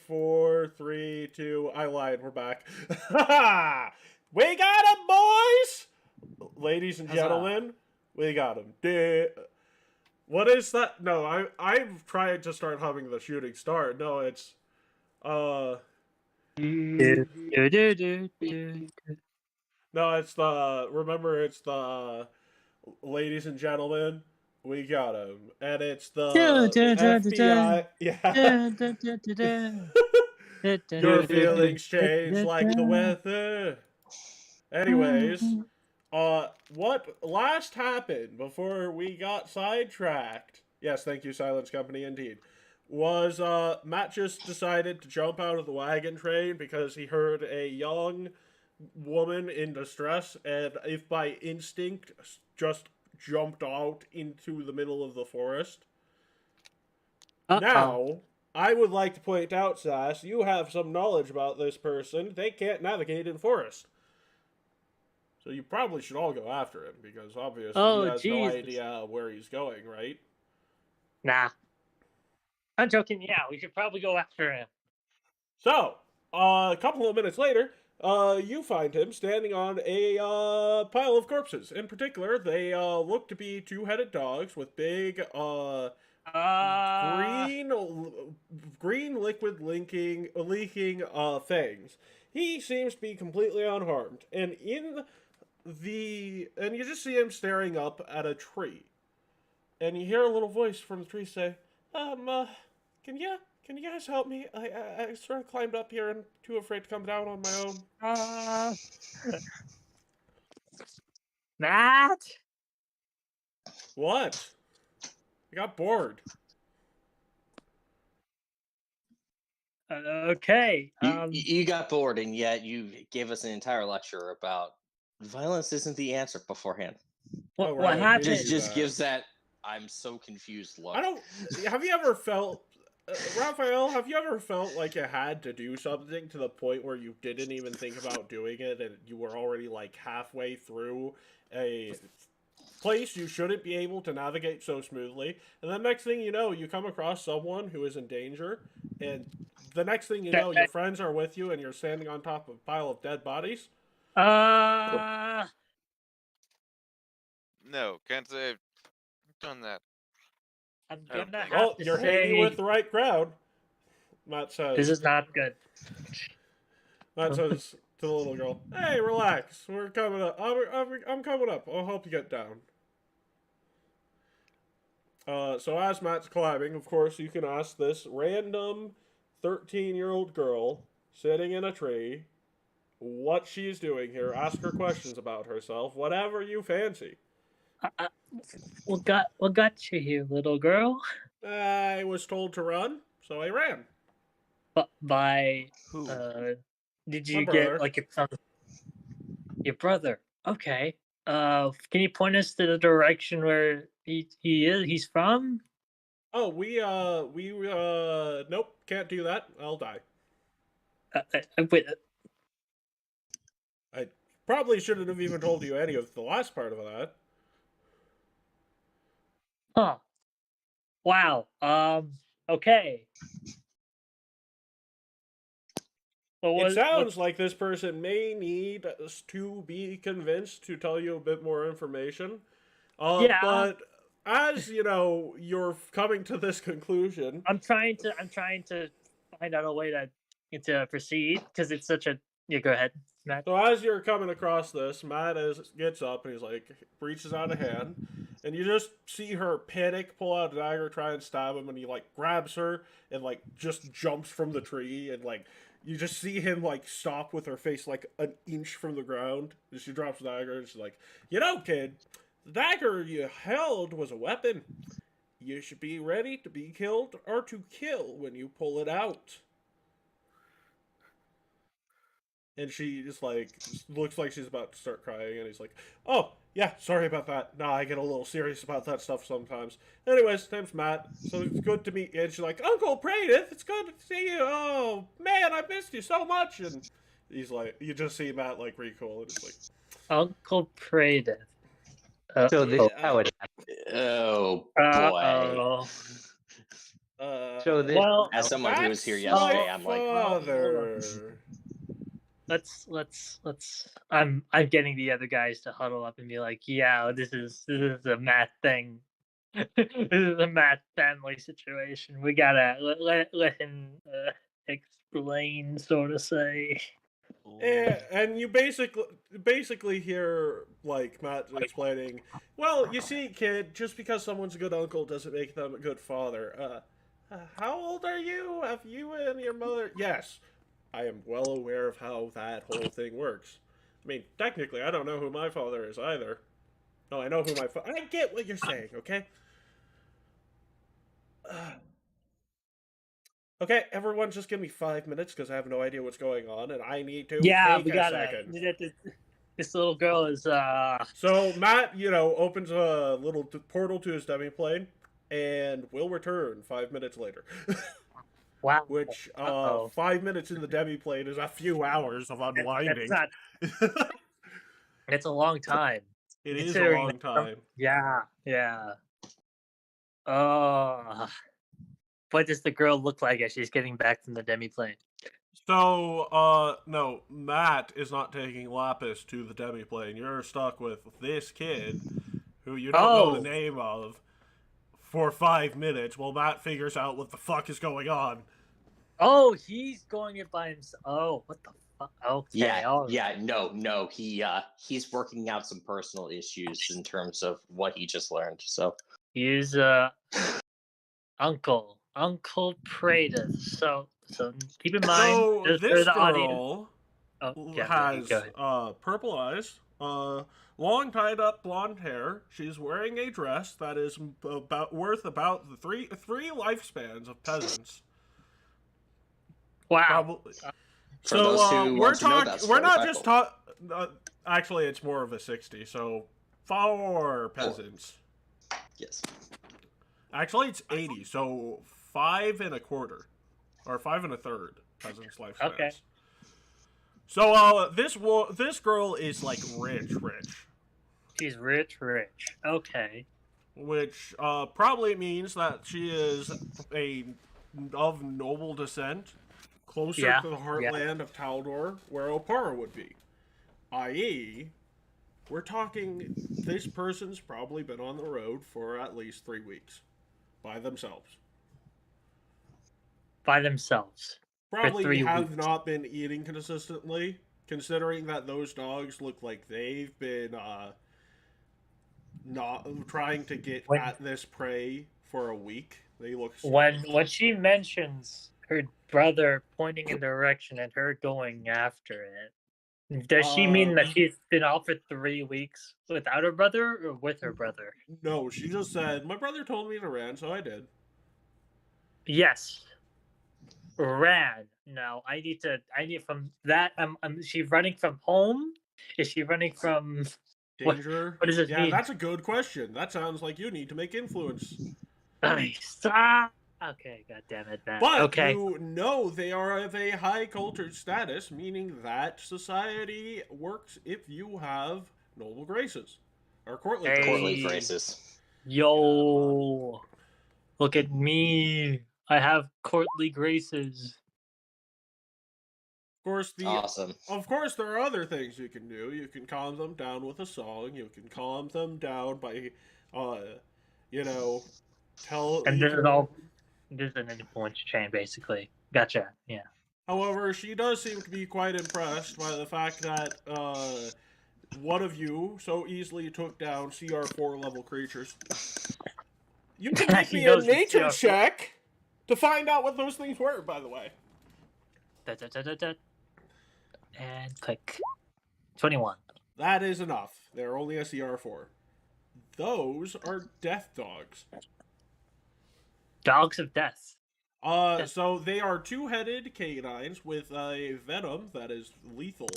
Four, three, two. I lied. We're back. We got him, boys! Ladies and Huzzah. gentlemen, we got him. What is that? No, I've tried to start humming the shooting star. No, it's no, it's the remember it's the ladies and gentlemen, we got him, and it's the FBI. Yeah. Your feelings change like the weather. Anyways, what last happened before we got sidetracked? Yes, thank you, Silence Company, indeed. Was Matt just decided to jump out of the wagon train because he heard a young woman in distress, and if by instinct just jumped out into the middle of the forest. Now, I would like to point out, Sass, you have some knowledge about this person. They can't navigate in forest. So you probably should all go after him, because obviously he has no idea where he's going, right? Nah. I'm joking. Yeah, we should probably go after him. So, a couple of minutes later, you find him standing on a pile of corpses. In particular, they look to be two-headed dogs with big green liquid leaking fangs. He seems to be completely unharmed, and you just see him staring up at a tree, and you hear a little voice from the tree say, can you guys help me? I sort of climbed up here and too afraid to come down on my own." Matt. What? I got bored. Okay. You got bored, and yet you gave us an entire lecture about violence isn't the answer beforehand. What right, I did happened? do Just that. gives that I'm so confused look. I don't. Have you ever felt, Raphael? Have you ever felt like you had to do something to the point where you didn't even think about doing it, and you were already like halfway through a place you shouldn't be able to navigate so smoothly, and then next thing you know, you come across someone who is in danger, and the next thing you know, your friends are with you, and you're standing on top of a pile of dead bodies? No, can't say I've done that. I'm I don't gonna think. have Well, to you're say hanging with the right crowd. Matt this says. is not good. Matt says to the little girl, "Hey, relax. We're coming up. I'm coming up. I'll help you get down." So as Matt's climbing, of course, you can ask this random 13-year-old girl sitting in a tree what she's doing here. Ask her questions about herself, whatever you fancy. What got you here, little girl? I was told to run, so I ran. But by Who? did My you brother. get like your brother? Okay. Can you point us to the direction where he's from? Oh, nope, can't do that. I'll die. Wait, I probably shouldn't have even told you any of the last part of that. huh? Wow. Okay. It sounds like this person may need us to be convinced to tell you a bit more information. Yeah. But as you know, you're coming to this conclusion. I'm trying to find out a way to proceed because it's such a. Yeah, go ahead, Matt. So as you're coming across this, Matt gets up and he's like, reaches out a hand, and you just see her panic, pull out a dagger, try and stab him, and he like grabs her and like just jumps from the tree, and like you just see him like stop with her face like an inch from the ground. And she drops the dagger and she's like, kid, the dagger you held was a weapon. You should be ready to be killed or to kill when you pull it out. And she just like looks like she's about to start crying, and he's like, "Oh yeah, sorry about that. Nah, I get a little serious about that stuff sometimes. Anyways, name's Matt, so it's good to meet you." And she's like, "Uncle Praedith, it's good to see you. Oh man, I missed you so much." And he's like, you just see Matt like recoil, and it's like, Uncle Praedith. So this is how it Oh boy. So this well, As someone who was here "That's my yesterday, I'm like, father." let's I'm getting the other guys to huddle up and be like, yeah, this is a Matt thing. This is a Matt family situation. We gotta let him explain, so to say. And you basically hear like Matt explaining, "Well, you see, kid, just because someone's a good uncle doesn't make them a good father. How old are you? Have you and your mother?" "Yes, I am well aware of how that whole thing works. I mean, technically, I don't know who my father is either. No, I know who my father. I get what you're saying, okay? Okay, everyone, just give me 5 minutes because I have no idea what's going on, and I need to take a second." This little girl is So Matt, opens a little portal to his demi-plane, and will return 5 minutes later. wow. Which, Uh-oh. 5 minutes in the demi-plane is a few hours of unwinding. It's a long time. It is a long time. Yeah. Oh. What does the girl look like as she's getting back from the demiplane? So, no, Matt is not taking Lapis to the demiplane. You're stuck with this kid, who you don't know the Oh. name of, for 5 minutes while Matt figures out what the fuck is going on. Oh, he's going it by himself. Oh, what the fuck? Okay. No. He's working out some personal issues in terms of what he just learned. So He's Uncle Praetus. So keep in mind, So just for this the audience. girl Oh, yeah, has go ahead. purple eyes, long tied up blonde hair. She's wearing a dress that is worth about three lifespans of peasants. Wow. Probably. for those who want to know, that's We're not 45 just gold. actually, it's more of a 60. So 4 peasants. Yes. Actually, it's 80. So 5 1/4, or 5 1/3 peasants' lifespans. Okay. So this girl is like rich, She's rich. Okay. which probably means that she is of noble descent, closer Yeah, to the heartland of Taldor, where Opara would be. I.e., we're talking this person's probably been on the road for at least 3 weeks by themselves. By themselves. Probably 3 have weeks. not been eating consistently, considering that those dogs look like they've been not trying to get at this prey for a week. They look When she mentions her brother pointing in the direction and her going after it, does she mean that she's been off for 3 weeks without her brother or with her brother? No, she just said, my brother told me to run, so I did. Yes. Ran. No, I need from that. Is she running from home? Is she running from Danger? What does it mean? That's a good question. That sounds like you need to make influence. Okay, god damn it, Matt. But Okay. you know they are of a high cultured status, meaning that society works if you have noble graces. Or courtly graces. Courtly graces. Yo, look at me. I have courtly graces. Awesome. Of course, there are other things you can do. You can calm them down with a song. You can calm them down by, tell. And this is an influence chain, basically. Gotcha. Yeah. However, she does seem to be quite impressed by the fact that one of you so easily took down CR4 level creatures. You can make me a nature check to find out what those things were, by the way. And click. 21. That is enough. They're only a CR4. Those are death dogs. Dogs of death. So they are 2-headed canines with a venom that is lethal.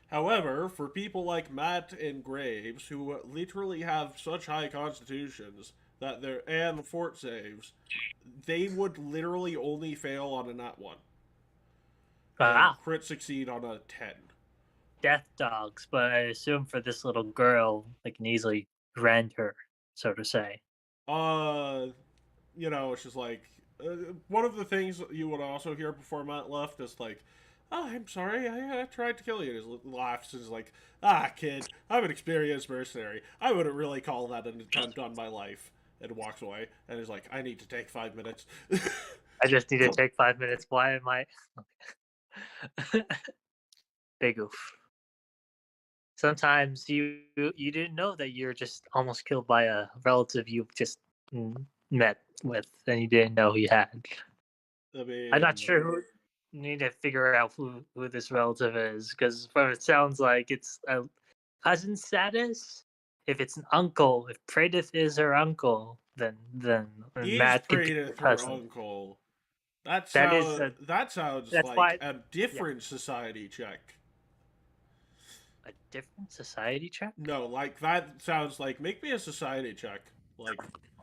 However, for people like Matt and Graves, who literally have such high constitutions that and fort saves, they would literally only fail on a nat 1. And crit succeed on a 10. Death dogs, but I assume for this little girl, I can easily rend her, so to say. It's just like one of the things you would also hear before Matt left is like, "Oh, I'm sorry, I tried to kill you." And he laughs and is like, kid, I'm an experienced mercenary. I wouldn't really call that an attempt on my life." And walks away and is like, "I need to take 5 minutes." I just need to take 5 minutes. Why am I? Big oof. Sometimes you didn't know that you're just almost killed by a relative you just met with and you didn't know you had. I'm not sure who. Need to figure out who this relative is, because from it sounds like it's a cousin status. If it's an uncle, if Praedith is her uncle, then Matt could be her cousin. Uncle. That sounds like a different society check. A different society check? No, like that sounds like make me a society check. Like,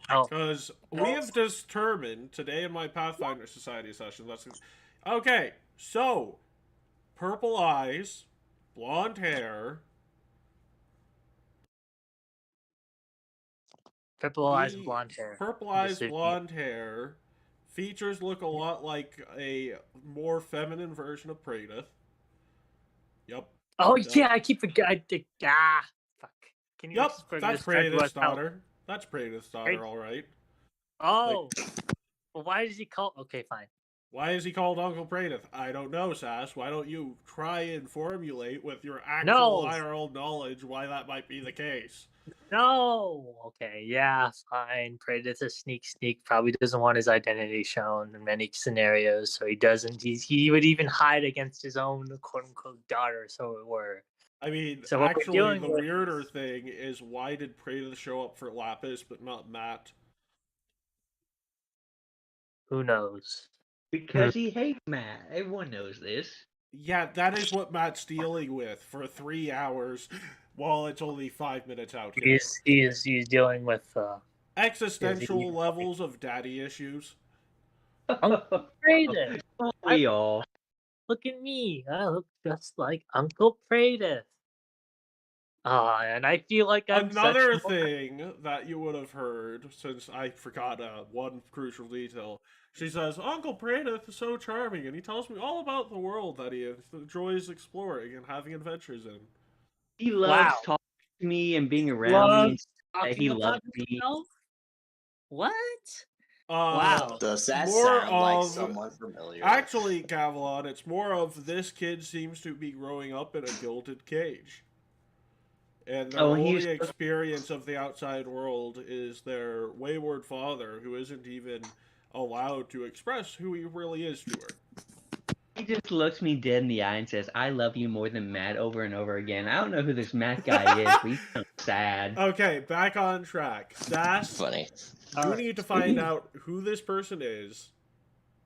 because we have determined today in my Pathfinder Society session. Okay, so purple eyes, blonde hair. Purple eyes and He- blonde hair. Purple I'm eyes, just assuming. blonde hair. Features look a lot like a more feminine version of Praedyth. Yep. Oh Yep. yeah, I keep forgetting. Fuck. Can you Yep, that's describe to Praedyth's us how? daughter. That's Praedyth's daughter, all right. Oh, well, why does he call? Okay, fine. Why is he called Uncle Praedyth? I don't know, Sass. Why don't you try and formulate with your actual No. IRL knowledge why that might be the case? No. Okay, yeah, fine. Predator's a sneak. Probably doesn't want his identity shown in many scenarios, so he doesn't. He would even hide against his own quote unquote daughter, so it were. I mean, So what we're actually, doing the with weirder is- thing is why did Praedyth show up for Lapis but not Matt? Who knows? Because he hates Matt. Everyone knows this. Yeah, that is what Matt's dealing with for 3 hours while it's only 5 minutes out here. He's dealing with Existential levels of daddy issues. Praedith. We all. Look at me. I look just like Uncle Praedith. And I feel like I'm Another such thing that you would have heard, since I forgot one crucial detail, she says, Uncle Praedyth is so charming, and he tells me all about the world that he enjoys exploring and having adventures in. He loves Wow. talking to me and being around me. And talking he about loves me. himself? What? Uh, Wow. Does that More sound like of- someone familiar? Actually, Gavilan, it's more of this kid seems to be growing up in a gilded cage. And their only experience of the outside world is their wayward father, who isn't even allowed to express who he really is to her. He just looks me dead in the eye and says, I love you more than Matt over and over again. I don't know who this Matt guy is, but he's kind of sad. Okay, back on track. Sass, Funny. you need to find out who this person is.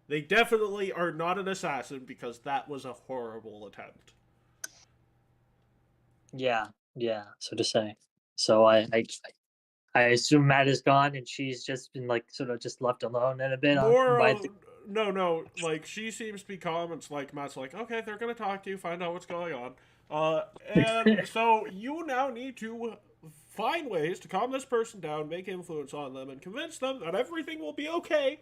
They definitely are not an assassin because that was a horrible attempt. Yeah, so to say. So I assume Matt is gone and she's just been like sort of just left alone in a bit. No, like she seems to be calm. It's like Matt's like, okay, they're gonna talk to you, find out what's going on. And so you now need to find ways to calm this person down, make influence on them, and convince them that everything will be okay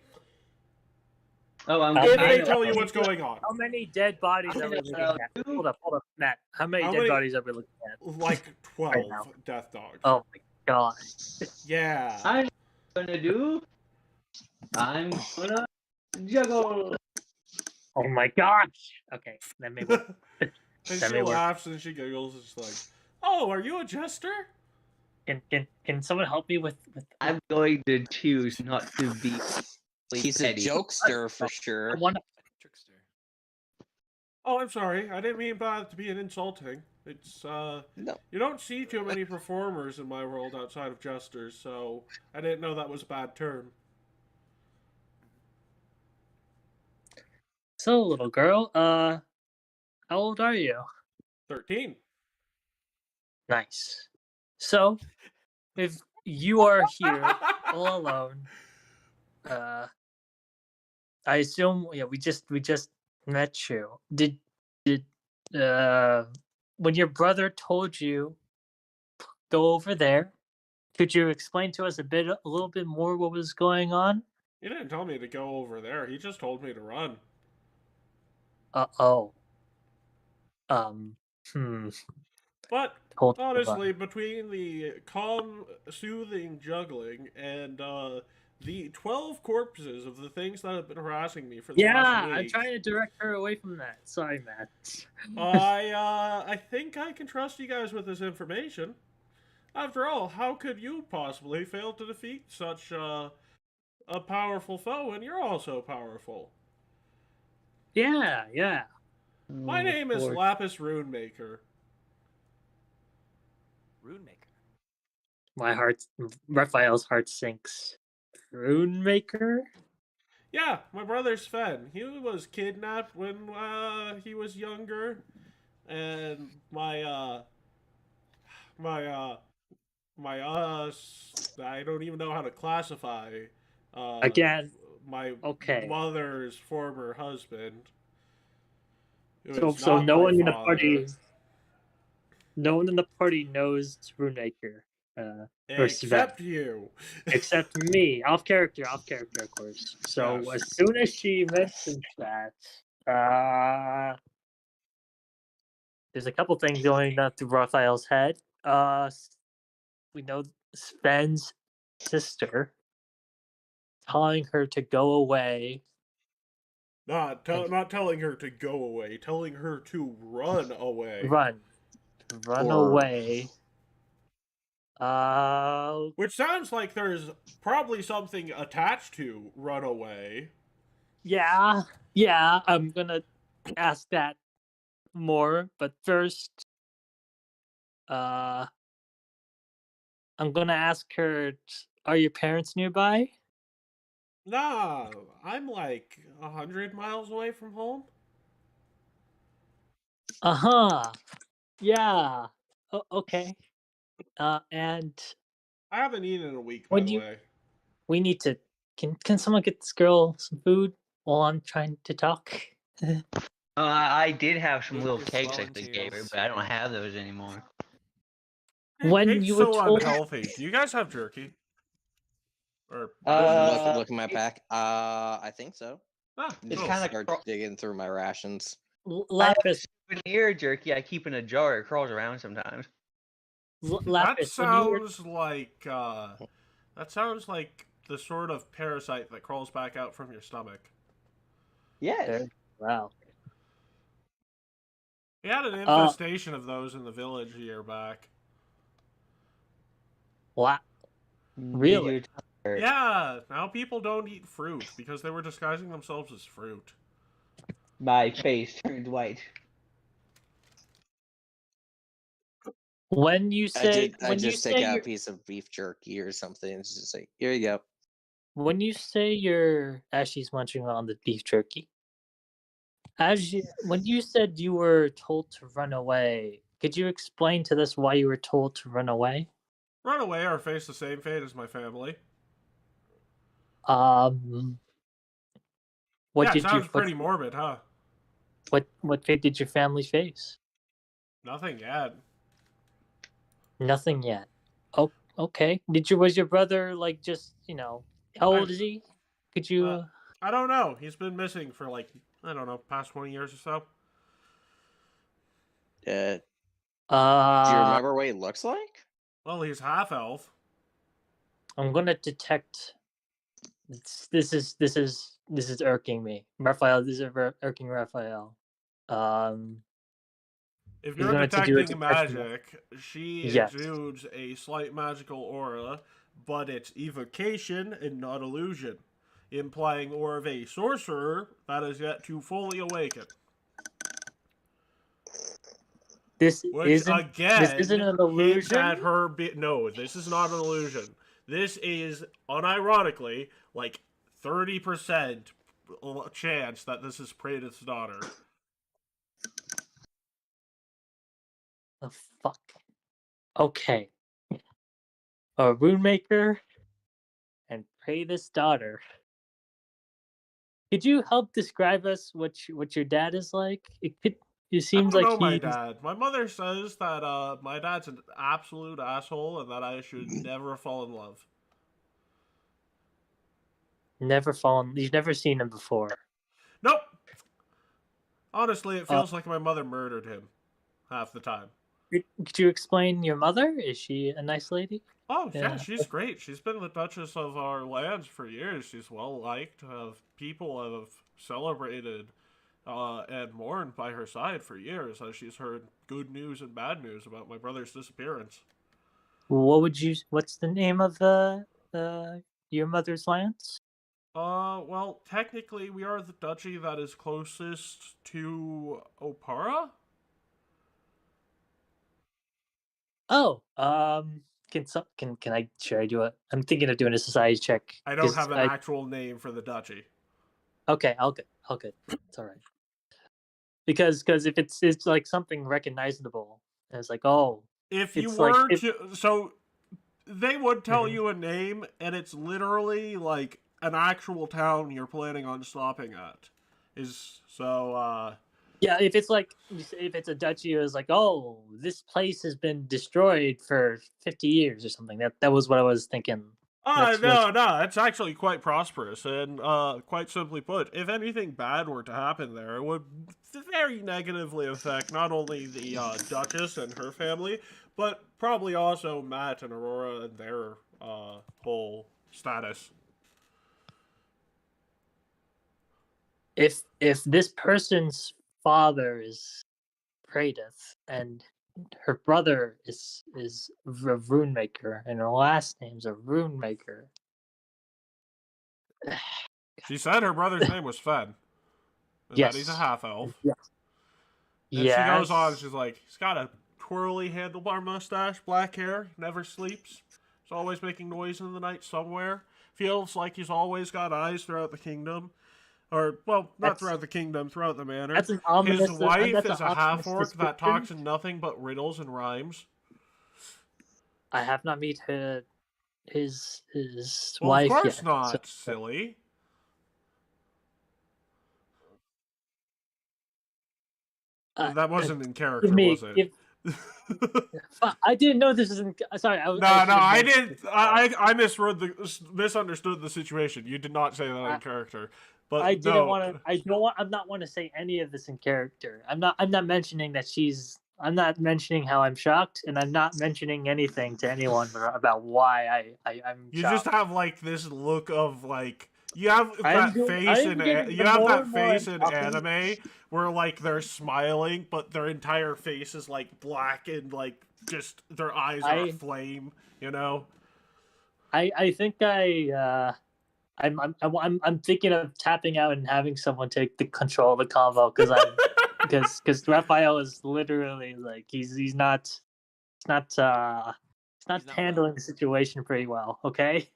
Oh, I'm if they good. tell you what's going on. How many dead bodies are we looking at? Hold up, Matt. How many dead bodies are we looking at? Like 12 Right now. death dogs. Oh my god. Yeah. I'm gonna juggle. Oh my gosh. Okay, then maybe. And That she may work. laughs and she giggles. And she's like, "Oh, are you a jester?" Can someone help me with I'm going to choose not to be. He's a petty. jokester for sure. I want Trickster. Oh, I'm sorry. I didn't mean by that to be an insulting. It's No. you don't see too many performers in my world outside of jesters, so I didn't know that was a bad term. So, little girl, how old are you? 13. Nice. So, if you are here all alone, I assume we just met you. Did when your brother told you go over there, could you explain to us a little bit more what was going on? He didn't tell me to go over there. He just told me to run. Oh. But Hold on. honestly, between the calm, soothing juggling and the 12 corpses of the things that have been harassing me for the last week, I'm trying to direct her away from that. Sorry, Matt. I think I can trust you guys with this information. After all, how could you possibly fail to defeat such a powerful foe when you're also powerful? Yeah. My name is Lapis Runemaker. Runemaker. My Raphael's heart sinks. Runemaker? Yeah, my brother Sven. He was kidnapped when he was younger, and I don't even know how to classify. Again, my okay. mother's former husband. So no one in the party knows Runemaker. or Sven, Except you. except me, off character, of course. So Yes. as soon as she mentions that, there's a couple things going on through Raphael's head. We know Sven's sister telling her to go away. Not telling her to go away, telling her to run away. Run Or- away. Which sounds like there's probably something attached to run away. Yeah, I'm gonna ask that more, but first, I'm gonna ask her, are your parents nearby? Nah, I'm like 100 miles away from home. Uh-huh. Yeah. Okay. And I haven't eaten in a week, by when the you way. we need to can someone get this girl some food while I'm trying to talk? I did have some little Lucas cakes I think gave her, volunteers. but I don't have those anymore. When It's you were so told unhealthy. Do you guys have jerky? Or look in my pack. I think so. It's cool. kind of Start digging through my rations. I have Lapis, souvenir jerky I keep in a jar. It crawls around sometimes. That Lapis, when you were sounds like the sort of parasite that crawls back out from your stomach. Yes. there, wow. We had an infestation of those in the village a year back. Wow. Did Really? you tell her? Yeah, now people don't eat fruit because they were disguising themselves as fruit. My face turned white. When you say I when you just take say out you're a piece of beef jerky or something. It's just like, here you go. when you say you're as she's munching on the beef jerky. When you said you were told to run away, could you explain to us why you were told to run away? Run away or face the same fate as my family. What Yeah, it did you sounds pretty morbid, huh? what fate did your family face? Nothing yet. Nothing yet. Oh, okay. Was your brother like just how old is he? Could you? I don't know. He's been missing for like, I don't know, past 20 years or so. Do you remember what he looks like? Well, he's half elf. I'm gonna detect. This is irking me, Raphael. This is irking Raphael. If He's you're going to do a detecting detection. magic, she Yes. exudes a slight magical aura, but it's evocation and not illusion, implying aura of a sorcerer that is yet to fully awaken. This Which isn't again an hints illusion. at her. No, this is not an illusion. This is unironically like 30% chance that this is Praetor's daughter. Oh fuck. Okay. A rune maker and pray this daughter. Could you help describe us what your dad is like? It seems I don't like know my he's dad. My mother says that my dad's an absolute asshole and that I should never fall in love. never fallen. You've never seen him before. Nope. Honestly, it feels like my mother murdered him half the time. Could you explain your mother? Is she a nice lady? Oh, yeah, Yeah. she's great. She's been the Duchess of our lands for years. She's well liked. People have celebrated and mourned by her side for years as she's heard good news and bad news about my brother's disappearance. What's the name of your mother's lands? Well, technically, we are the duchy that is closest to Opara. Oh, can I should I do it? I'm thinking of doing a society check. I don't have an actual name for the duchy. Okay, I'll good. It's all right. Because if it's like something recognizable, and it's like If you it's were like to, so they would tell Mhm. you a name, and it's literally like an actual town you're planning on stopping at. Yeah, if it's like if it's a duchy, it's like, oh, this place has been destroyed for 50 years or something. That was what I was thinking. No, it's actually quite prosperous, and quite simply put, if anything bad were to happen there, it would very negatively affect not only the Duchess and her family, but probably also Matt and Aurora and their whole status. If this person's father is Praedyth and her brother is a rune maker and her last name's a rune maker. She said her brother's name was Fed. And Yes. that he's a half-elf. Yes. And she goes on, she's like, he's got a twirly handlebar mustache, black hair, never sleeps. He's always making noise in the night somewhere. Feels like he's always got eyes throughout the kingdom. Or, well, not throughout the kingdom, throughout the manor. That's an ominous, his wife that's is an a half-orc description. that talks in nothing but riddles and rhymes. I have not met his Well, wife of course yet. not, silly. That wasn't in character, was it? I didn't know this was in. Sorry, I didn't. I misunderstood the situation. You did not say that in character. But I didn't want to. I'm not want to say any of this in character. I'm not mentioning that she's. I'm not mentioning how I'm shocked, and I'm not mentioning anything to anyone about why I'm. You shocked. just have like this look of like. You have that face in anime where like they're smiling, but their entire face is like black and like just their eyes are aflame. You know. I think I'm thinking of tapping out and having someone take the control of the convo because Raphael is literally like he's not handling the situation pretty well. Okay.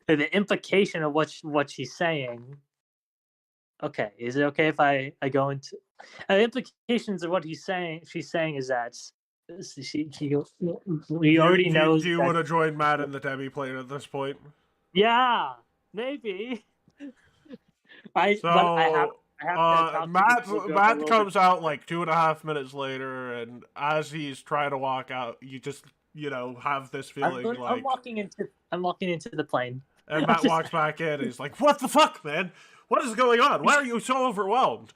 The implication of what she's saying. Okay, is it okay if I go into the implications of what she's saying is that we already know. Do you want to join Matt in the demi plane at this point? Yeah, maybe. Matt comes out like 2.5 minutes later, and as he's trying to walk out, you just have this feeling I'm walking into the plane. And Matt walks back in, and he's like, "What the fuck, man? What is going on? Why are you so overwhelmed?"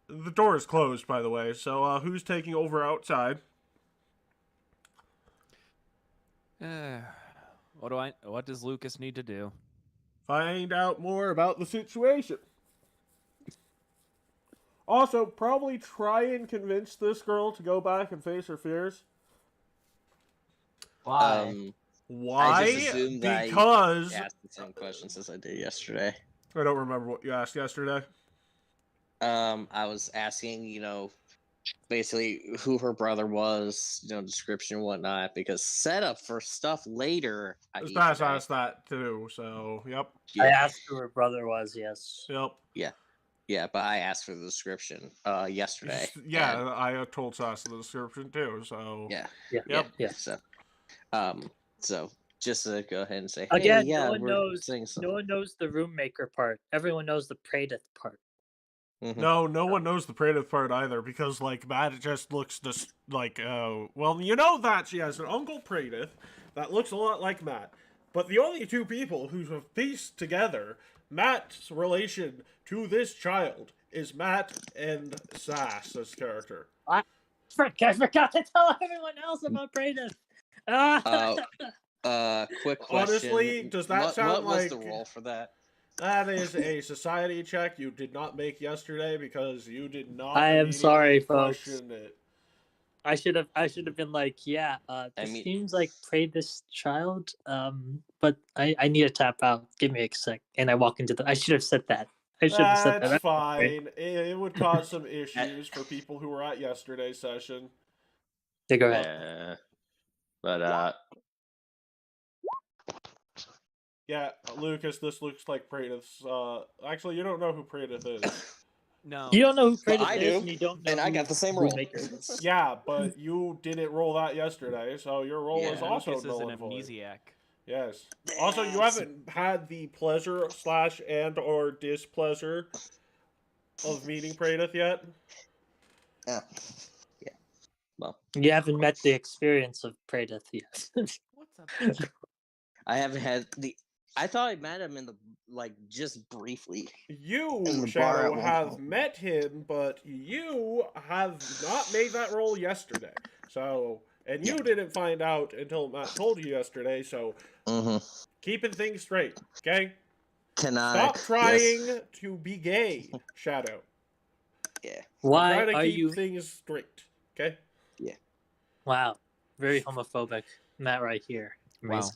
The door is closed, by the way. So, who's taking over outside? What does Lucas need to do? Find out more about the situation. Also, probably try and convince this girl to go back and face her fears. Why? Why? I just assumed because I asked the same questions as I did yesterday. I don't remember what you asked yesterday. I was asking, basically who her brother was, description and whatnot, because setup for stuff later. Smash asked that too, so yep. I asked who her brother was. Yes. Yep. Yeah, but I asked for the description yesterday. Yeah, and I told Sass the description too. So yeah. So just to go ahead and say, hey, again, yeah, no one knows the room maker part. Everyone knows the Praedyth part. Mm-hmm. No one knows the Praedyth part either, because like Matt just looks just like that she has an uncle Praedyth that looks a lot like Matt, but the only two people who have pieced together Matt's relation to this child is Matt and Sass's character. I forgot to tell everyone else about Praedyth. Quick question. Honestly, does that sound what like... was the role for that? That is a society check you did not make yesterday because you did not. I am sorry, folks. It. I should have been like, this seems like Praedyth's child, but I need to tap out. Give me a sec, and I walk into the. I should have said that. That's fine. It would cause some issues for people who were at yesterday's session. Go ahead. Yeah, Lucas, this looks like Praedyth's. Actually, you don't know who Praedyth is. No. You don't know who Praedyth I is, do, and you don't know. And I got the same role. Yeah, but you didn't roll that yesterday, so your role is also Lucas is an null and void. amnesiac. Yes. Also, you haven't had the pleasure / and or displeasure of meeting Pradith yet. Yeah. Well, You haven't met the experience of Pradith yet. What's up? I haven't had the. I thought I met him in the just briefly. You, In the bar Shadow, at one have point. met him, but you have not made that roll yesterday. So, and you didn't find out until Matt told you yesterday. So, Mm-hmm. keeping things straight, okay? Canonic. Stop trying to be gay, Shadow. Yeah. Why Try to are keep you? things straight, okay? Wow, very homophobic. Matt, right here. Wow. Amazing.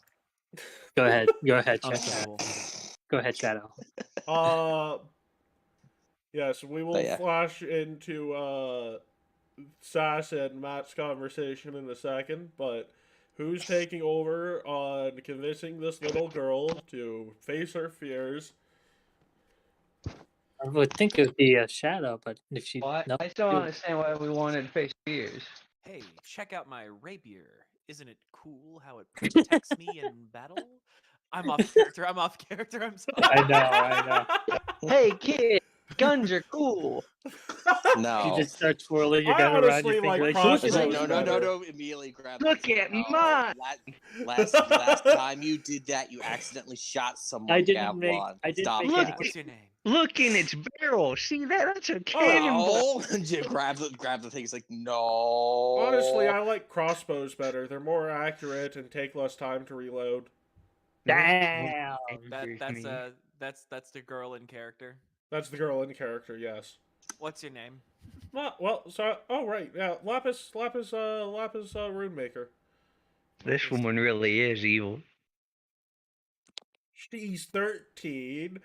Go ahead. Go ahead, Shadow. Unacceptable. Go ahead, Shadow. Yes, we will But yeah. flash into Sass and Matt's conversation in a second, but who's taking over on convincing this little girl to face her fears? I would think it would be a Shadow, but if she Well, no, I still don't understand why we wanted to face fears. Hey, check out my rapier. Isn't it cool how it protects me in battle? I'm off character. I'm off character. I'm sorry. I know. Hey, kid, guns are cool. No. You just start twirling your I gun around your honestly finger. like Look It's at like, crossbows it. better. Immediately grab. Look it. at No, mine. Last time you did that, you accidentally shot someone. I didn't make. Gablon. I didn't Stop make Look, any. that. What's your name? Look in its barrel. See that? That's a cannonball. Oh, you grab the thing. It's like, no. Honestly, I like crossbows better. They're more accurate and take less time to reload. Damn. That's the girl in character. That's the girl in character, yes. What's your name? Well, so right, yeah, Lapis, Rune Maker. This woman really is evil. She's 13.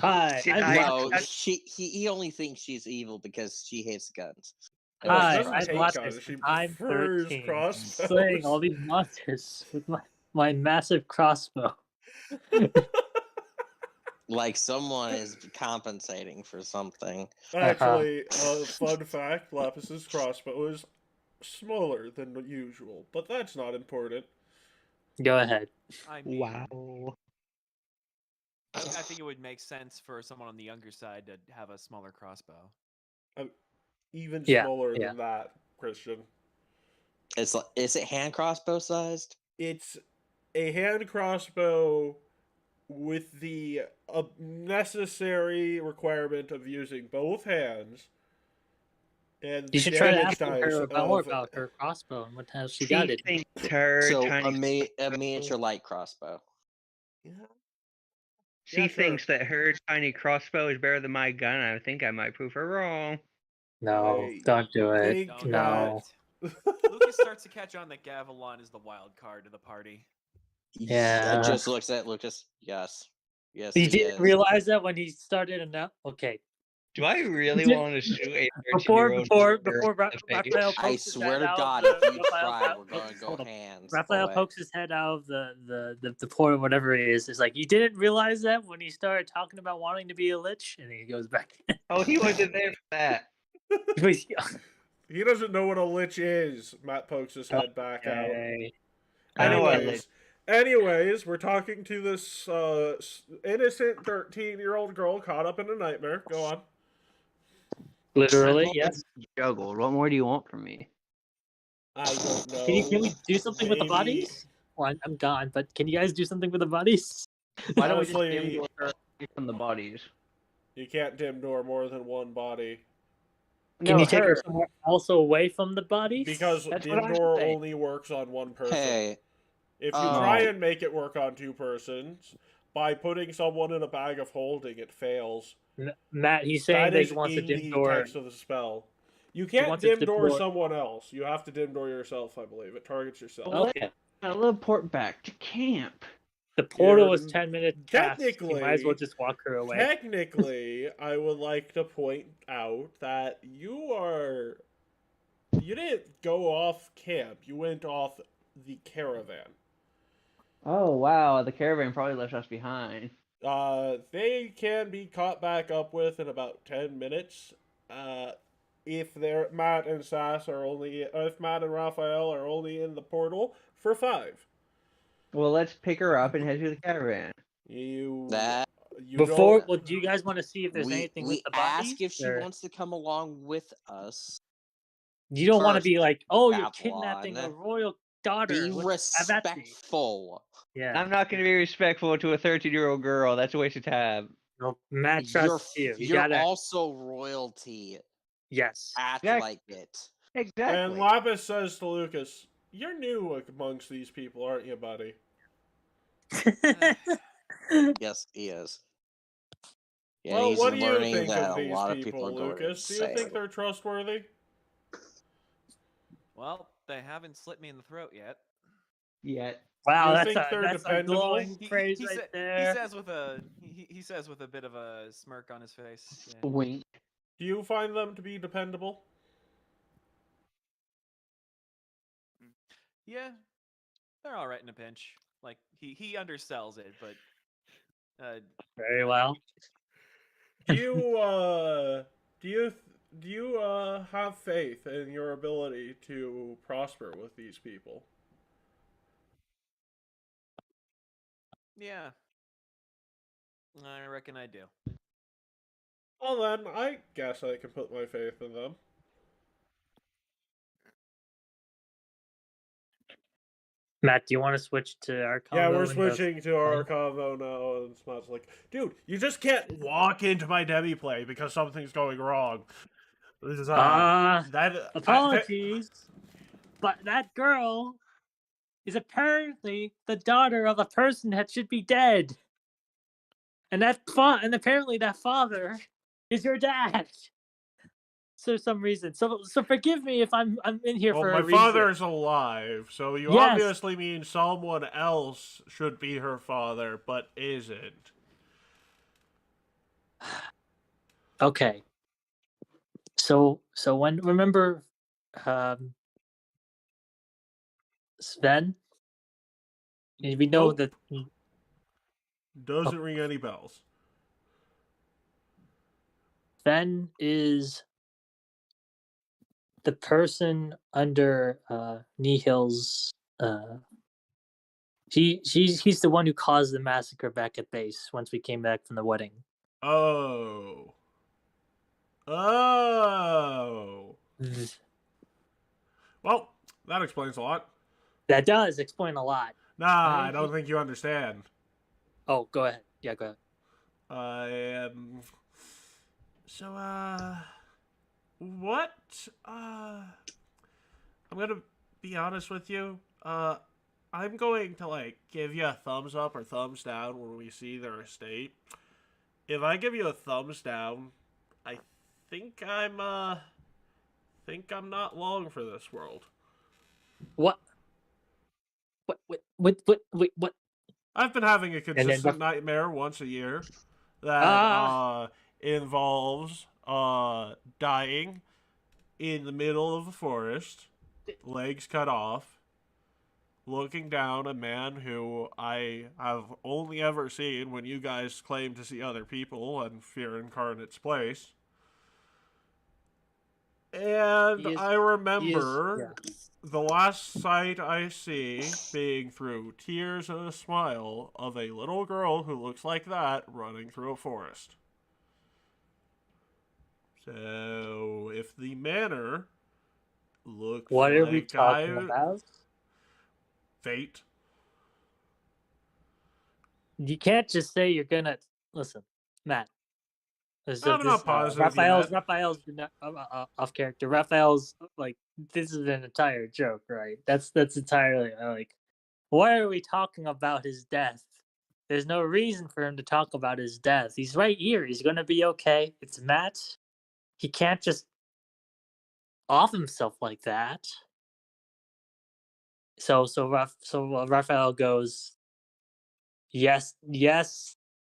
Hi. Shit, I'm I- No, Lapis. he only thinks she's evil because she hates guns. And Well, she Hi, doesn't I'm hate Lapis. guns, she I'm prefers 13. crossbows. Slaying all these monsters with my massive crossbow. Like someone is compensating for something. Actually, fun fact, Lapis's crossbow is smaller than usual, but that's not important. Go ahead. I mean, Wow. I think it would make sense for someone on the younger side to have a smaller crossbow. Even Yeah, smaller yeah. than that, Christian. It's like, is it hand crossbow sized? It's a hand crossbow with the necessary requirement of using both hands. And You should try to damage ask her dice more of- about her crossbow and what the hell she got it. thinks her So tiny. a miniature light crossbow. She Yeah, sure. thinks that her tiny crossbow is better than my gun. I think I might prove her wrong. No, I don't do it. think Don't No. do it. Lucas starts to catch on that Gavilan is the wild card of the party. Yeah. I just looked at Lucas. Yes. Yes, You he didn't is. realize that when he started okay. Do I really Did- want to shoot a Before 13-year-old Raphael I pokes his swear head to out God, of the, if you try, we're going to go hold on. hands. Raphael away. pokes his head out of the port, whatever it is. It's like, you didn't realize that when he started talking about wanting to be a lich, and then he goes back. Oh, he wasn't there for that. He doesn't know what a lich is. Matt pokes his head back out. Okay. I know what a Anyways, anyways, we're talking to this innocent 13-year-old girl caught up in a nightmare. Go on. Literally, yes. Juggled. What more do you want from me? I don't know. Can we do something with the Maybe- bodies? Well, I'm gone, but can you guys do something with the bodies? Why don't we just Honestly- dim door her away from the bodies? You can't dim door more than one body. Can No, you take her her. somewhere else away from the bodies? Because That's dim what I'm door saying. only works on one person. Hey, If you try and make it work on two persons, by putting someone in a bag of holding, it fails. Matt, he's saying That that is he wants to in dim the door. text of the spell. You can't wants to dim dim door door- someone else. You have to dim door yourself, I believe. It targets yourself. Oh, Okay. I love port back to camp. The portal is You're- 10 minutes past. You might as well technically- just walk her away. Technically, I would like to point out that you didn't go off camp. You went off the caravan. Oh wow, the caravan probably left us behind. They can be caught back up with in about 10 minutes. if they're Matt and Sass are only if Matt and Raphael are only in the portal for 5. Well, let's pick her up and head to the caravan. You That you Before, don't well, do you guys want to see if there's anything with we the ask bodies? if she Or wants to come along with us. you don't want to First, be like, oh, you're kidnapping Babylon. a royal daughter. Be Have that be. respectful. Yeah. I'm not going to be respectful to a 13-year-old girl. That's a waste of time. No, Matt trusts you. You You're gotta. also royalty. Yes. Act Exact- like it. And Exactly. Lapis says to Lucas, "You're new amongst these people, aren't you, buddy?" Yes, he is. Yeah, Well, he's what do you learning think that of a these lot of people people, are going Lucas? Do you insane. think they're trustworthy? Well, they haven't slit me in the throat yet. Yet. Wow, You that's think a they're that's a dependable? glowing praise He right sa- there. he says with a bit of a smirk on his face. Yeah. Wink. Do you find them to be dependable? Yeah, they're all right in a pinch. Like he undersells it, but Very well. Do you do you have faith in your ability to prosper with these people? yeah, I reckon I do. Well then, I guess I can put my faith in them. Matt, do you want to switch to our combo? Yeah, we're and go- switching to our combo now, and Smart's like, dude, you just can't walk into my demi play because something's going wrong. This is apologies, but that girl is apparently the daughter of a person that should be dead, and and apparently that father is your dad. So some reason. So forgive me if I'm in here well, for my a reason. father's alive, so you Yes. obviously mean someone else should be her father, but isn't. Okay. So when remember Sven? We know Nope. that Doesn't ring any bells. Sven is the person under Nihil's he's the one who caused the massacre back at base once we came back from the wedding. Oh. Oh. Well, that explains a lot. That does explain a lot. Nah, I don't think you understand. Oh, go ahead. Yeah, go ahead. So, what? I'm gonna be honest with you. I'm going to, like, give you a thumbs up or thumbs down when we see their estate. If I give you a thumbs down, I think I'm not long for this world. What? What? I've been having a then consistent nightmare once a year that involves dying in the middle of a forest, legs cut off, looking down a man who I have only ever seen when you guys claim to see other people and fear incarnate's place. And I remember the last sight I see being through tears and a smile of a little girl who looks like that running through a forest. So, if the manor looks what like are we talking about? Fate. You can't just say you're gonna listen, Matt. I'm not positive yet. Raphael's off character. Raphael's like this is an entire joke, right? That's entirely like. Why are we talking about his death? There's no reason for him to talk about his death. He's right here. He's gonna be okay. It's Matt. He can't just off himself like that. So Raphael goes, yes,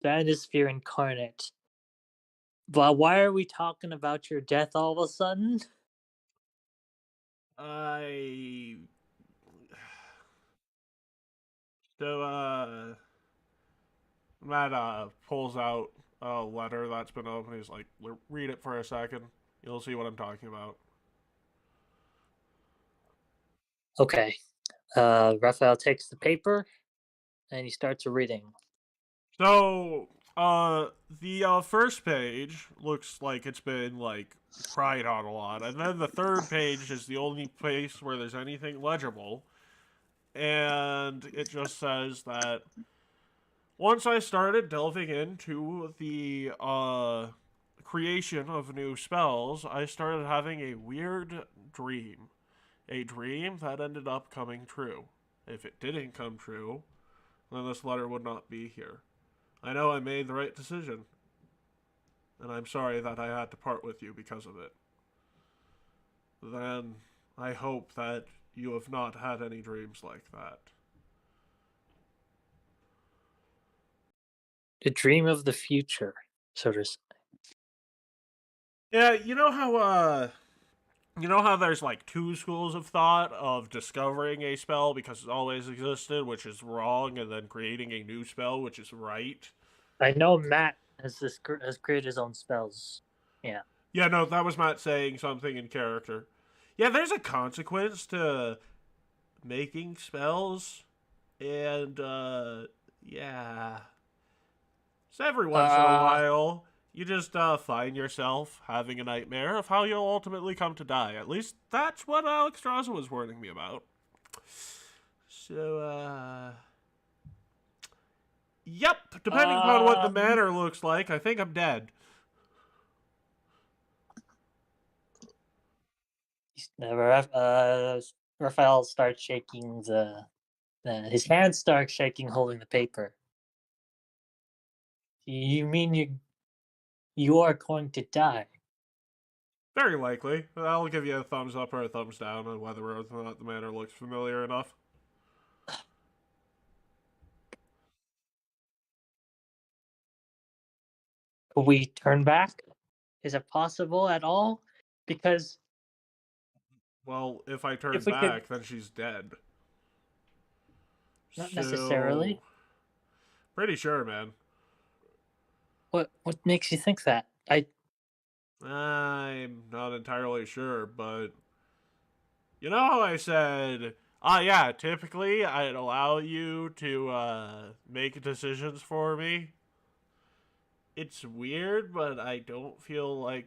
that is fear incarnate. But why are we talking about your death all of a sudden? So, Matt pulls out a letter that's been opened. He's like, read it for a second. You'll see what I'm talking about. Okay. Raphael takes the paper and he starts reading. So, the first page looks like it's been, like, cried on a lot. And then the third page is the only place where there's anything legible. And it just says that once I started delving into the, creation of new spells, I started having a weird dream. A dream that ended up coming true. If it didn't come true, then this letter would not be here. I know I made the right decision, and I'm sorry that I had to part with you because of it. Then I hope that you have not had any dreams like that. The dream of the future, so to say. Yeah, you know how there's like two schools of thought of discovering a spell because it always existed, which is wrong, and then creating a new spell, which is right? I know Matt has created his own spells. Yeah. Yeah, no, that was Matt saying something in character. Yeah, there's a consequence to making spells, and, yeah. So every once in a while, you just, find yourself having a nightmare of how you'll ultimately come to die. At least that's what Alex Straza was warning me about. So, yep, depending upon what the manor looks like, I think I'm dead. Raphael starts shaking his hands start shaking holding the paper. You mean you are going to die? Very likely. I'll give you a thumbs up or a thumbs down on whether or not the manor looks familiar enough. Could we turn back? Is it possible at all? Because Well, if I turn if we could, back, then she's dead. not So, necessarily. pretty sure, man. What makes you think that? I'm not entirely sure, but you know how I said, yeah, typically I'd allow you to make decisions for me. It's weird, but I don't feel like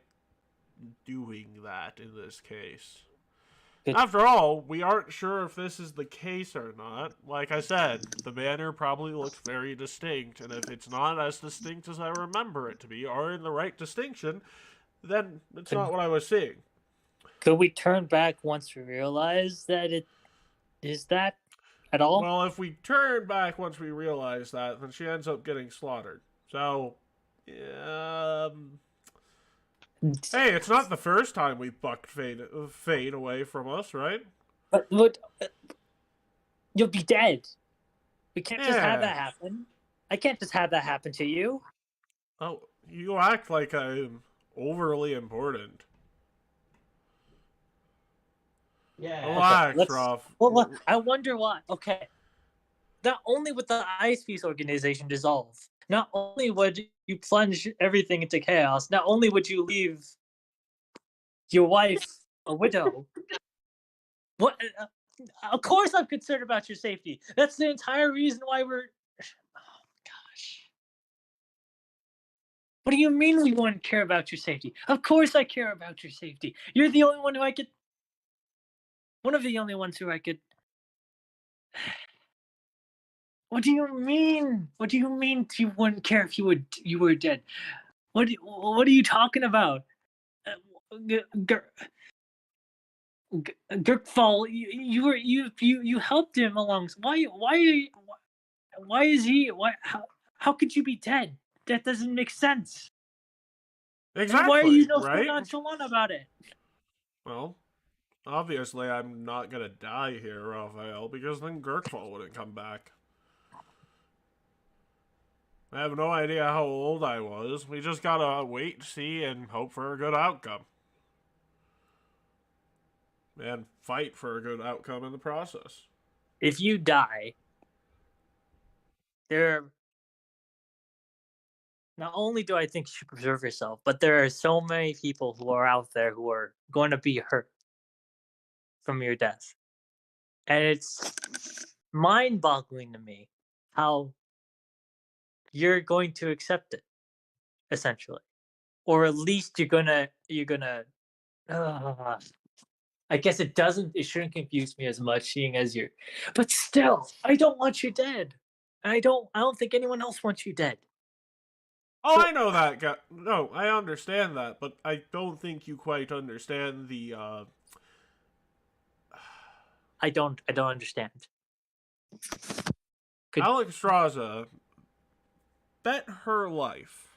doing that in this case. After all, we aren't sure if this is the case or not. Like I said, the manor probably looks very distinct, and if it's not as distinct as I remember it to be, or in the right distinction, then it's not what I was seeing. Could we turn back once we realize that it is that at all? Well, if we turn back once we realize that, then she ends up getting slaughtered. So, hey, it's not the first time we bucked fate away from us, right? But you'll be dead. We can't just have that happen. I can't just have that happen to you. Oh, you act like I'm overly important. Yeah. Relax, Ruff. Well, I wonder why. Okay. Not only would the Ice Peace organization dissolve, not only would you plunge everything into chaos, not only would you leave your wife a widow. What? Of course, I'm concerned about your safety. That's the entire reason why we're. Oh gosh. What do you mean we wouldn't care about your safety? Of course, I care about your safety. You're the only one who I could. One of the only ones who I could. What do you mean? What do you mean you wouldn't care if you were dead? What are you talking about? Gurkfall, you helped him along. Why is he how could you be dead? That doesn't make sense. Exactly. And why are you so right? nonchalant about it? Well, obviously I'm not gonna die here, Raphael, because then Gurkfall wouldn't come back. I have no idea how old I was. We just gotta wait, see, and hope for a good outcome. And fight for a good outcome in the process. If you die, not only do I think you should preserve yourself, but there are so many people who are out there who are going to be hurt from your death. And it's mind-boggling to me how you're going to accept it, essentially. Or at least you're gonna uh, I guess it shouldn't confuse me as much seeing as you're, but still, I don't want you dead. I don't think anyone else wants you dead. Oh, So I know that guy. No, I understand that, but I don't think you quite understand the. I don't understand. Could Alexstrasza bet her life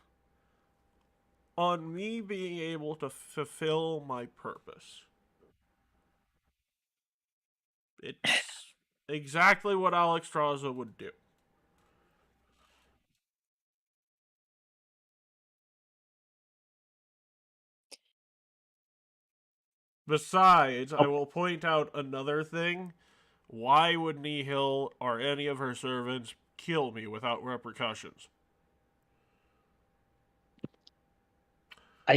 on me being able to fulfill my purpose. It's exactly what Alexstrasza would do. Besides, I will point out another thing. Why would Nihil or any of her servants kill me without repercussions?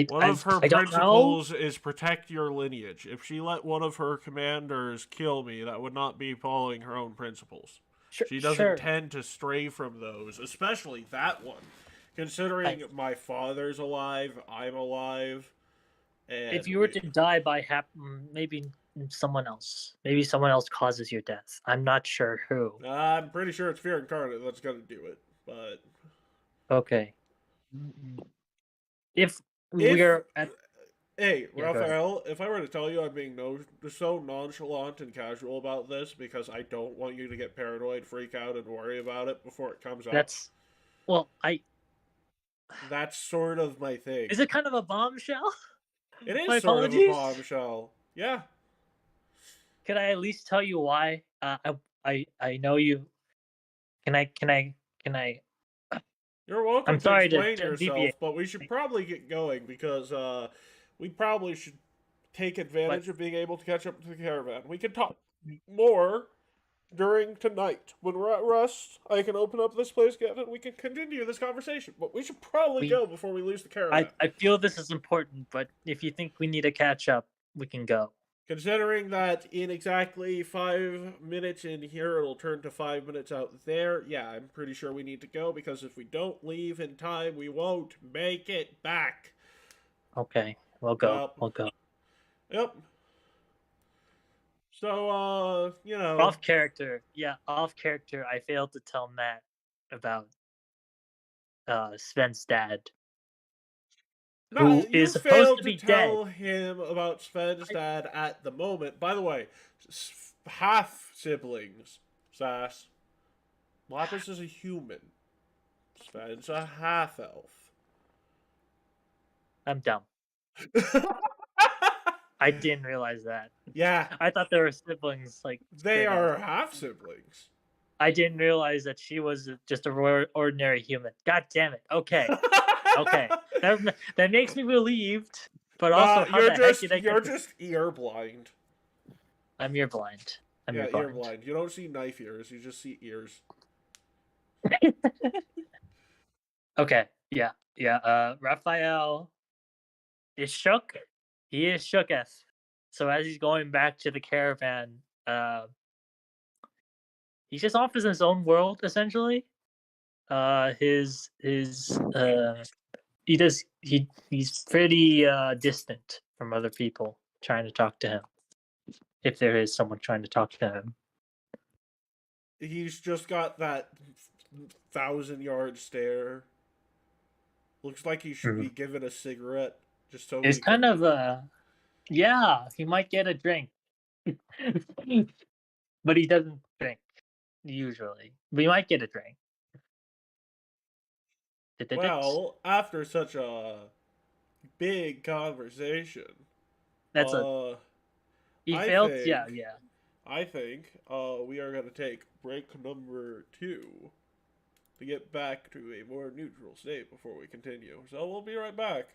One of her I don't know. principles is protect your lineage. If she let one of her commanders kill me, that would not be following her own principles. Sure, She doesn't sure. tend to stray from those, especially that one. Considering my father's alive, I'm alive, and If you were to die by maybe maybe someone else causes your death. I'm not sure who. I'm pretty sure it's Fear Incarnate that's gonna do it. But Okay. If if we're at hey, Yeah, go ahead. Raphael, if I were to tell you I'm being so nonchalant and casual about this because I don't want you to get paranoid, freak out, and worry about it before it comes up, That's well, that's sort of my thing. is it kind of a bombshell? It is My sort of a apologies. bombshell. Yeah. Could I at least tell you why? I know you. Can I? You're welcome I'm to sorry to explain yourself, deviate, but we should probably get going because we probably should take but advantage of being able to catch up to the caravan. We can talk more during tonight. When we're at rest, I can open up this place again and we can continue this conversation. But we should probably we go before we lose the caravan. I feel this is important, but if you think we need to catch up, we can go. Considering that in exactly 5 minutes in here, it'll turn to 5 minutes out there. Yeah, I'm pretty sure we need to go because if we don't leave in time, we won't make it back. Okay, we'll go. Yep. We'll go. Yep. So, Off character, yeah, off character. I failed to tell Matt about Sven's dad, no, who you is supposed failed to to be dead. tell him about Sven's dad at the moment. By the way, half siblings, Sass. Lapis is a human. Sven's a half elf. I'm dumb. I didn't realize that. Yeah, I thought they were siblings. Like they straight up. are half siblings. I didn't realize that she was just a ordinary human. God damn it. Okay. Okay. That makes me relieved, but also how you're the heck just did I you're get just ear blind. I'm ear blind. I'm Yeah, ear ear blind. blind. You don't see knife ears. You just see ears. Okay. Yeah. Yeah. Raphael is shook. He is shooketh. So as he's going back to the caravan, he's just off in his own world essentially. His he's pretty distant from other people trying to talk to him, if there is someone trying to talk to him. He's just got that 1,000-yard stare. Looks like he should be given a cigarette just so It's he kind can... of yeah, he might get a drink. But he doesn't drink usually. But he might get a drink. Well, after such a big conversation, That's a he I failed. think Yeah, yeah. we are going to take break number 2 to get back to a more neutral state before we continue. So we'll be right back.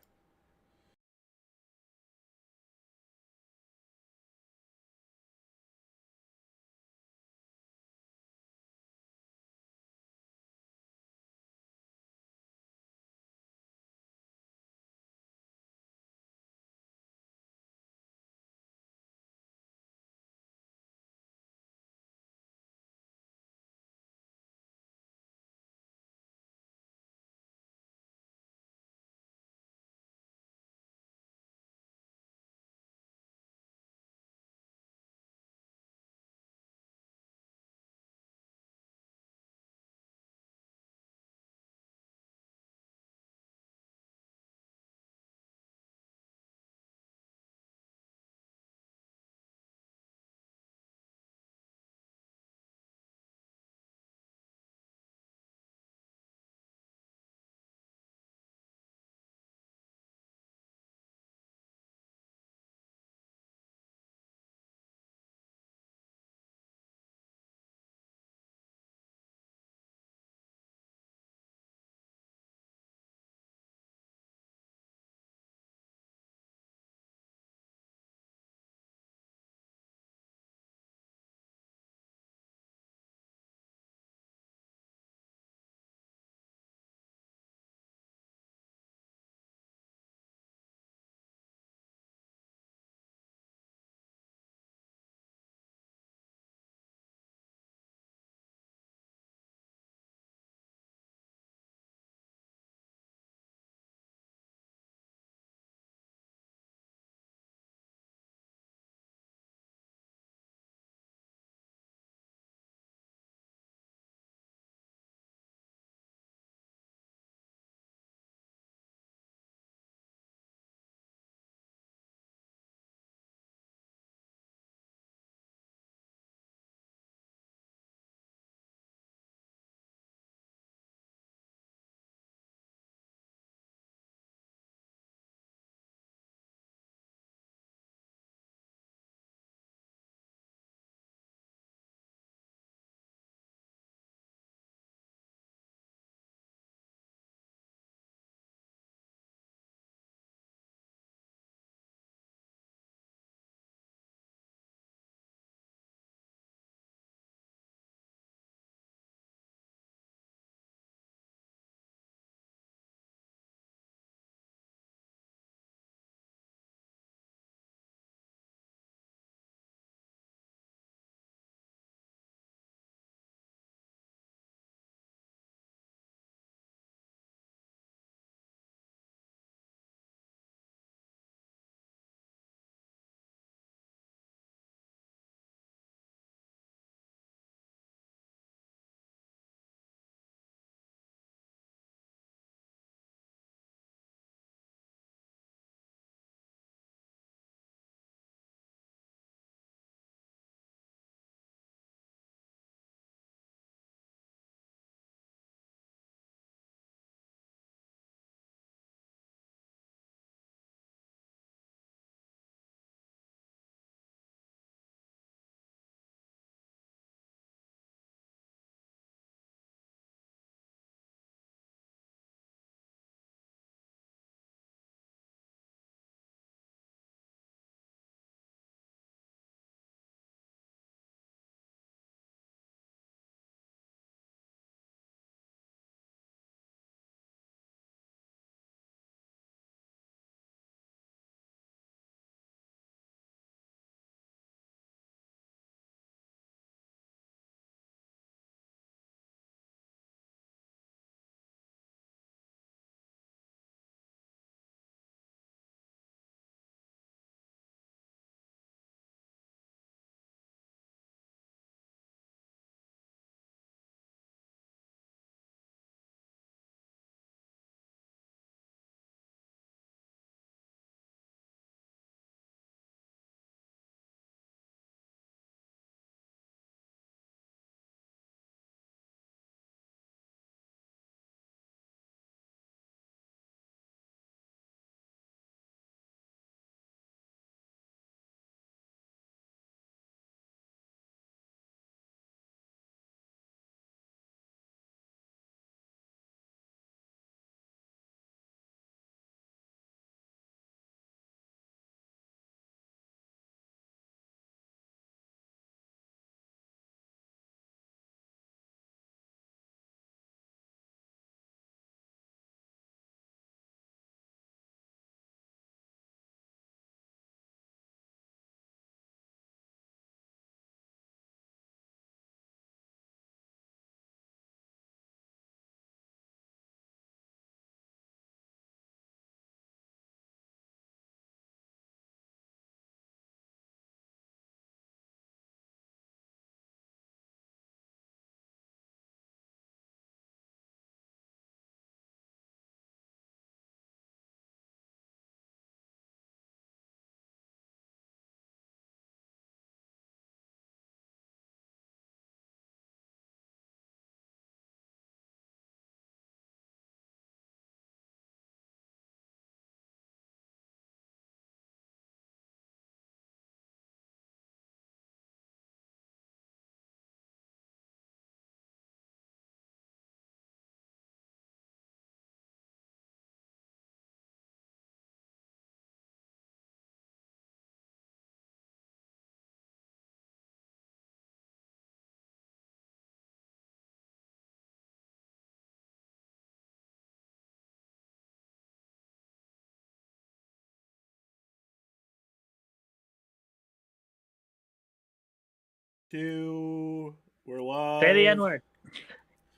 2. We're live. Say the N word.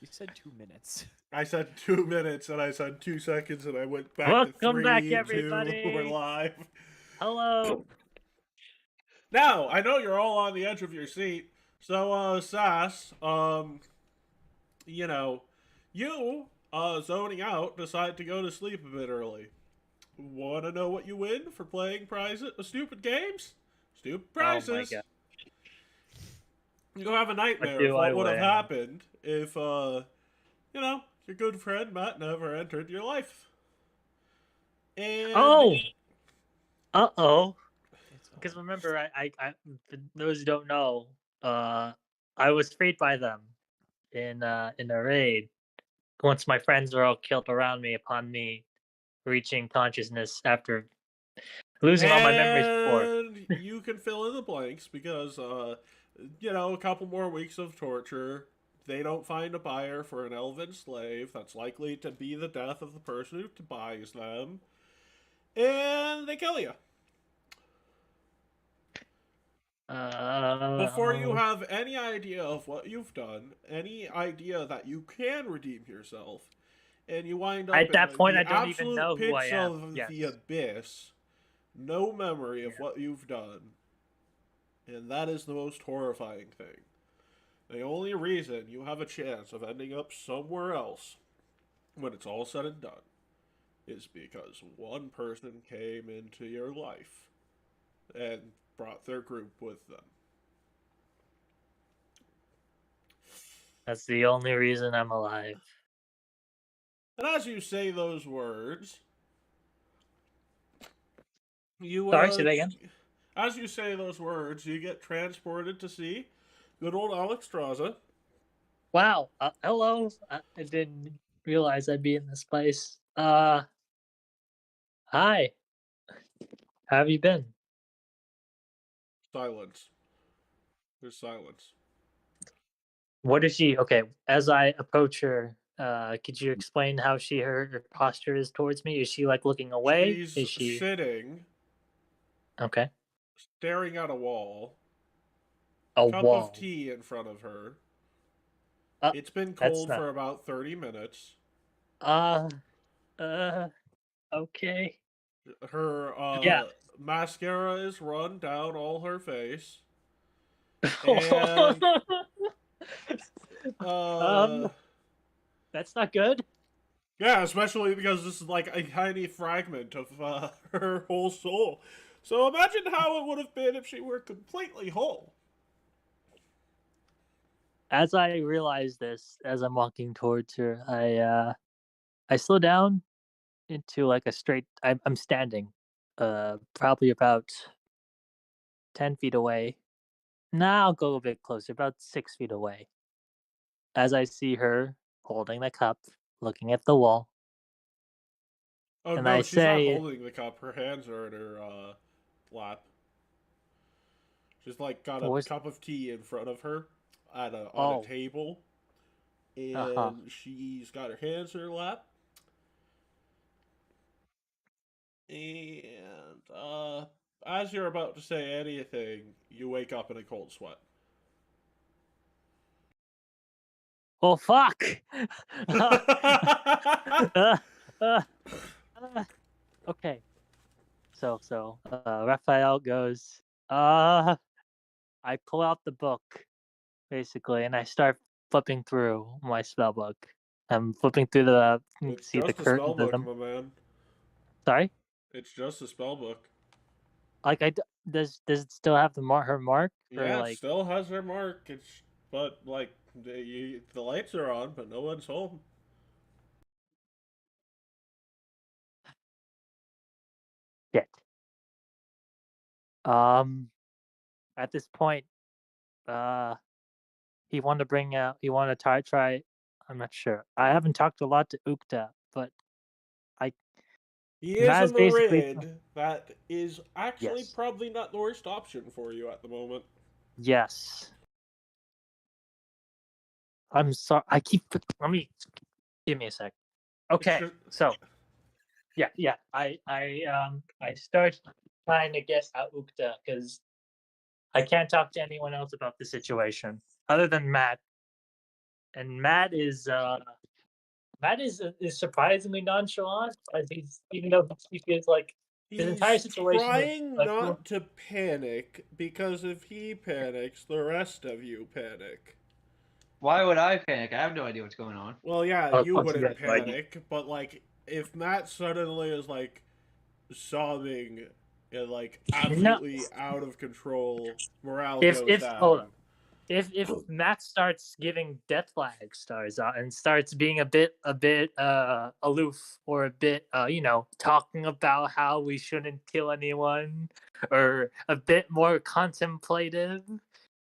You said 2 minutes. I said 2 minutes, and I said 2 seconds, and I went back to Welcome 3, back, 2. We're everybody. live. Hello. Now, I know you're all on the edge of your seat. So, Sass, you know, you, zoning out, decide to go to sleep a bit early. Want to know what you win for playing stupid games? Stupid prizes. Oh my god. You'll have a nightmare do of what I would have win? happened if, your good friend Matt never entered your life. And Oh. Uh-oh. It's Because on. remember, I, for those who don't know, I was freed by them in a raid. Once my friends were all killed around me upon me reaching consciousness after losing all my memories before. And you can fill in the blanks because, a couple more weeks of torture. They don't find a buyer for an elven slave. That's likely to be the death of the person who buys them. And they kill you. Before you have any idea of what you've done, any idea that you can redeem yourself, and you wind up At that in point, the I don't even absolute know who I pits am. of Yes. the abyss, no memory of Yeah. what you've done. And that is the most horrifying thing. The only reason you have a chance of ending up somewhere else when it's all said and done is because one person came into your life and brought their group with them. That's the only reason I'm alive. And as you say those words, you Sorry, say that again. as you say those words, you get transported to see good old Alex Straza. Wow. Hello. I didn't realize I'd be in this place. Hi. How have you been? Silence. There's silence. What is she? Okay, as I approach her, could you explain how her posture is towards me? Is she like looking away? She's Is she sitting, okay? staring at a wall. A Cup of wall. tea in front of her. Uh, It's been that's cold not. for about 30 minutes. Okay. Her Yeah. mascara is run down all her face. And That's not good. yeah, especially because this is like a tiny fragment of her whole soul. So imagine how it would have been if she were completely whole. As I realize this, as I'm walking towards her, I slow down into like a straight. I'm standing, probably about 10 feet away. Now I'll go a bit closer, about 6 feet away. As I see her holding the cup, looking at the wall, Oh and no, I she's not say, holding the cup. Her hands are in her lap. She's like got a "Where's cup of tea in front of her on a oh, table, uh-huh. and she's got her hands in her lap. And as you're about to say anything, you wake up in a cold sweat. Oh fuck!" Uh, uh, okay, so Raphael goes. I pull out the book basically, and I start flipping through my spell book. I'm flipping through It's see the just a spell curtain. book, my man. Sorry. It's just a spell book. Like does it still have her mark or Yeah, it like still has her mark. But like the lights are on, but no one's home. shit? At this point, uh, he wanted to try. I'm not sure. I haven't talked a lot to Ukta, but I He is Maz in the basically raid. That is actually yes, probably not the worst option for you at the moment. yes. I'm sorry. Let me give me a sec. Okay, so yeah. I start trying to get out Ukta because I can't talk to anyone else about the situation other than Matt. And Matt is surprisingly nonchalant. As he's even though he feels like his entire He's situation is trying like not to panic because if he panics, the rest of you panic. Why would I panic? I have no idea what's going on. Well, yeah, Oh, you of course you wouldn't have no idea. panic, but like if Matt suddenly is like sobbing and like No, absolutely out of control, morale if goes hold on. down. If Matt starts giving death flag stars out and starts being a bit aloof or a bit talking about how we shouldn't kill anyone or a bit more contemplative,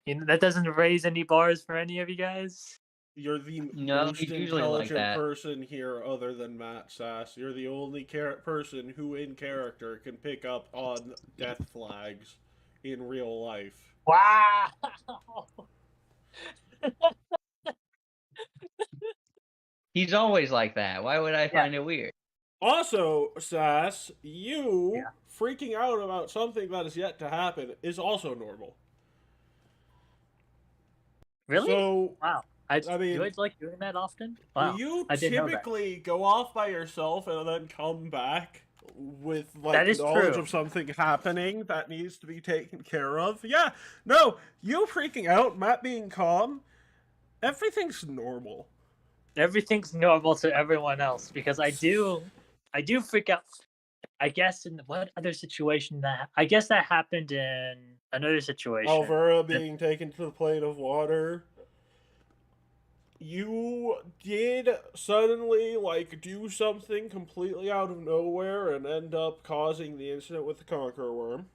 that doesn't raise any bars for any of you guys. You're the No, most he's usually like intelligent that. person here other than Matt Sass. You're the only person who in character can pick up on death flags in real life. Wow. He's always like that. Why would I Yeah. find it weird? Also, Sass, you Yeah. freaking out about something that is yet to happen is also normal. Really? So, Wow. I mean, do I like doing that often? Wow. you I didn't know that. typically go off by yourself and then come back with like That is knowledge true. of something happening that needs to be taken care of. Yeah, no, you freaking out, Matt being calm, everything's normal. Everything's normal to everyone else because I do freak out. I guess in what other situation I guess that happened in another situation. Alvera being taken to the plane of water. You did suddenly like do something completely out of nowhere and end up causing the incident with the Conqueror Worm.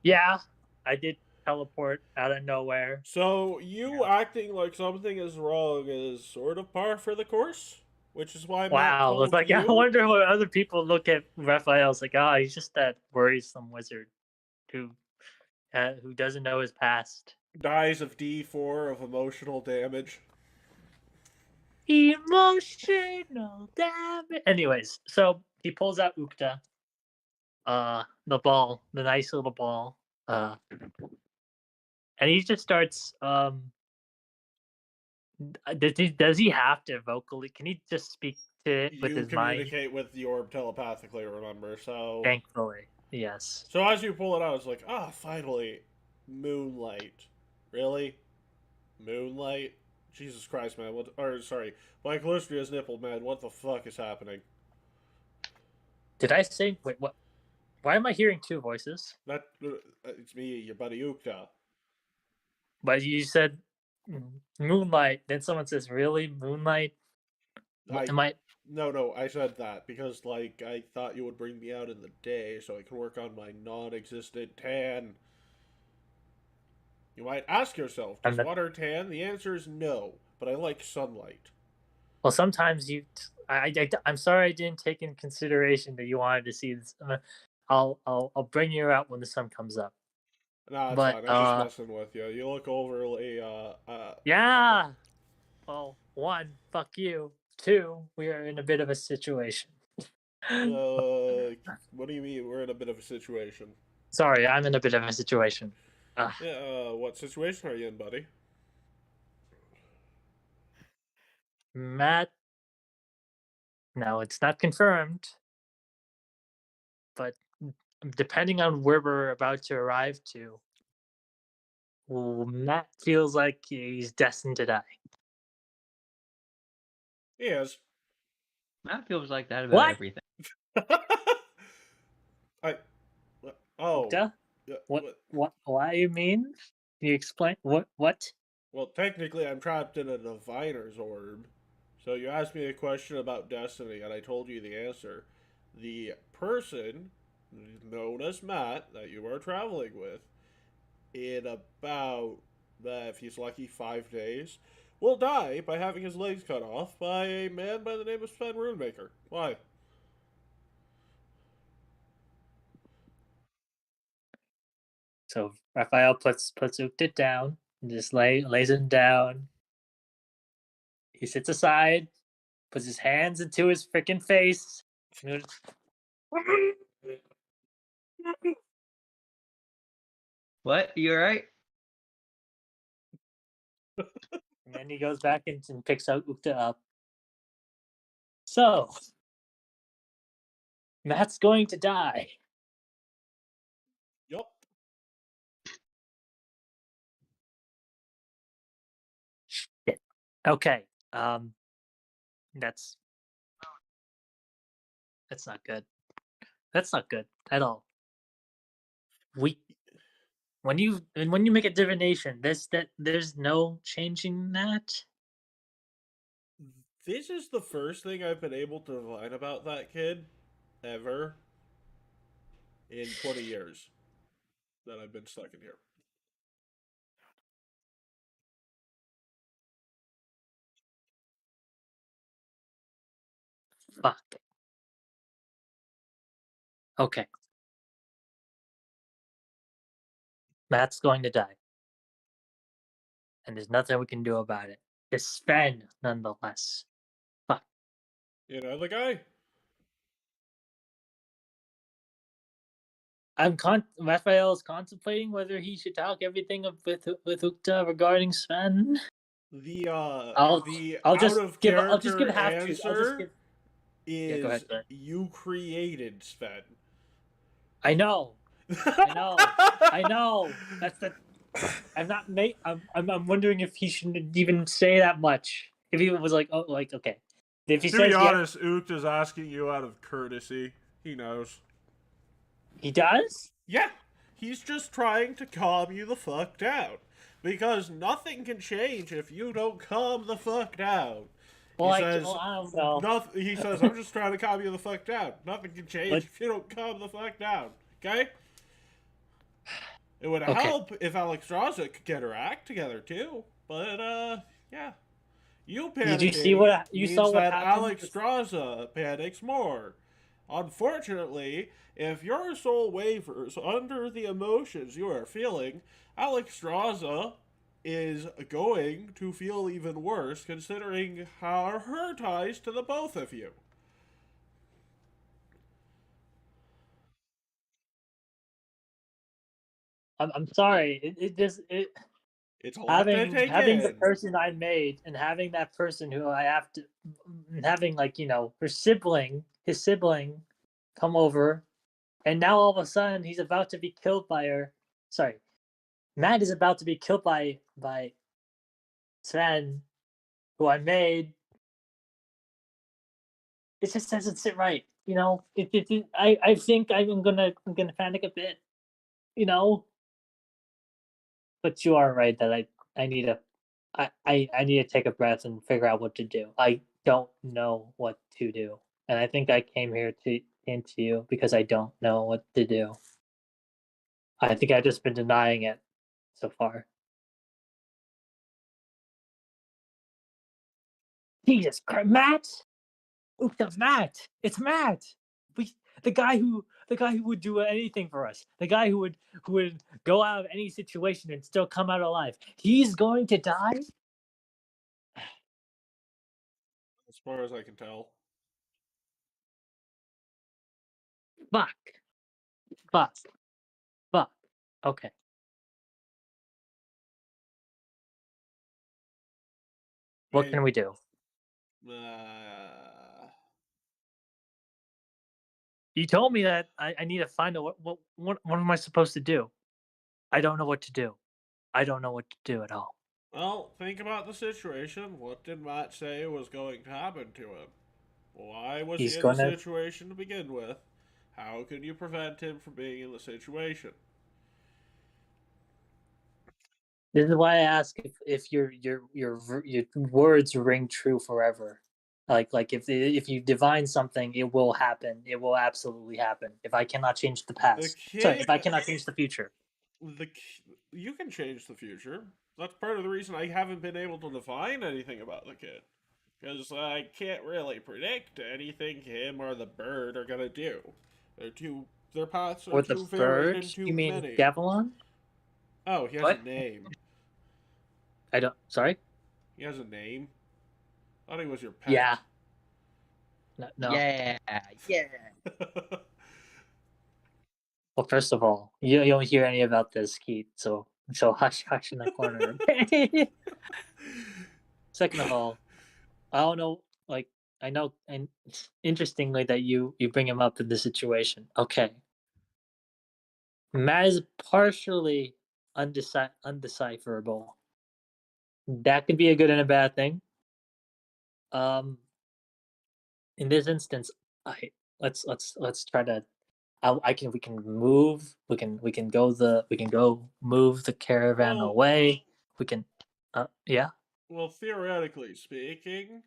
Yeah, I did teleport out of nowhere. So you acting like something is wrong is sort of par for the course, which is why Matt Wow, told it's like I you. wonder what other people look at Raphael's like, he's just that worrisome wizard who doesn't know his past. Dies of D4 of emotional damage. Emotional damage. Anyways, so he pulls out Ukta, the ball, the nice little ball, and he just starts. Does he have to vocally? Can he just speak to it with You his mind? communicate with the orb telepathically, remember? So Thankfully, yes. So as you pull it out, it's like, finally, moonlight. Really? Moonlight? Jesus Christ, man. What? Or sorry, my Callistria's nipple, man. What the fuck is happening? Did I say? Wait, what? Why am I hearing two voices? That it's me, your buddy Ukta. But you said moonlight. Then someone says, "Really, moonlight?" Am I? No, I said that because like I thought you would bring me out in the day so I can work on my non-existent tan. You might ask yourself, does water tan? The answer is no, but I like sunlight. Well, sometimes I'm sorry I didn't take in consideration that you wanted to see this. I'll bring you out when the sun comes up. Nah, it's fine. I'm just messing with you. You look overly Yeah. Well, one, fuck you. Two, we are in a bit of a situation. What do you mean we're in a bit of a situation? Sorry, I'm in a bit of a situation. Yeah, what situation are you in, buddy? Matt, no, it's not confirmed, but depending on where we're about to arrive to, Matt feels like he's destined to die. He is. Matt feels like that about everything. What? Why you mean? Can you explain? What? Well, technically, I'm trapped in a diviner's orb. So you asked me a question about destiny, and I told you the answer. The person known as Matt that you are traveling with, in about, if he's lucky, 5 days, will die by having his legs cut off by a man by the name of Sven Runemaker. Why? So Raphael puts Ukta down and just lays him down. He sits aside, puts his hands into his freaking face. What? You alright? And then he goes back and picks out Ukta up. So, Matt's going to die. Yup. Shit. Okay. That's not good. That's not good at all. When you make a divination, there's no changing that. This is the first thing I've been able to divine about that kid ever in 20 years that I've been stuck in here. Fuck. Okay. Matt's going to die. And there's nothing we can do about it. It's Sven, nonetheless. Fuck. You know the guy? Raphael is contemplating whether he should talk everything with Ukta regarding Sven. The I'll out just of give character half answer truth. I'll just give. is go ahead. you created Sven. I know. I know. That's the. I'm not. I'm wondering if he shouldn't even say that much. If he was like, oh, like okay. If he To says be honest, Ookt is asking you out of courtesy. He knows. he does. Yeah, he's just trying to calm you the fuck down. Because nothing can change if you don't calm the fuck down. Well, He says, I don't know. he says, I'm just trying to calm you the fuck down. Nothing can change But- if you don't calm the fuck down. Okay? It would Okay. help if Alexstrasza could get her act together too. But yeah. You panicking Did you see what you means saw? What that happened? Alexstrasza panics more. Unfortunately, if your soul wavers under the emotions you are feeling, Alexstrasza is going to feel even worse considering how her ties to the both of you. I'm sorry. It's a lot to take having the in. person I made and having that person who I have to having like his sibling come over, and now all of a sudden he's about to be killed by her. Sorry, Matt is about to be killed by Sven, who I made. It just doesn't sit right. I think I'm gonna panic a bit. But you are right that I need to I need to take a breath and figure out what to do. I don't know what to do. And I think I came here to into you because I don't know what to do. I think I've just been denying it so far. Jesus Christ, Matt! Ukta, Matt! It's Matt! The guy who would do anything for us. The guy who would go out of any situation and still come out alive. He's going to die? As far as I can tell. Fuck. Fuck. Fuck. Okay. What can we do? You told me that I need to find out what am I supposed to do? I don't know what to do. I don't know what to do at all. Well, think about the situation. What did Matt say was going to happen to him? Why was He's he in gonna- the situation to begin with? How can you prevent him from being in the situation? This is why I ask if your words ring true forever. Like if you divine something, it will happen. It will absolutely happen. If I cannot change the past, sorry, if I cannot change the future. You can change the future. That's part of the reason I haven't been able to define anything about the kid. Because I can't really predict anything him or the bird are gonna do. Their paths are Or the too varied bird? and too You mean many. Gavilan? Oh, he has What? a name. I don't. Sorry. He has a name. I thought he was your pet. Yeah. No. Yeah. Yeah. Well, first of all, you don't hear any about this, Keith. So hush, hush in that corner. Okay. Second of all, I don't know. Like I know, and interestingly that you bring him up in this situation. Okay, Matt is partially undecipherable. That could be a good and a bad thing. In this instance, I let's try to. I can we can move. We can go move the caravan Well, away. We can. Yeah. well, theoretically speaking,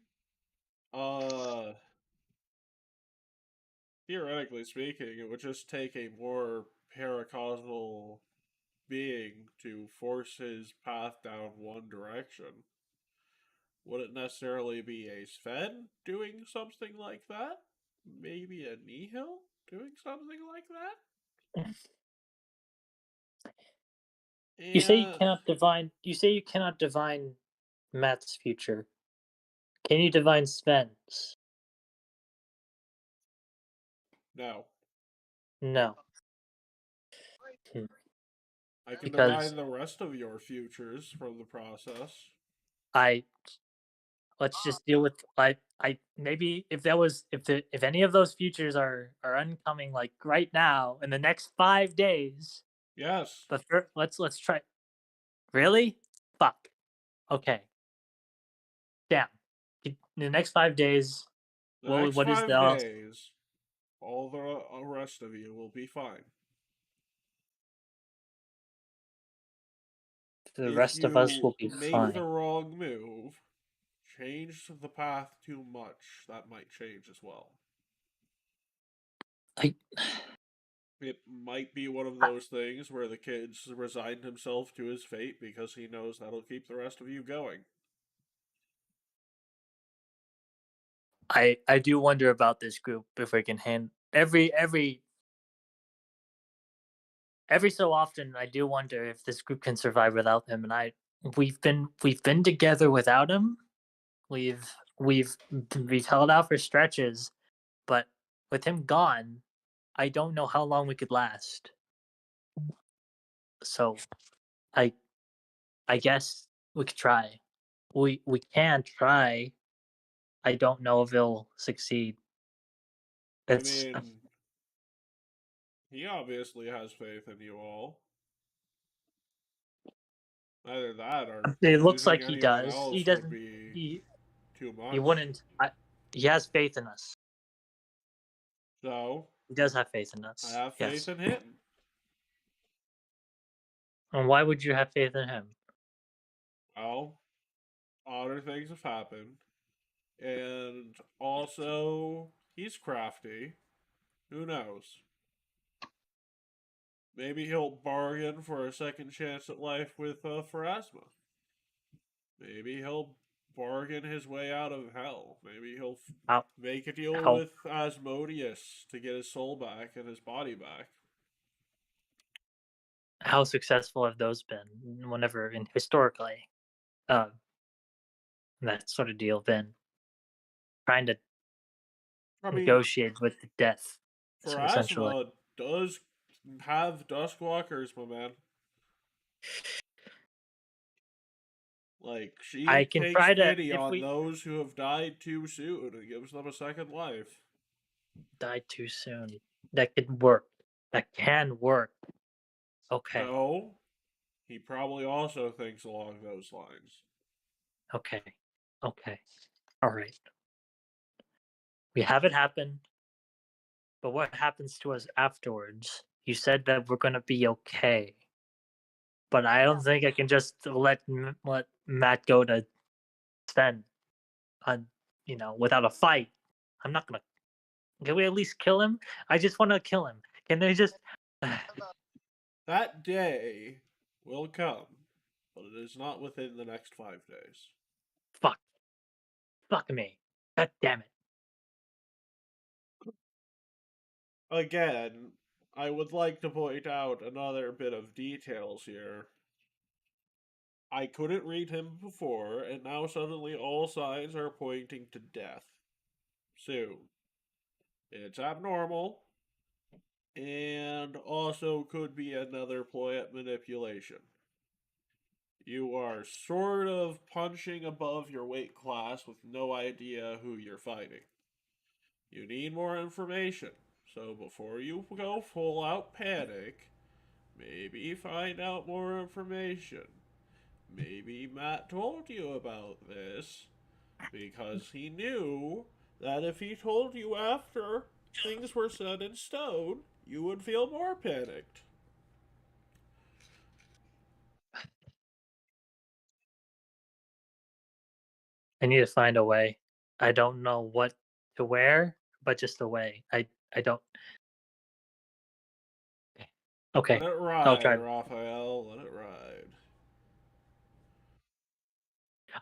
uh, it would just take a more paracausal being to force his path down one direction. Would it necessarily be a Sven doing something like that? Maybe a Nihil doing something like that? You say you And cannot divine. You say you cannot divine Matt's future. Can you divine Sven's? no, No. I can Because divine the rest of your futures from the process. I let's just deal with I maybe if that was if any of those futures are oncoming like right now in the next 5 days. Yes, But let's try. Really? Fuck. Okay. Damn. In the next 5 days, the next what is the 5 days, all the rest of you will be fine. the If rest of us you will be make fine. the wrong move, change the path too much, that might change as well. I It might be one of those things where the kid's resigned himself to his fate because he knows that'll keep the rest of you going. I do wonder about this group if we can hand every so often I do wonder if this group can survive without him, and we've been together without him. We've we've we've held out for stretches, but with him gone, I don't know how long we could last. So I I guess we could try. We can try. I don't know if he'll succeed. I It's mean, he obviously has faith in you all. Either that or it looks choosing like he anyone does. He else would doesn't. be He too he much. wouldn't. He has faith in us. So, He does have faith in I us. have faith Yes. in him. And why would you have faith in him? Well, odder things have happened. And also, he's crafty. Who knows? Maybe he'll bargain for a second chance at life with Pharasma. Maybe he'll bargain his way out of hell. Maybe he'll How make a deal how with Asmodeus to get his soul back and his body back. how successful have those been? Whenever in historically, uh, that sort of deal been trying to I mean, negotiate with the death, essentially. Pharasma does have Duskwalkers, my man. Like, I she can takes try to pity if on we those who have died too soon and gives them a second life. die too soon. That could work. That can work. Okay. So, he probably also thinks along those lines. Okay. Okay. All right. We have it happen, but what happens to us afterwards? You said that we're gonna be okay, but I don't think I can just let Matt go to Sven on without a fight. I'm not gonna. Can we at least kill him? I just want to kill him. Can they just? That day will come, but it is not within the next 5 days. Fuck. Fuck me. God damn it. Again, I would like to point out another bit of details here. I couldn't read him before, and now suddenly all signs are pointing to death. Soon. It's abnormal, and also could be another plant manipulation. You are sort of punching above your weight class with no idea who you're fighting. You need more information, so before you go full out panic, maybe find out more information. Maybe Matt told you about this because he knew that if he told you after things were set in stone, you would feel more panicked. I need to find a way. I don't know what to wear, but just a way. I don't. Okay, Let it I'll ride, try. Raphael. Let it ride.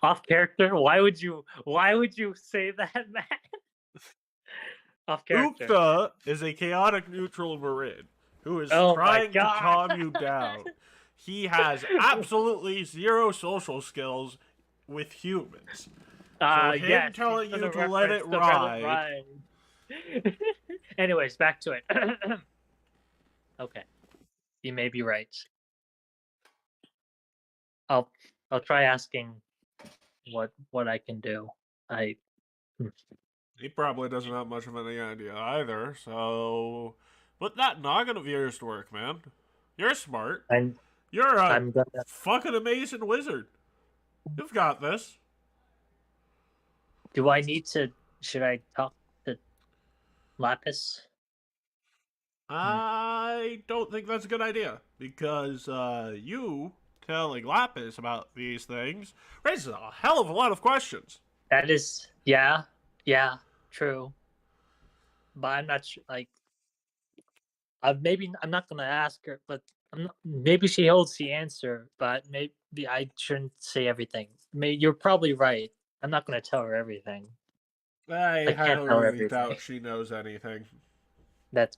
Off character? Why would you? Why would you say that, Matt? Off character. Upta is a chaotic neutral Marin who is Oh my trying to god! calm you down. He has absolutely zero social skills with humans. So him Yes, telling for you the to let reference it to ride. Anyways, back to it. Okay, you may be right. I'll I'll try asking what I can do. I He probably doesn't have much of any idea either, so put that noggin of yours to work, man. You're smart. I'm You're a I'm gonna. fucking amazing wizard. You've got this. Do I need to? Should I talk to Lapis? I don't think that's a good idea because you telling Lapis about these things raises a hell of a lot of questions. That is, yeah, true. But I'm not sure. Like, maybe I'm not gonna ask her, but maybe she holds the answer. But maybe I shouldn't say everything. You're probably right. I'm not gonna tell her everything. I I can't tell her highly everything. doubt she knows anything. That's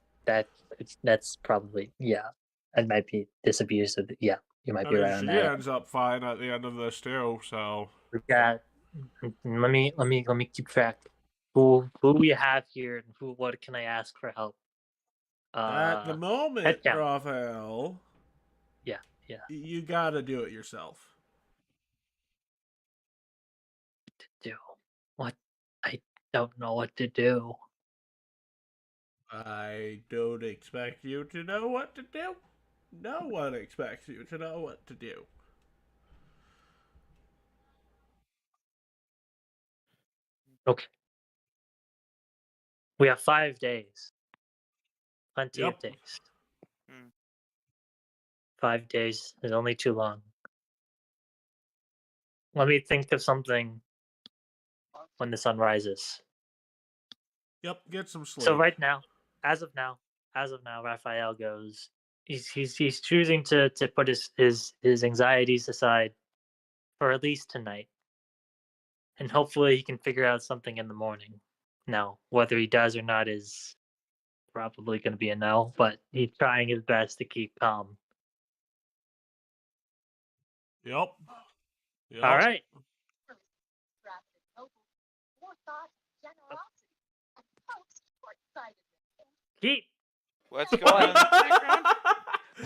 probably, yeah. I might be disabused of. Yeah, you might I be mean, right on she that. ends up fine at the end of this too, so. We got. Let me keep track. Who we have here, and what can I ask for help? At the moment, Head count. Raphael, Yeah. you gotta do it yourself. Do what? I don't know what to do. I don't expect you to know what to do. No one expects you to know what to do. Okay. We have 5 days. Plenty of Yep. days. Hmm. 5 days is only too long. Let me think of something when the sun rises. Yep, get some sleep. So right now, as of now, Raphael goes. He's choosing to put his anxieties aside for at least tonight, and hopefully he can figure out something in the morning. Now, whether he does or not is probably going to be a no, but he's trying his best to keep calm. Yep. All right. Keith, What's going on in the background?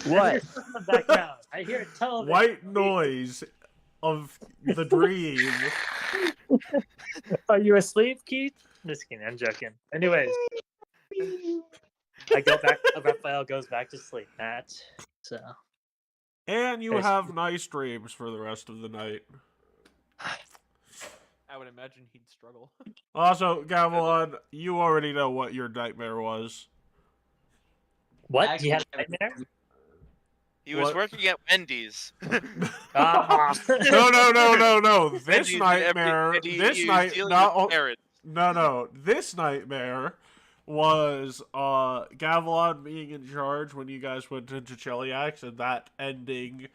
What? in the background. I hear television. White noise of the dream. Are you asleep, Keith? Just kidding. I'm joking. Anyways, I go back. Raphael goes back to sleep. Matt. So. And you Hey, have nice dreams for the rest of the night. I would imagine he'd struggle. Also, Gavilan, you already know what your nightmare was. What? You had a nightmare? He was What? working at Wendy's. Ah. No. This Wendy's and nightmare. he This was night. dealing Not, with parents. no. This nightmare was Gavilan being in charge when you guys went into Cheliax, and that ending.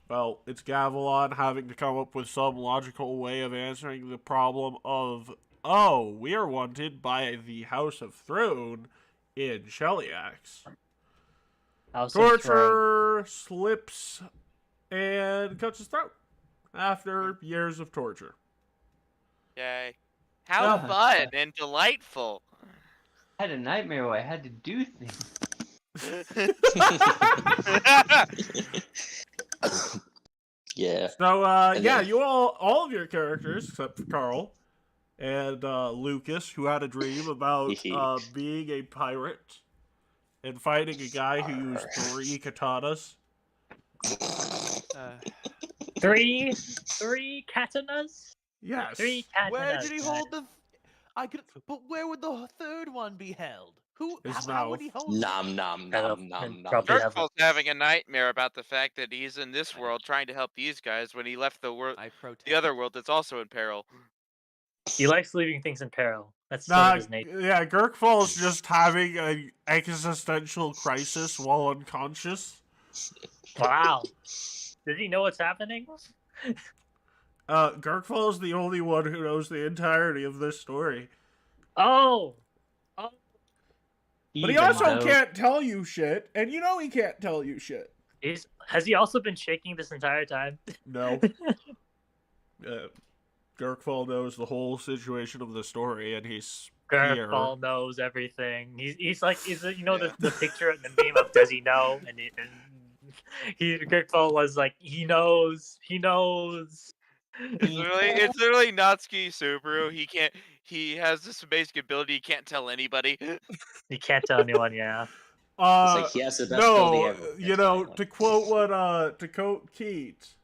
Well, it's Gavilan having to come up with some logical way of answering the problem of, oh, we are wanted by the House of Throne in Cheliax. House of Throne. Torture, slips, and cuts his throat after years of torture. Yay. How fun and delightful. had a nightmare where I had to do things. Yeah. So, And yeah, then- you all of your characters, except for Carl and Lucas, who had a dream about being a pirate and fighting a guy who used 3 katanas. Three katanas? Yes. 3 katanas. Where did he guys. hold the? I could, but where would the third one be held? How would he hold? Nom nom nom nom nom. Probably have Kirkfall's having a nightmare about the fact that he's in this world trying to help these guys when he left the world, I protest. the other world that's also in peril. He likes leaving things in peril. That's sort Nah, of his nature. yeah, Gurkfall's just having an existential crisis while unconscious. Wow. Does he know what's happening? Gurkfall is the only one who knows the entirety of this story. Oh. But he Even also though- can't tell you shit, and you know he can't tell you shit. Has he also been shaking this entire time? No. Gurkfall knows the whole situation of the story, and he's here. Gurkfall knows everything. He's you know the picture and the meme of does he know? And Gurkfall was like he knows. It's literally Natsuki Subaru. He has this basic ability he can't tell anybody. He can't tell anyone. Yeah. It's like he has the best ability no, ever. you know, to quote Keats.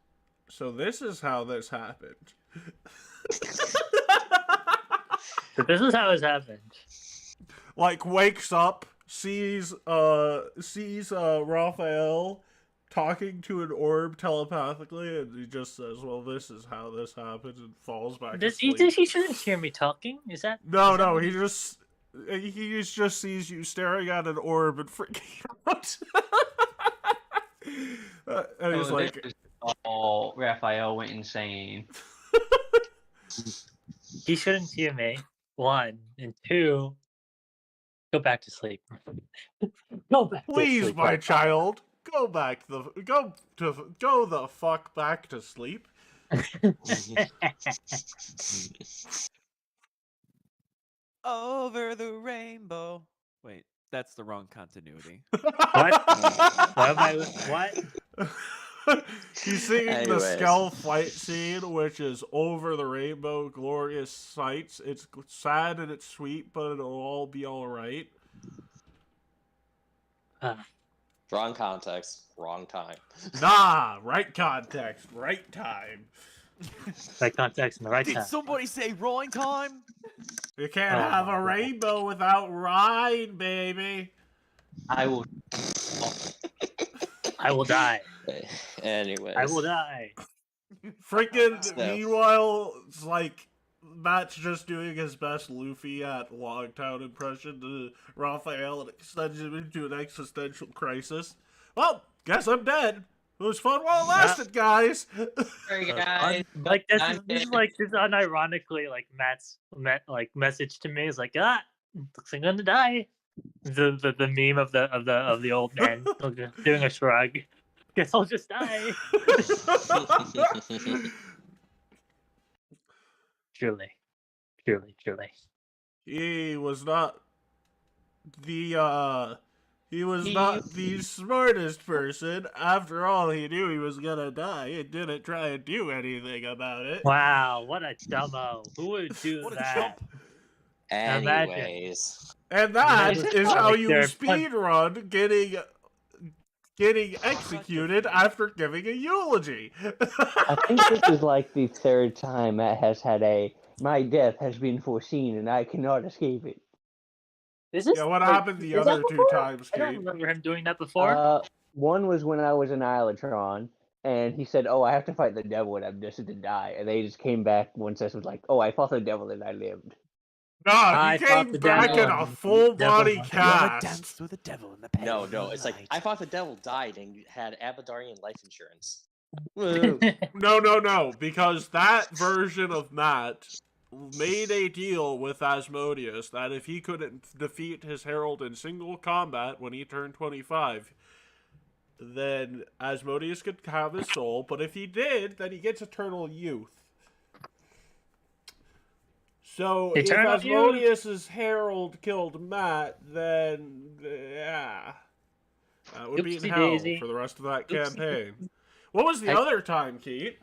So this is how this happened. So this is how it's happened. Like wakes up, sees Raphael talking to an orb telepathically, and he just says, "Well, this is how this happened," and falls back Does asleep. he shouldn't hear me talking? Is that No, he just sees you staring at an orb and freaking out. And he's Oh, like, this is all Raphael went insane. he shouldn't hear me? 1 and 2. Go back to sleep. Go back. to "Please, sleep. my child, go the fuck back to sleep." Over the rainbow. Wait, that's the wrong continuity. What? He's singing the Anyways. Skell fight scene, which is over the rainbow, glorious sights. It's sad and it's sweet, but it'll all be alright. Wrong context, wrong time. Nah, right context, right time. Right context and the right Did time. somebody say wrong time? You can't Oh have my a God. rainbow without rhyme, baby. I will. I will die. Anyways. I will die. Freaking, So- meanwhile, it's like, Matt's just doing his best Luffy at Longtown impression to Raphael, and extends him into an existential crisis. Well, guess I'm dead. It was fun while it lasted, guys. Sorry, guys. Like this I'm is like this unironically like Matt's message to me is like looks like I'm gonna die. The meme of the old man doing a shrug. Guess I'll just die. Truly. He was not the not the smartest person. After all, he knew he was gonna die and didn't try and do anything about it. Wow, what a dumbo. Who would do What a that? chump. Anyways. And that Imagine is how like you they're speedrun getting executed after giving a eulogy. I think this is like the 3rd time Matt has had my death has been foreseen and I cannot escape it. Is this Yeah, what like, happened the is that other 2 before? times, I don't Kate? remember him doing that before. One was when I was an Islatron, and he said, "Oh, I have to fight the devil and I'm destined to die." And they just came back once. I was like, "Oh, I fought the devil and I lived." No, I he fought came the back in devil a and full devil body monkey. You ever cast. danced with the devil in the pale No, it's like moonlight? I thought the devil died and had Abadarian life insurance. Woo. No, because that version of Matt made a deal with Asmodeus that if he couldn't defeat his herald in single combat when he turned 25, then Asmodeus could have his soul, but if he did, then he gets eternal youth. So They if turn on you. Asmodeus's herald killed Matt, then yeah, that would be in Oopsie hell daisy. for the rest of that Oopsie campaign. What was the I- other time, Keith?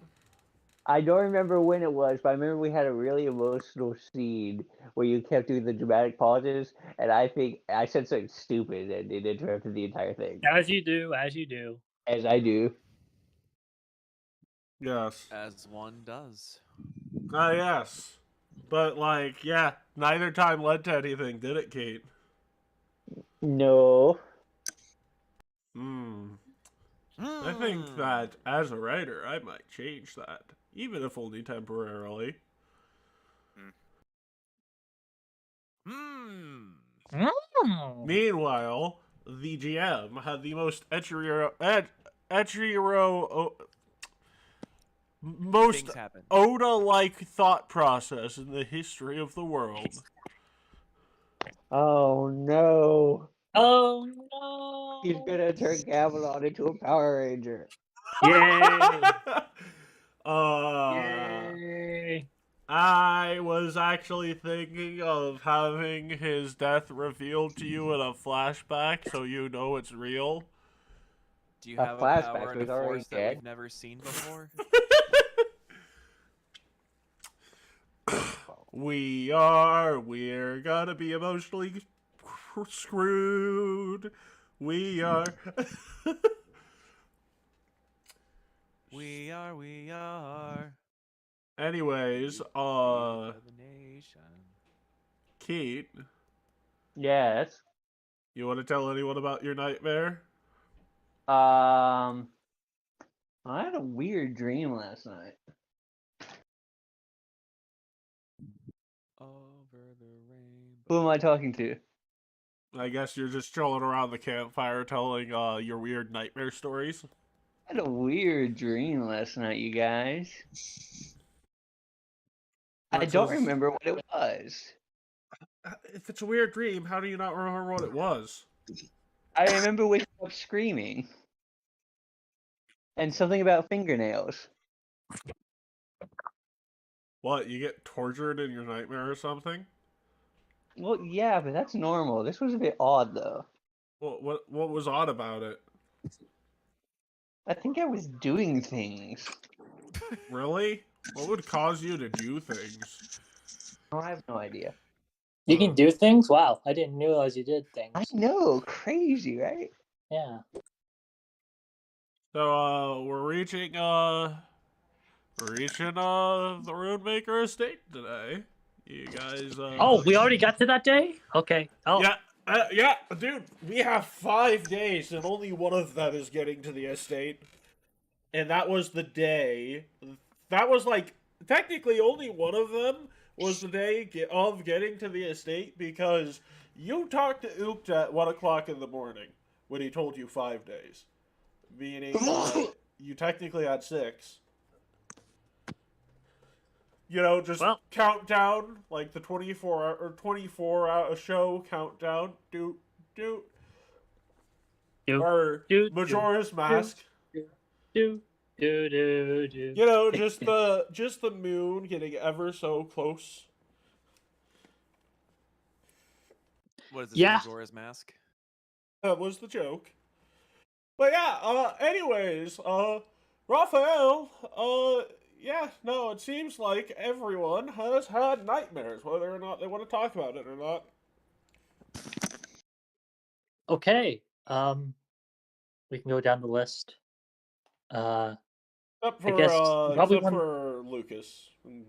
I don't remember when it was, but I remember we had a really emotional scene where you kept doing the dramatic pauses, and I think I said something stupid and it interrupted the entire thing. As you do, as you do. As I do. Yes. As one does. Ah, yes. But like, yeah, neither time led to anything, did it, Kate? No. I think that as a writer, I might change that, even if only temporarily. Meanwhile, the GM had the most most Things happen. Oda-like thought process in the history of the world. Oh no. Oh no! He's gonna turn Gamelon into a Power Ranger. Yay! uh, Yay! I was actually thinking of having his death revealed to you in a flashback so you know it's real. Do you A have a flashback, power and he's a already force that dead. we've never seen before? We're gonna be emotionally screwed. We are. We are. Anyways, We are the nation. Kate, Yes. you want to tell anyone about your nightmare? I had a weird dream last night. Over the rainbow. Who am I talking to? I guess you're just chilling around the campfire telling your weird nightmare stories. I had a weird dream last night, you guys. I That don't says- remember what it was. If it's a weird dream, how do you not remember what it was? I remember waking up screaming. And something about fingernails. What, you get tortured in your nightmare or something? Well, yeah, but that's normal. This was a bit odd, though. What was odd about it? I think I was doing things. Really? What would cause you to do things? Oh, I have no idea. You can do things? Wow, I didn't realize you did things. I know, crazy, right? Yeah. So we're reaching the Runemaker estate today. You guys Oh, we already got to that day? Okay. Oh. Yeah, dude, we have 5 days and only one of them is getting to the estate. And that was the day. That was like, technically only one of them was the day of getting to the estate because you talked to Oopt at 1 o'clock in the morning when he told you 5 days. Meaning you technically had 6. You know, just countdown, like the 24 hour show countdown. Do. Or Majora's Mask. Do. You know, just the moon getting ever so close. What is this, Yeah. Majora's Mask? That was the joke. But yeah, anyways, Raphael, yeah, no, it seems like everyone has had nightmares, whether or not they want to talk about it or not. Okay. We can go down the list. Except I guess probably for Lucas and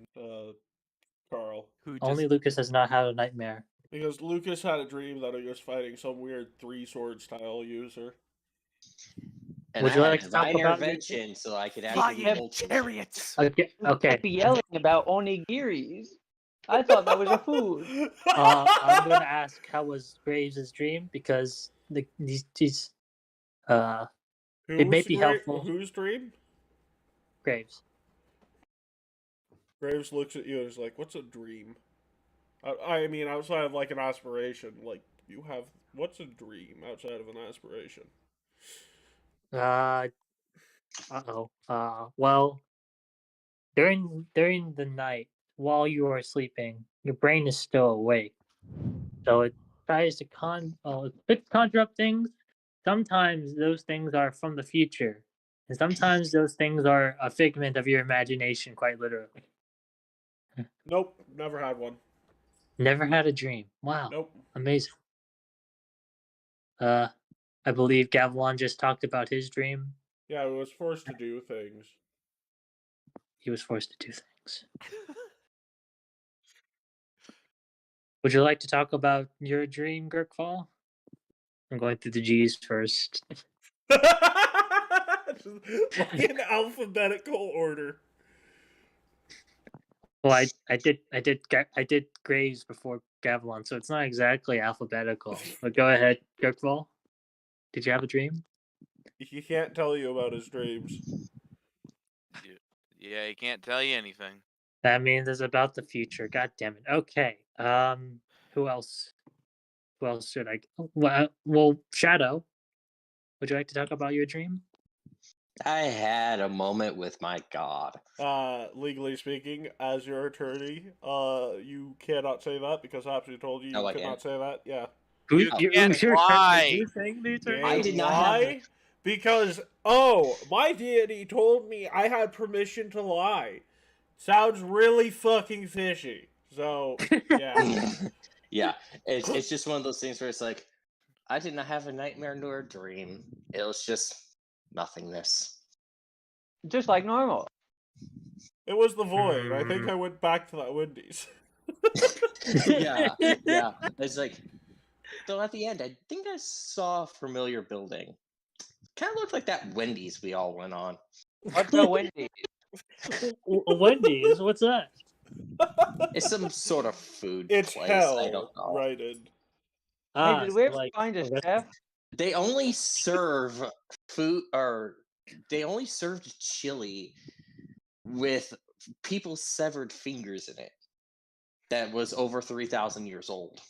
Carl. Only Lucas has not had a nightmare. Because Lucas had a dream that he was fighting some weird 3-sword style user. And Would I you had like to talk divine about intervention so I could Flying actually chariots! Okay. I'd be yelling about onigiris. I thought that was a food. I'm gonna ask how was Graves' dream because these it may be helpful. Whose dream? Graves. Graves looks at you and is like, "What's a dream?" I mean, outside of like an aspiration, like you have. What's a dream outside of an aspiration? Well, during the night while you were sleeping, your brain is still awake. So it tries to conjure up things. Sometimes those things are from the future, and sometimes those things are a figment of your imagination, quite literally. Nope, never had one. Never had a dream. Wow, Nope. amazing. I believe Gavilan just talked about his dream. Yeah, I was forced to do things. He was forced to do things. Would you like to talk about your dream, Girkfall? I'm going through the G's first. Just like in alphabetical order. Well, I did Graves before Gavilan, so it's not exactly alphabetical. But go ahead, Girkfall. Did you have a dream? He can't tell you about his dreams. Yeah, he can't tell you anything. That means it's about the future. God damn it. Okay. Who else? Who else should I? Well, Shadow. Would you like to talk about your dream? I had a moment with my god. Legally speaking, as your attorney, you cannot say that because I absolutely told you No, I could not can't. say that. Yeah. You can't who's your lie. attorney? Who's saying the attorney? I did not have Why? Because my deity told me I had permission to lie. Sounds really fucking fishy. So yeah. Yeah, it's just one of those things where it's like, I did not have a nightmare nor a dream. It was just nothingness. Just like normal. It was the void. I think I went back to that Wendy's. yeah. It's like, so at the end, I think I saw a familiar building. Kind of looked like that Wendy's we all went on. What's a Wendy's? Wendy's? What's that? It's some sort of food It's place. hell, I don't know. right in. Hey, did we so ever like find a a chef? restaurant. They only serve food, or they only served chili with people's severed fingers in it. That was over 3,000 years old.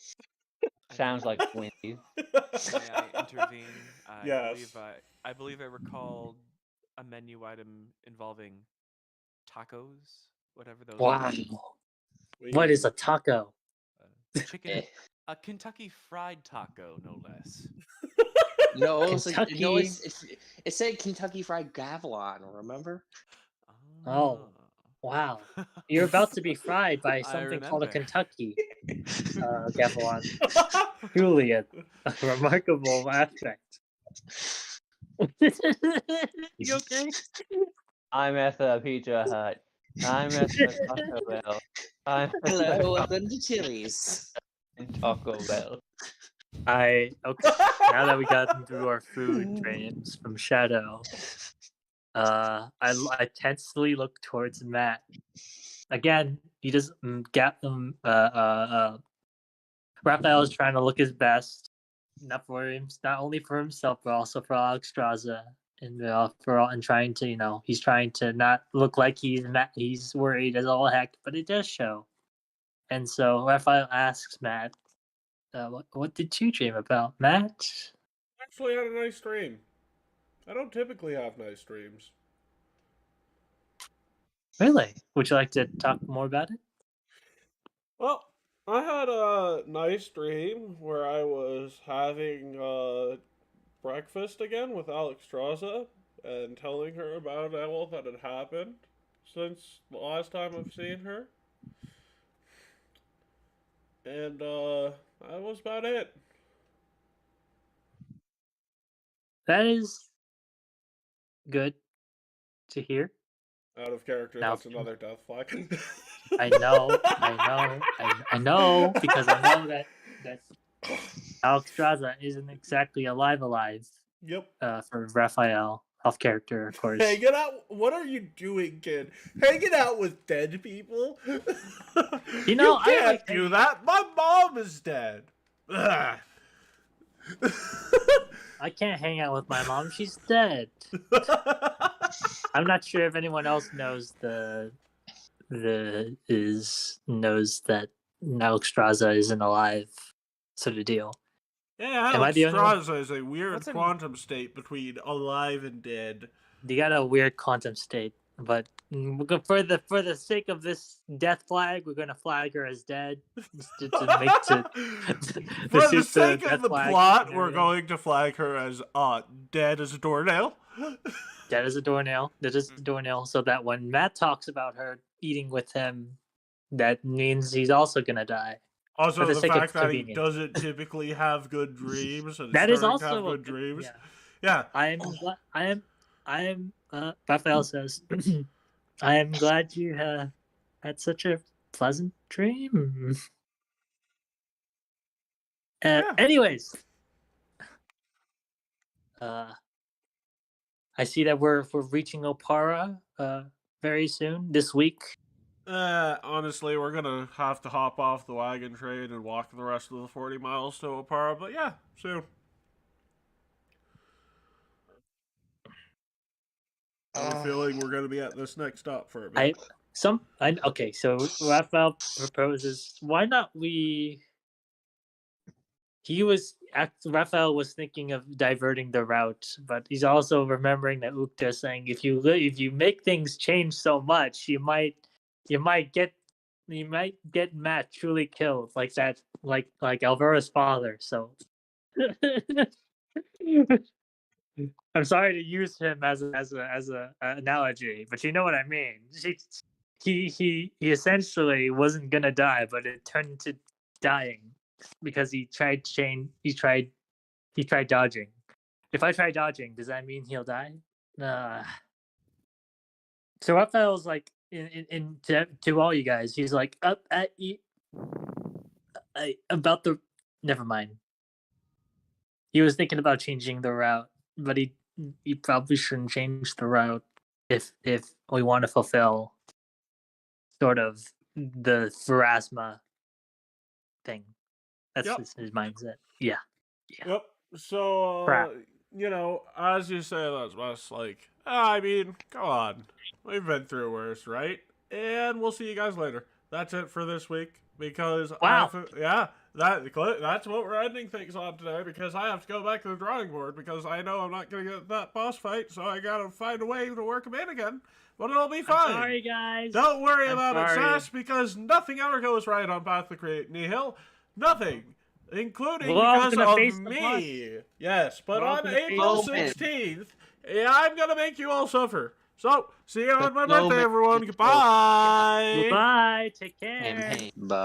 Sounds like Wendy's. May I intervene? Yes. I believe I recalled a menu item involving tacos, whatever those Wow. are. What is a taco? Chicken, a Kentucky Fried Taco, no less. No, it was like, no, Kentucky. it said Kentucky Fried Gavilan. Remember? Oh. Wow. You're about to be fried by I something called a remember. Kentucky. Gavilan. Truly a remarkable aspect. You okay? I'm at the Pizza Hut. I'm at the Taco Bell. I'm at Hello, the welcome to Chili's. Taco Bell. Okay. Now that we got through our food dreams from Shadow, I tensely look towards Matt. Again, he just Raphael is trying to look his best, not only for himself but also for Alexstrasza, and trying to he's trying to not look like he's worried as all heck, but it does show. And so Raphael asks Matt, what did you dream about, Matt? Actually had a nice dream. I don't typically have nice dreams. Really? Would you like to talk more about it? Well, I had a nice dream where I was having breakfast again with Alexstrasza and telling her about all that had happened since the last time I've seen her. And that was about it. That is good to hear. Out of character, Now- that's another death flag. I know, I know, because I know that Alexstrasza isn't exactly alive. Yep. For Raphael, off character, of course. Hanging out? What are you doing, kid? Hanging out with dead people? You know, I can't like do hanging- that. My mom is dead. Ugh. I can't hang out with my mom; she's dead. I'm not sure if anyone else knows knows that Alexstrasza isn't alive, sort of deal. Yeah, Am I the only one? Alexstrasza is a weird What's an- quantum state between alive and dead. They got a weird quantum state, but For the sake of this death flag, we're gonna flag her as dead to make to For the suit sake of death the flag plot, and we're everything. going to flag her as dead as a doornail. Dead as a doornail. Dead as a doornail. So that when Matt talks about her eating with him, that means he's also gonna die. Also, For the the sake of fact that he convenience. doesn't typically have good dreams and That is starting to have also a good dreams. yeah. Yeah. I am. Raphael says, I am glad you had such a pleasant dream. Yeah. Anyways, I see that we're reaching Opara very soon this week. Honestly, we're gonna have to hop off the wagon train and walk the rest of the 40 miles to Opara, but yeah, soon. I have a feeling we're gonna be at this next stop for a bit. Okay, so Raphael proposes, why not Raphael was thinking of diverting the route, but he's also remembering that Ukta is saying if you make things change so much, you might get Matt truly killed like that, like Alvara's father. So I'm sorry to use him as a analogy, but you know what I mean. He essentially wasn't gonna die, but it turned into dying because he tried dodging. If I try dodging, does that mean he'll die? So Raphael's like to all you guys. He's like up at you about the. Never mind. He was thinking about changing the route, but he probably shouldn't change the route if we want to fulfill sort of the Pharasma thing. That's his mindset. Yeah. Yep. So, as you say, that's best. Like, I mean, come on. We've been through worse, right? And we'll see you guys later. That's it for this week because wow. That's what we're ending things on today because I have to go back to the drawing board because I know I'm not going to get that boss fight, so I got to find a way to work him in again. But it'll be fine. I'm sorry, guys. Don't worry about it, Sash, because nothing ever goes right on Path to Create Nihil. Nothing. Including because of me. Yes, but on April 16th, I'm going to make you all suffer. So, see you on my birthday, everyone. Goodbye. Goodbye. Take care. Bye.